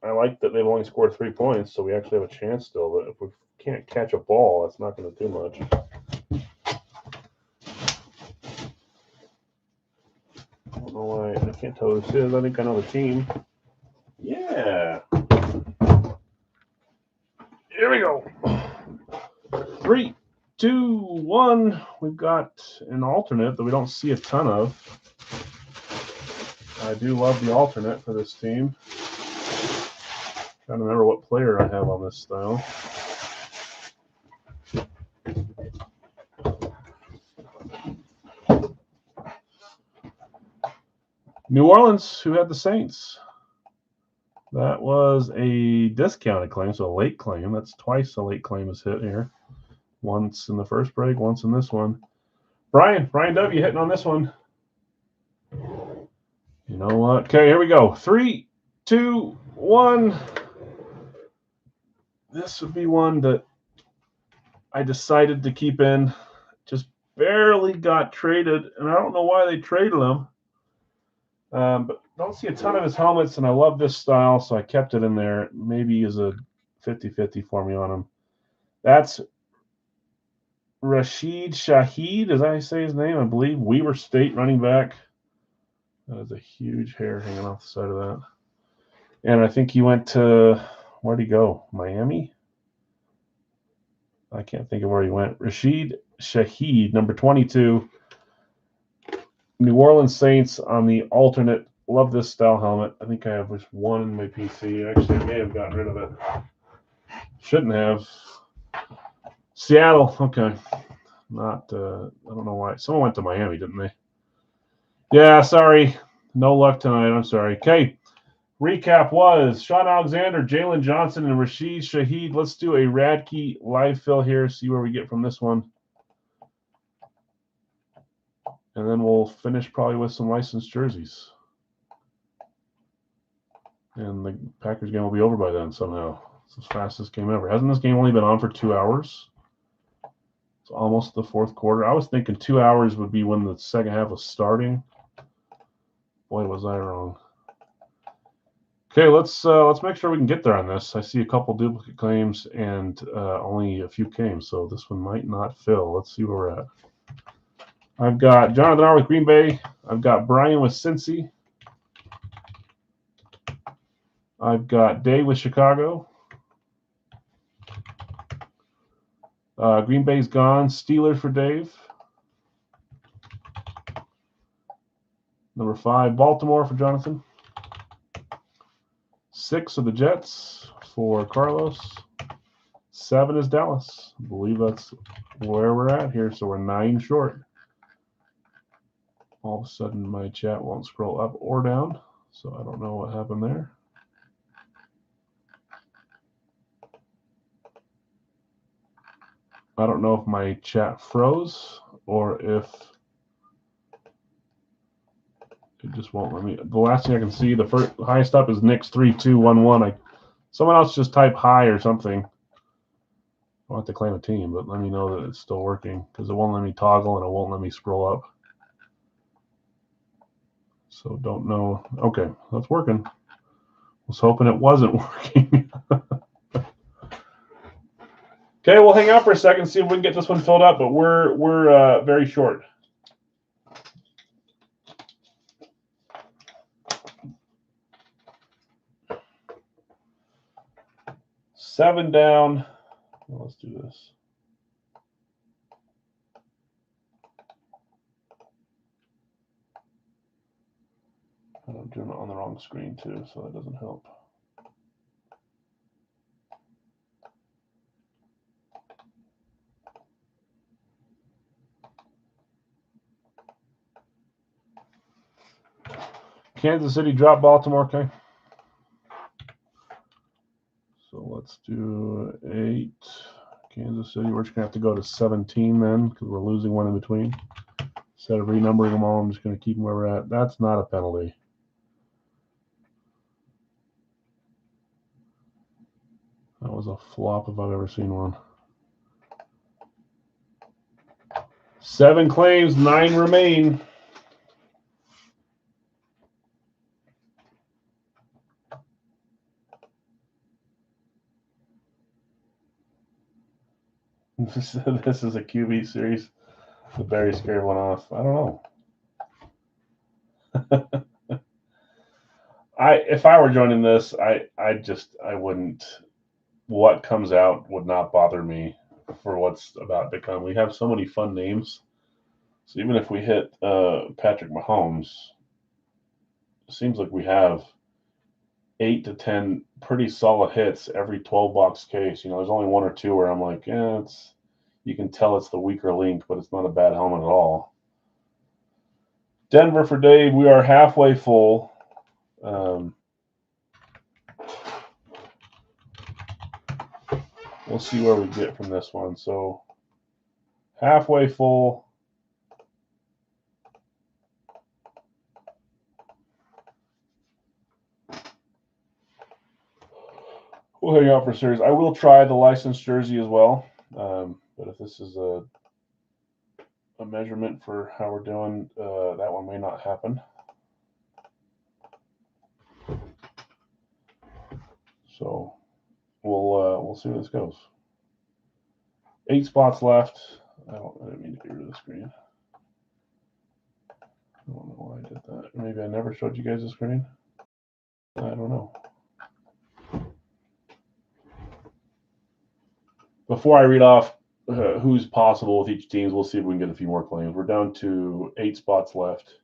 I like that they've only scored 3 points, so we actually have a chance still. But if we can't catch a ball, that's not going to do much. I don't know why. I can't tell who this is. I think I know the team. Yeah. Here we go. 3, 2, 1. We've got an alternate that we don't see a ton of. I do love the alternate for this team. Trying to remember what player I have on this style. New Orleans, who had the Saints. That was a discounted claim, so a late claim. That's twice a late claim is hit here. Once in the first break, once in this one. Brian W. hitting on this one. You know what? Okay, here we go. 3, 2, 1. This would be one that I decided to keep in. Just barely got traded, and I don't know why they traded him. But don't see a ton of his helmets, and I love this style, so I kept it in there. Maybe as a 50-50 for me on him. That's Rashid Shaheed, as I say his name, I believe. Weber State running back. That is a huge hair hanging off the side of that. And I think he went to, where'd he go? Miami? I can't think of where he went. Rashid Shaheed, number 22. New Orleans Saints on the alternate. Love this style helmet. I think I have just one in my PC. Actually, I may have gotten rid of it. Shouldn't have. Seattle. Okay. Not, I don't know why. Someone went to Miami, didn't they? Yeah, sorry. No luck tonight. I'm sorry. Okay. Recap was Sean Alexander, Jalen Johnson, and Rashid Shaheed. Let's do a Radke live fill here, see where we get from this one. And then we'll finish probably with some licensed jerseys. And the Packers game will be over by then somehow. It's the fastest game ever. Hasn't this game only been on for 2 hours? It's almost the fourth quarter. I was thinking 2 hours would be when the second half was starting. Boy, was I wrong. Okay, let's make sure we can get there on this. I see a couple duplicate claims and only a few came, so this one might not fill. Let's see where we're at. I've got Jonathan R. with Green Bay. I've got Brian with Cincy. I've got Dave with Chicago. Green Bay's gone. Steelers for Dave. Number 5, Baltimore for Jonathan. 6 of the Jets for Carlos. 7 is Dallas. I believe that's where we're at here, so we're 9 short. All of a sudden, my chat won't scroll up or down, so I don't know what happened there. I don't know if my chat froze or if it just won't let me. The last thing I can see, the first highest up is Nick's 3211. Someone else just type hi or something. I don't have to claim a team, but let me know that it's still working because it won't let me toggle and it won't let me scroll up. So don't know. Okay, that's working. Was hoping it wasn't working. Okay, we'll hang out for a second, see if we can get this one filled up, but we're very short. Seven down. Well, let's do this. I'm doing it on the wrong screen too, so that doesn't help. Kansas City dropped Baltimore, okay? So let's do 8. Kansas City, we're just going to have to go to 17 then because we're losing one in between. Instead of renumbering them all, I'm just going to keep them where we're at. That's not a penalty. That was a flop if I've ever seen one. 7 claims, 9 remain. This is a QB series. The Barry scared one off. I don't know. If I were joining this, I wouldn't. What comes out would not bother me for what's about to come. We have so many fun names. So even if we hit Patrick Mahomes, it seems like we have 8 to 10 pretty solid hits every 12-box case. You know, there's only 1 or 2 where I'm like, you can tell it's the weaker link, but it's not a bad helmet at all. Denver for Dave. We are halfway full. We'll see where we get from this one. So halfway full. We'll hang out for series. I will try the licensed jersey as well. But if this is a measurement for how we're doing, that one may not happen. So we'll see where this goes. 8 spots left. I didn't mean to get rid of the screen. I don't know why I did that. Maybe I never showed you guys the screen. I don't know. Before I read off who's possible with each team, we'll see if we can get a few more claims. We're down to 8 spots left.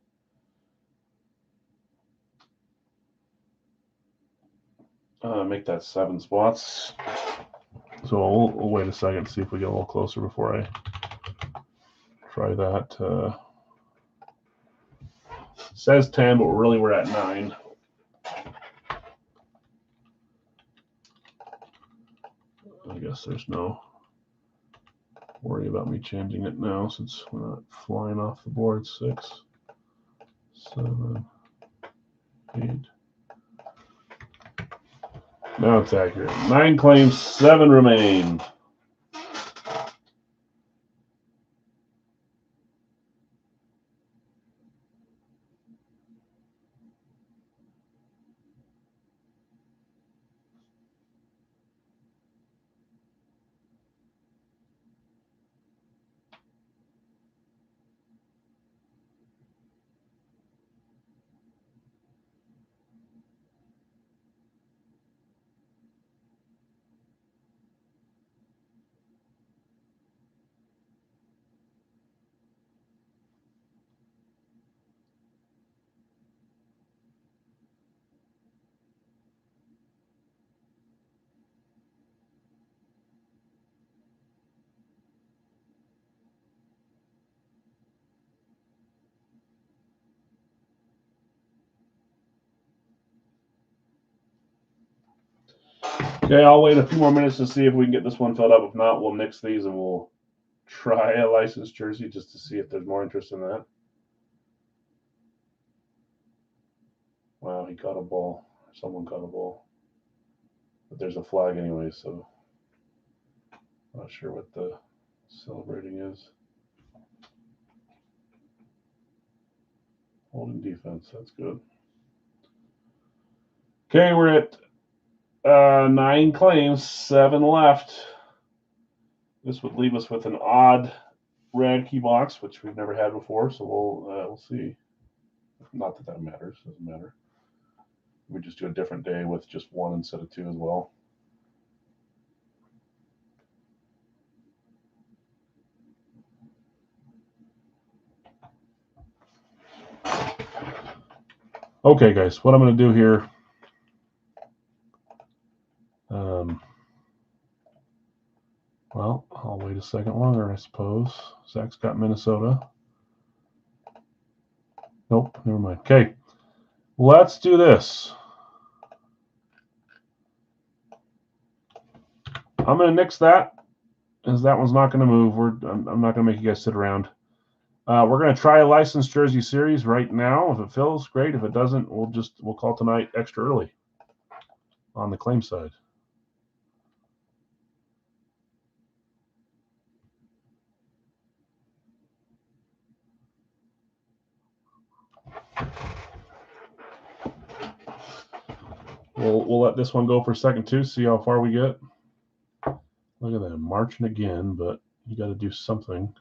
Make that 7 spots. So we'll wait a second to see if we get a little closer before I try that. Says 10, but we're at 9. I guess there's no worry about me changing it now since we're not flying off the board. 6, 7, 8. Now it's accurate. 9 claims, 7 remain. Okay, I'll wait a few more minutes to see if we can get this one filled up. If not, we'll nix these and we'll try a licensed jersey just to see if there's more interest in that. Wow, he caught a ball. Someone caught a ball. But there's a flag anyway, so not sure what the celebrating is. Holding defense, that's good. Okay, we're at 9 claims, 7 left. This would leave us with an odd red key box, which we've never had before, so we'll see. Not that that matters, doesn't matter. We just do a different day with just 1 instead of 2 as well. Okay, guys, what I'm going to do here. Well, I'll wait a second longer, I suppose. Zach's got Minnesota. Nope, never mind. Okay, let's do this. I'm going to nix that, as that one's not going to move. I'm not going to make you guys sit around. We're going to try a licensed jersey series right now. If it fills, great. If it doesn't, we'll call tonight extra early on the claim side. We'll let this one go for second too. See how far we get. Look at that, marching again, but you got to do something.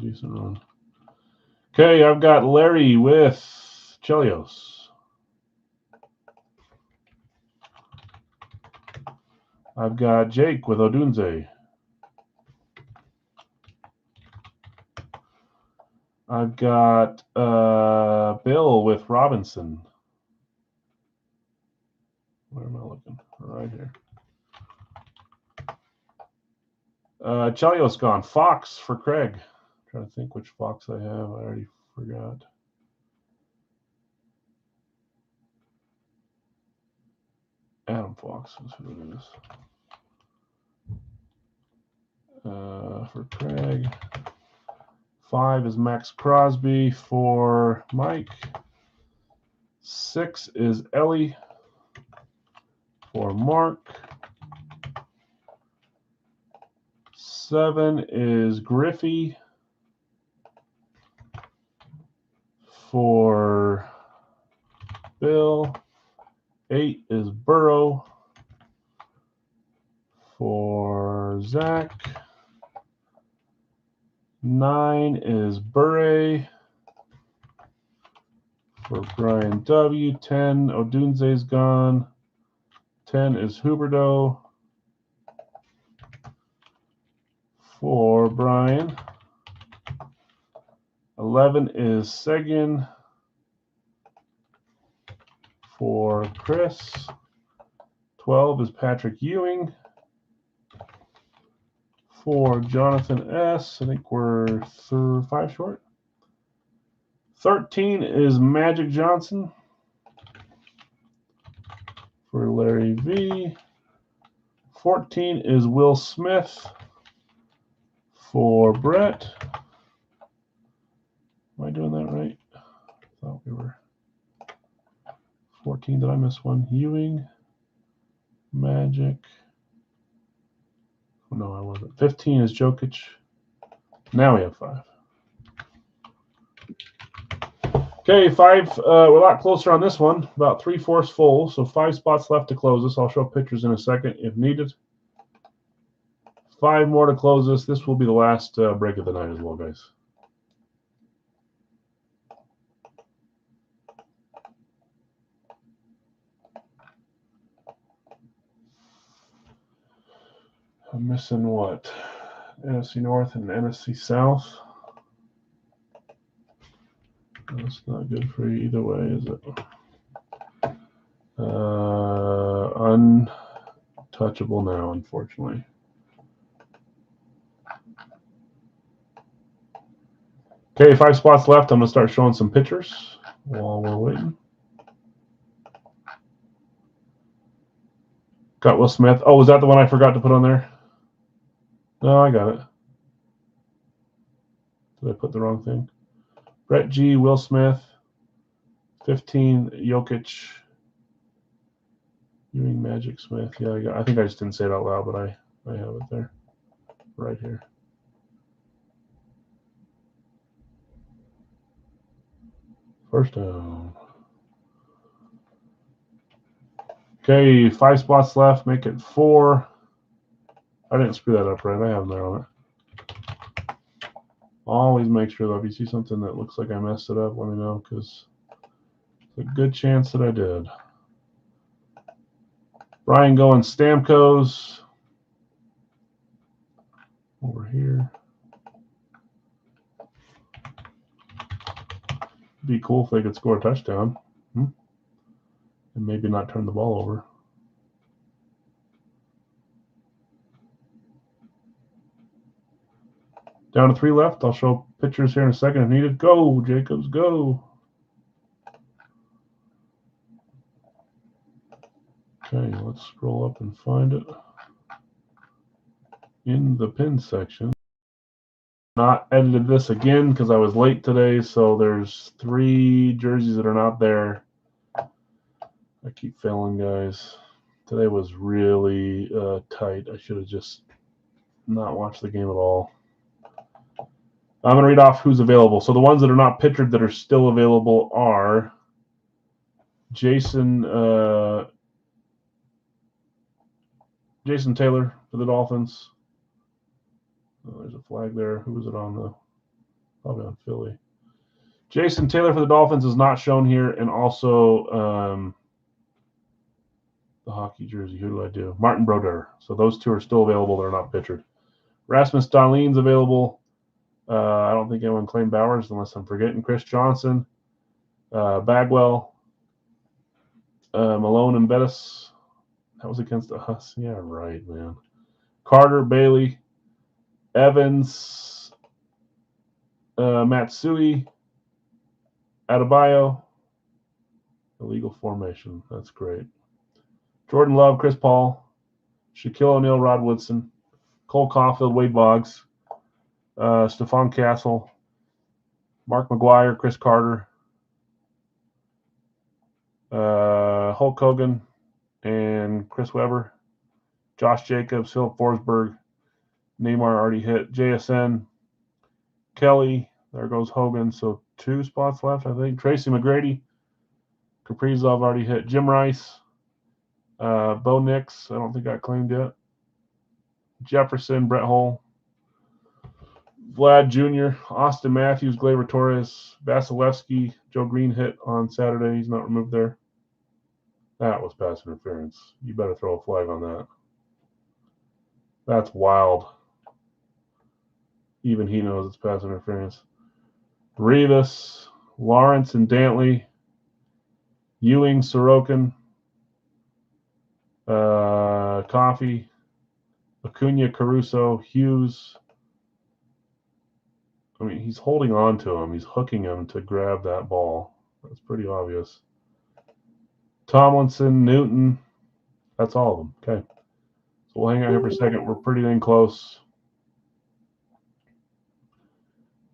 Decent run. Okay, I've got Larry with Chelios. I've got Jake with Odunze. I've got Bill with Robinson. Where am I looking? Right here. Chelios gone. Fox for Craig. I'm trying to think which Fox I have. I already forgot. Adam Fox is who it is. For Craig. 5 is Max Crosby for Mike. 6 is Ellie for Mark. 7 is Griffey for Bill. 8 is Burrow for Zach. 9 is Bure for Brian W. 10, Odunze's gone. 10 is Huberdeau for Brian. 11 is Seguin for Chris. 12 is Patrick Ewing for Jonathan S. I think we're 5 short. 13 is Magic Johnson for Larry V. 14 is Will Smith for Brett. Am I doing that right? I thought we were 14. Did I miss one? Ewing, Magic. Oh, no, I wasn't. 15 is Jokic. Now we have 5. Okay, 5. We're a lot closer on this one. About 3/4 full, so 5 spots left to close this. I'll show pictures in a second if needed. 5 more to close this. This will be the last break of the night as well, guys. I'm missing what? NFC North and NFC South. That's not good for you either way, is it? Untouchable now, unfortunately. Okay, 5 spots left. I'm going to start showing some pictures while we're waiting. Got Will Smith. Oh, was that the one I forgot to put on there? No, I got it. Did I put the wrong thing? Brett G, Will Smith. 15, Jokic. Ewing, Magic, Smith. Yeah, I think I just didn't say it out loud, but I have it there. Right here. First down. Okay, 5 spots left. Make it 4. I didn't screw that up right. I have them there on it. Always make sure, though, if you see something that looks like I messed it up, let me know, because it's a good chance that I did. Brian going Stamkos. Over here. Be cool if they could score a touchdown. And maybe not turn the ball over. Down to 3 left. I'll show pictures here in a second if needed. Go, Jacobs, go. Okay, let's scroll up and find it. In the pin section. Not edited this again because I was late today, so there's 3 jerseys that are not there. I keep failing, guys. Today was really tight. I should have just not watched the game at all. I'm going to read off who's available. So the ones that are not pictured that are still available are Jason Taylor for the Dolphins. Oh, there's a flag there. Who was it on, though? Probably on Philly. Jason Taylor for the Dolphins is not shown here, and also the hockey jersey. Who do I do? Martin Brodeur. So those two are still available. They're not pictured. Rasmus Dahlin's available. I don't think anyone claimed Bowers unless I'm forgetting. Chris Johnson, Bagwell, Malone and Bettis. That was against us. Yeah, right, man. Carter, Bailey, Evans, Matsui, Adebayo. Illegal formation. That's great. Jordan Love, Chris Paul, Shaquille O'Neal, Rod Woodson, Cole Caulfield, Wade Boggs, Stephon Castle, Mark McGuire, Chris Carter, Hulk Hogan, and Chris Webber, Josh Jacobs, Philip Forsberg, Neymar already hit, JSN, Kelly, there goes Hogan, so 2 spots left, I think. Tracy McGrady, Kaprizov already hit, Jim Rice, Bo Nix, I don't think got claimed yet, Jefferson, Brett Hull, Vlad Jr., Austin Matthews, Gleyber Torres, Vasilevsky, Joe Green hit on Saturday. He's not removed there. That was pass interference. You better throw a flag on that. That's wild. Even he knows it's pass interference. Rivas, Lawrence and Dantley, Ewing, Sorokin, Coffey, Acuna, Caruso, Hughes. I mean, he's holding on to him. He's hooking him to grab that ball. That's pretty obvious. Tomlinson, Newton. That's all of them. Okay. So we'll hang out here for a second. We're pretty dang close.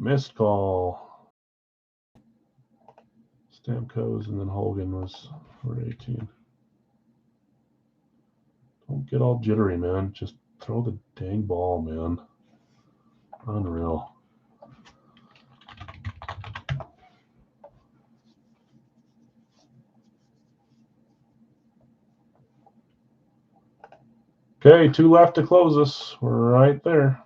Missed call. Stamkos and then Hogan was for 18. Don't get all jittery, man. Just throw the dang ball, man. Unreal. Okay, 2 left to close us. We're right there.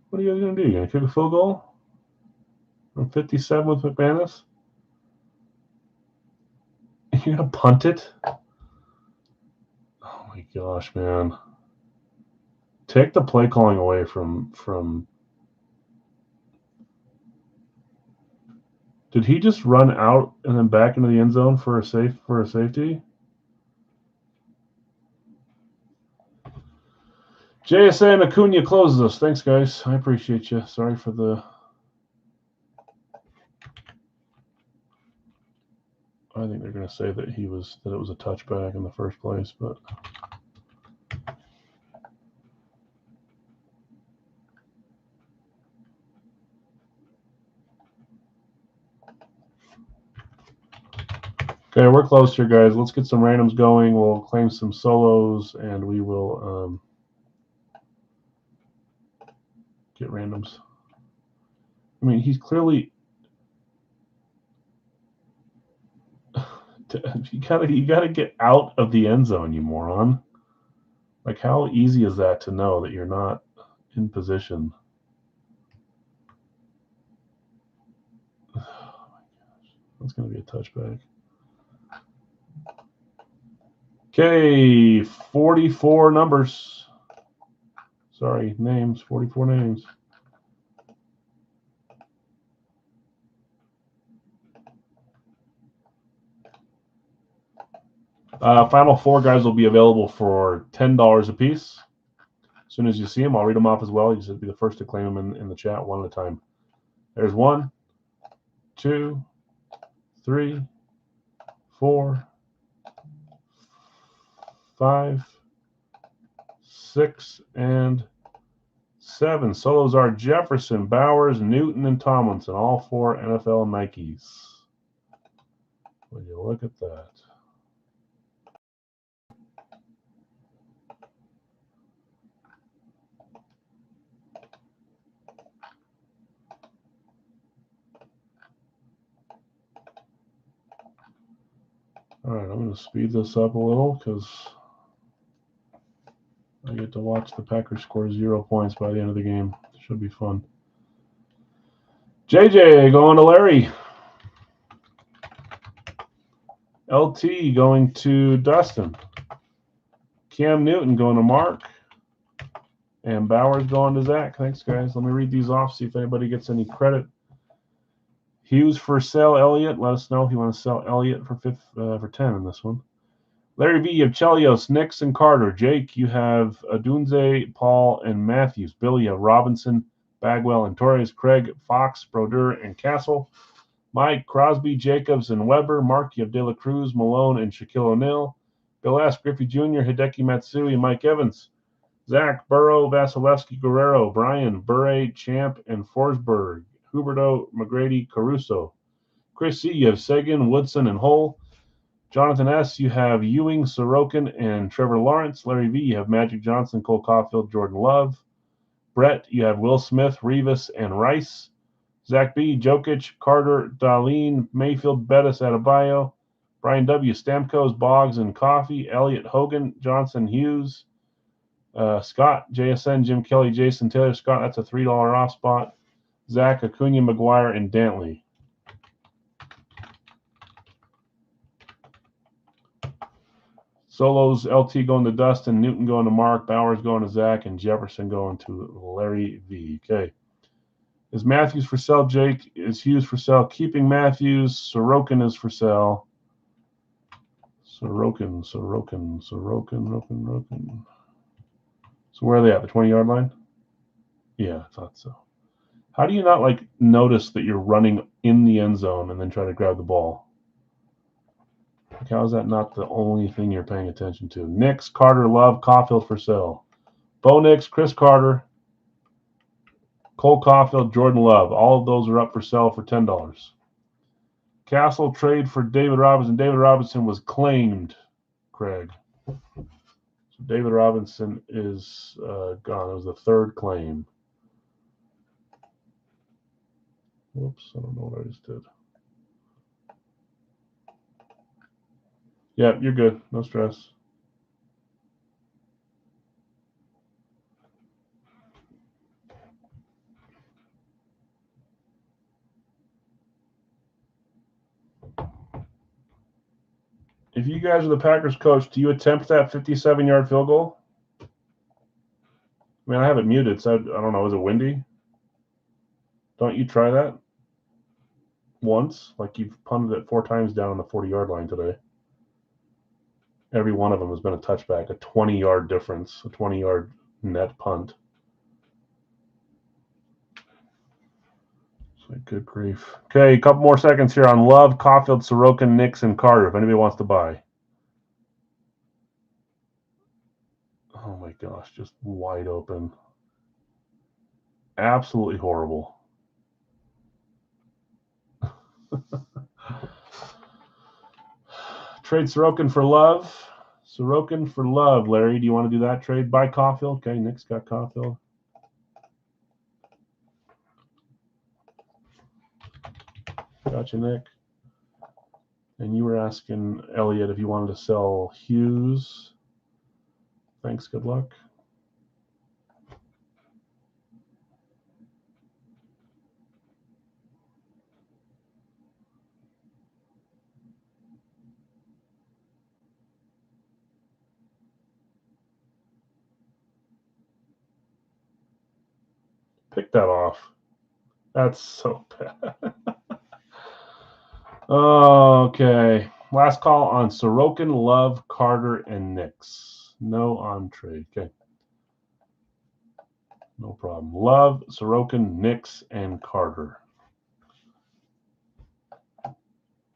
What are you guys going to do? You going to kick a field goal? From 57 with McManus? You're going to punt it? Oh my gosh, man. Take the play calling away from. Did he just run out and then back into the end zone for a safety? JSN Acuna closes us. Thanks, guys. I appreciate you. Sorry for the. I think they're going to say that it was a touchback in the first place, but. Okay, we're close here, guys. Let's get some randoms going. We'll claim some solos, and we will get randoms. I mean, he's clearly. You gotta get out of the end zone, you moron. Like, how easy is that to know that you're not in position? Oh my gosh, that's gonna be a touchback. Okay, 44 numbers. Sorry, names. 44 names. Final 4 guys will be available for $10 a piece. As soon as you see them, I'll read them off as well. You should be the first to claim them in the chat one at a time. There's 1, 2, 3, 4, 5, 6, and 7. Solos are Jefferson, Bowers, Newton, and Tomlinson. All 4 NFL Nikes. Would you look at that? All right, I'm going to speed this up a little because I get to watch the Packers score 0 points by the end of the game. Should be fun. JJ going to Larry. LT going to Dustin. Cam Newton going to Mark. And Bowers going to Zach. Thanks, guys. Let me read these off, see if anybody gets any credit. Hughes for sell Elliott. Let us know if you want to sell Elliott for 10 in this one. Larry V, you have Chelios, Nix, and Carter. Jake, you have Adunze, Paul, and Matthews. Billy, you have Robinson, Bagwell, and Torres. Craig, Fox, Brodeur, and Castle. Mike, Crosby, Jacobs, and Weber. Mark, you have De La Cruz, Malone, and Shaquille O'Neal. Bill S., Griffey Jr., Hideki Matsui, and Mike Evans. Zach, Burrow, Vasilevsky, Guerrero, Brian, Bure, Champ, and Forsberg. Huberto, McGrady, Caruso. Chris C., you have Sagan, Woodson, and Hull. Jonathan S., you have Ewing, Sorokin, and Trevor Lawrence. Larry V., you have Magic Johnson, Cole Caulfield, Jordan Love. Brett, you have Will Smith, Revis, and Rice. Zach B., Jokic, Carter, Darlene, Mayfield, Bettis, Adebayo. Brian W., Stamkos, Boggs, and Coffee. Elliott, Hogan, Johnson, Hughes. Scott, JSN, Jim Kelly, Jason Taylor. Scott, that's a $3 off spot. Zach, Acuna, McGuire, and Dantley. Solos, LT going to Dustin, Newton going to Mark, Bowers going to Zach, and Jefferson going to Larry V. Okay. Is Matthews for sale, Jake? Is Hughes for sale? Keeping Matthews. Sorokin is for sale. Sorokin. So where are they at? The 20-yard line? Yeah, I thought so. How do you not notice that you're running in the end zone and then try to grab the ball? How is that not the only thing you're paying attention to? Nix, Carter, Love, Caulfield for sale. Bo Nix, Chris Carter, Cole Caulfield, Jordan Love. All of those are up for sale for $10. Castle trade for David Robinson. David Robinson was claimed, Craig. So David Robinson is gone. It was the third claim. Whoops, I don't know what I just did. Yeah, you're good. No stress. If you guys are the Packers coach, do you attempt that 57-yard field goal? I mean, I have it muted, so I don't know. Is it windy? Don't you try that once? Like you've punted it 4 times down on the 40-yard line today. Every one of them has been a touchback, a 20-yard difference, a 20-yard net punt. So good grief. Okay, a couple more seconds here on Love, Caulfield, Sorokin, Nix, and Carter, if anybody wants to buy. Oh my gosh, just wide open. Absolutely horrible. Trade Sorokin for Love. Sorokin for Love. Larry, do you want to do that trade? Buy Caulfield. Okay, Nick's got Caulfield. Gotcha, Nick. And you were asking Elliot if you wanted to sell Hughes. Thanks, good luck. Pick that off. That's so bad. Okay. Last call on Sorokin, Love, Carter, and Nix. No on trade. Okay. No problem. Love, Sorokin, Nix, and Carter.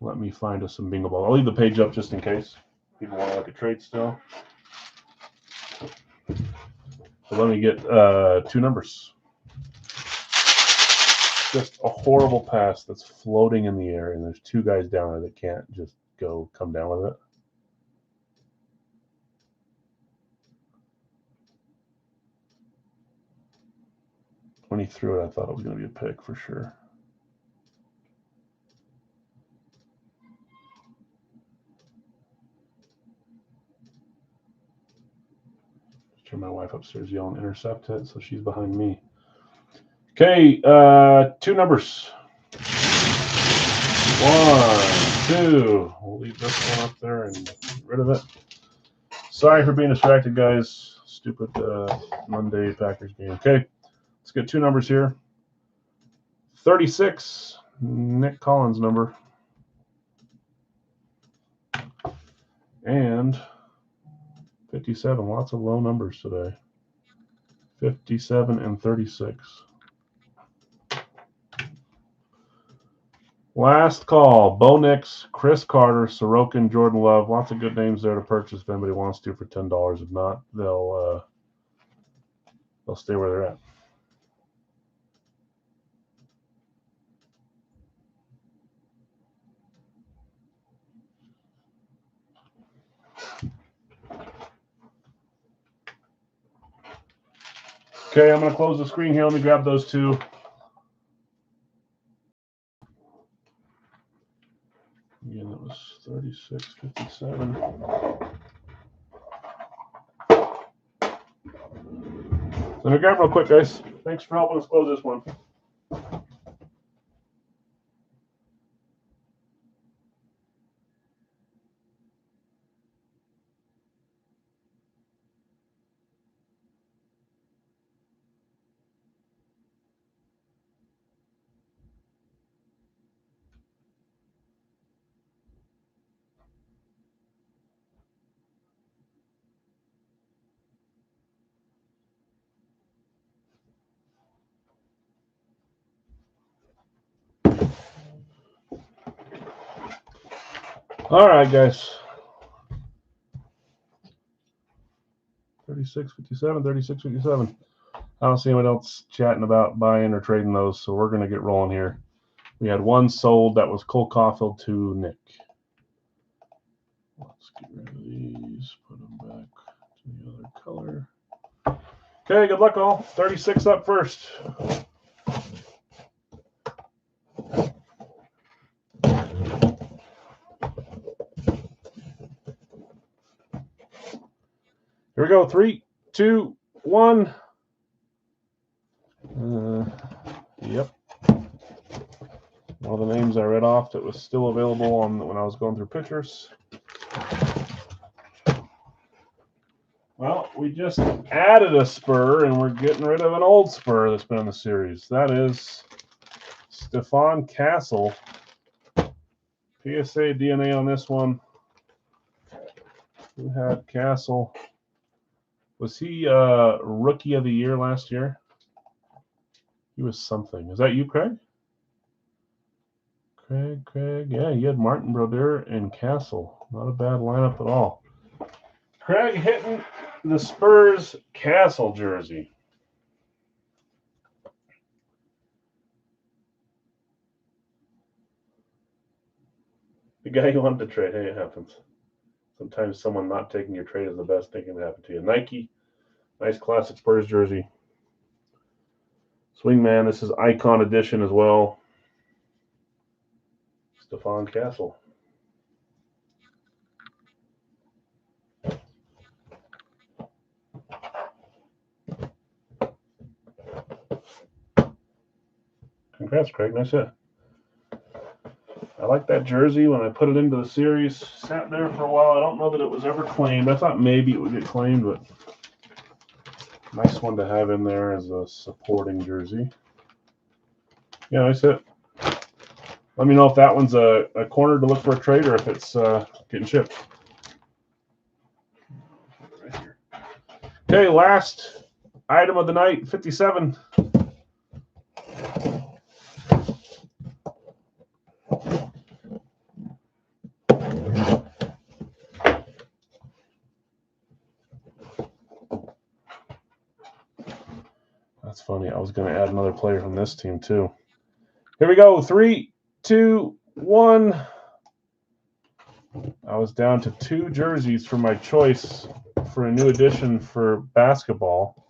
Let me find us some bingo ball. I'll leave the page up just in case people want to look at trade still. So let me get 2 numbers. Just a horrible pass that's floating in the air, and there's 2 guys down there that can't just come down with it. When he threw it, I thought it was going to be a pick for sure. Turn my wife upstairs yelling, intercept it, so she's behind me. Okay, 2 numbers. 1, 2. We'll leave this one up there and get rid of it. Sorry for being distracted, guys. Stupid Monday Packers game. Okay, let's get 2 numbers here. 36, Nick Collins' number. And 57, lots of low numbers today. 57 and 36. Last call. Bo Nix, Chris Carter, Sorokin, Jordan Love. Lots of good names there to purchase if anybody wants to for $10. If not, they'll stay where they're at. Okay, I'm going to close the screen here. Let me grab those 2. Again, that was 36, 57. Let me grab real quick, guys. Thanks for helping us close this one. All right, guys. 36, 57, 36, 57. I don't see anyone else chatting about buying or trading those, so we're going to get rolling here. We had 1 sold. That was Cole Caulfield to Nick. Let's get rid of these. Put them back to the other color. Okay, good luck, all. 36 up first. Here we go. 3, 2, 1. Yep. One of the names I read off that was still available when I was going through pictures. Well, we just added a spur, and we're getting rid of an old spur that's been in the series. That is Stephon Castle. PSA DNA on this one. Who had Castle? Was he Rookie of the Year last year? He was something. Is that you, Craig? Craig. Yeah, you had Martin Brodeur and Castle. Not a bad lineup at all. Craig hitting the Spurs Castle jersey. The guy you wanted to trade. Hey, it happens. Sometimes someone not taking your trade is the best thing that can happen to you. Nike, nice classic Spurs jersey. Swingman, this is Icon Edition as well. Stephon Castle. Congrats, Craig. Nice hit. I like that jersey. When I put it into the series, sat there for a while. I don't know that it was ever claimed. I thought maybe it would get claimed, but nice one to have in there as a supporting jersey. Yeah, nice hit. Let me know if that one's a corner to look for a trade or if it's getting shipped. Right here. Okay, last item of the night, 57. funny. I was going to add another player from this team, too. Here we go. 3, 2, 1. I was down to 2 jerseys for my choice for a new edition for basketball.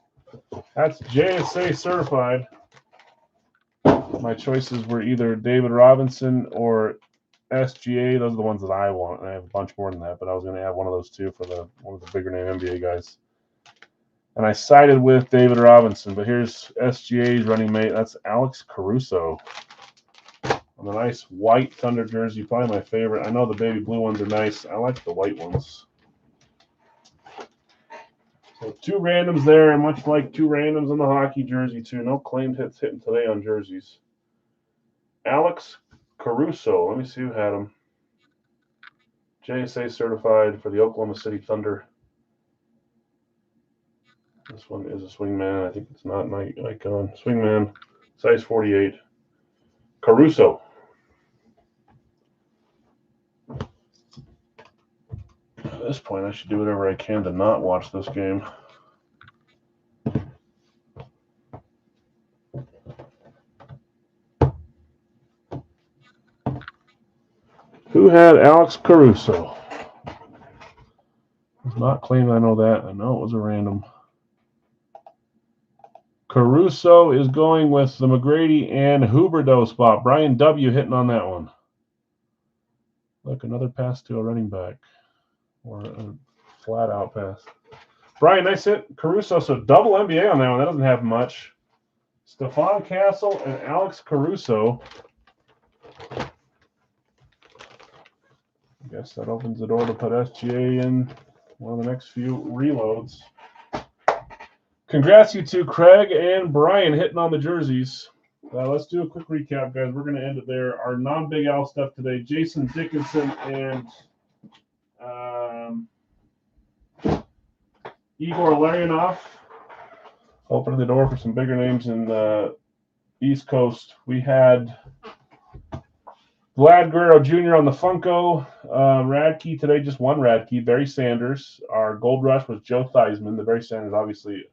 That's JSA certified. My choices were either David Robinson or SGA. Those are the ones that I want. I have a bunch more than that, but I was going to add one of those two for one of the bigger name NBA guys. And I sided with David Robinson, but here's SGA's running mate. That's Alex Caruso. On a nice white Thunder jersey, probably my favorite. I know the baby blue ones are nice. I like the white ones. So 2 randoms there, much like 2 randoms on the hockey jersey, too. No claimed hits hitting today on jerseys. Alex Caruso. Let me see who had him. JSA certified for the Oklahoma City Thunder. This one is a swingman. I think it's not an icon. Swingman, size 48. Caruso. At this point, I should do whatever I can to not watch this game. Who had Alex Caruso? It's not claimed. I know that. I know it was a random. Caruso is going with the McGrady and Huberdeau spot. Brian W. hitting on that one. Look, another pass to a running back. Or a flat-out pass. Brian, nice hit. Caruso, so double NBA on that one. That doesn't happen much. Stephon Castle and Alex Caruso. I guess that opens the door to put SGA in one of the next few reloads. Congrats, you two, Craig and Brian, hitting on the jerseys. Let's do a quick recap, guys. We're going to end it there. Our non-Big Al stuff today, Jason Dickinson and Igor Larionov. Opening the door for some bigger names in the East Coast. We had Vlad Guerrero Jr. on the Funko. Radkey today, just one Radkey. Barry Sanders. Our Gold Rush was Joe Theismann. The Barry Sanders, obviously,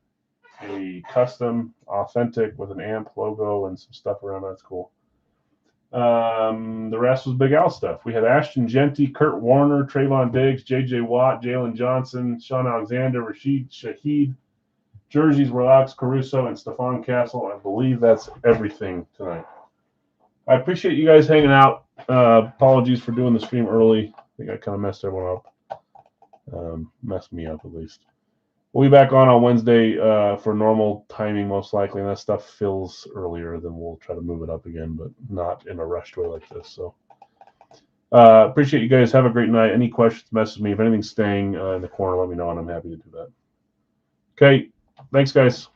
a custom, authentic with an AMP logo and some stuff around. That's cool. The rest was Big Al stuff. We had Ashton Genty, Kurt Warner, Trayvon Diggs, J.J. Watt, Jalen Johnson, Sean Alexander, Rashid Shaheed. Jerseys were Alex Caruso and Stephon Castle. I believe that's everything tonight. I appreciate you guys hanging out. Apologies for doing the stream early. I think I kind of messed everyone up. Messed me up, at least. We'll be back on Wednesday for normal timing, most likely. And that stuff fills earlier, then we'll try to move it up again, but not in a rushed way like this. So appreciate you guys. Have a great night. Any questions, message me. If anything's staying in the corner, let me know, and I'm happy to do that. Okay. Thanks, guys.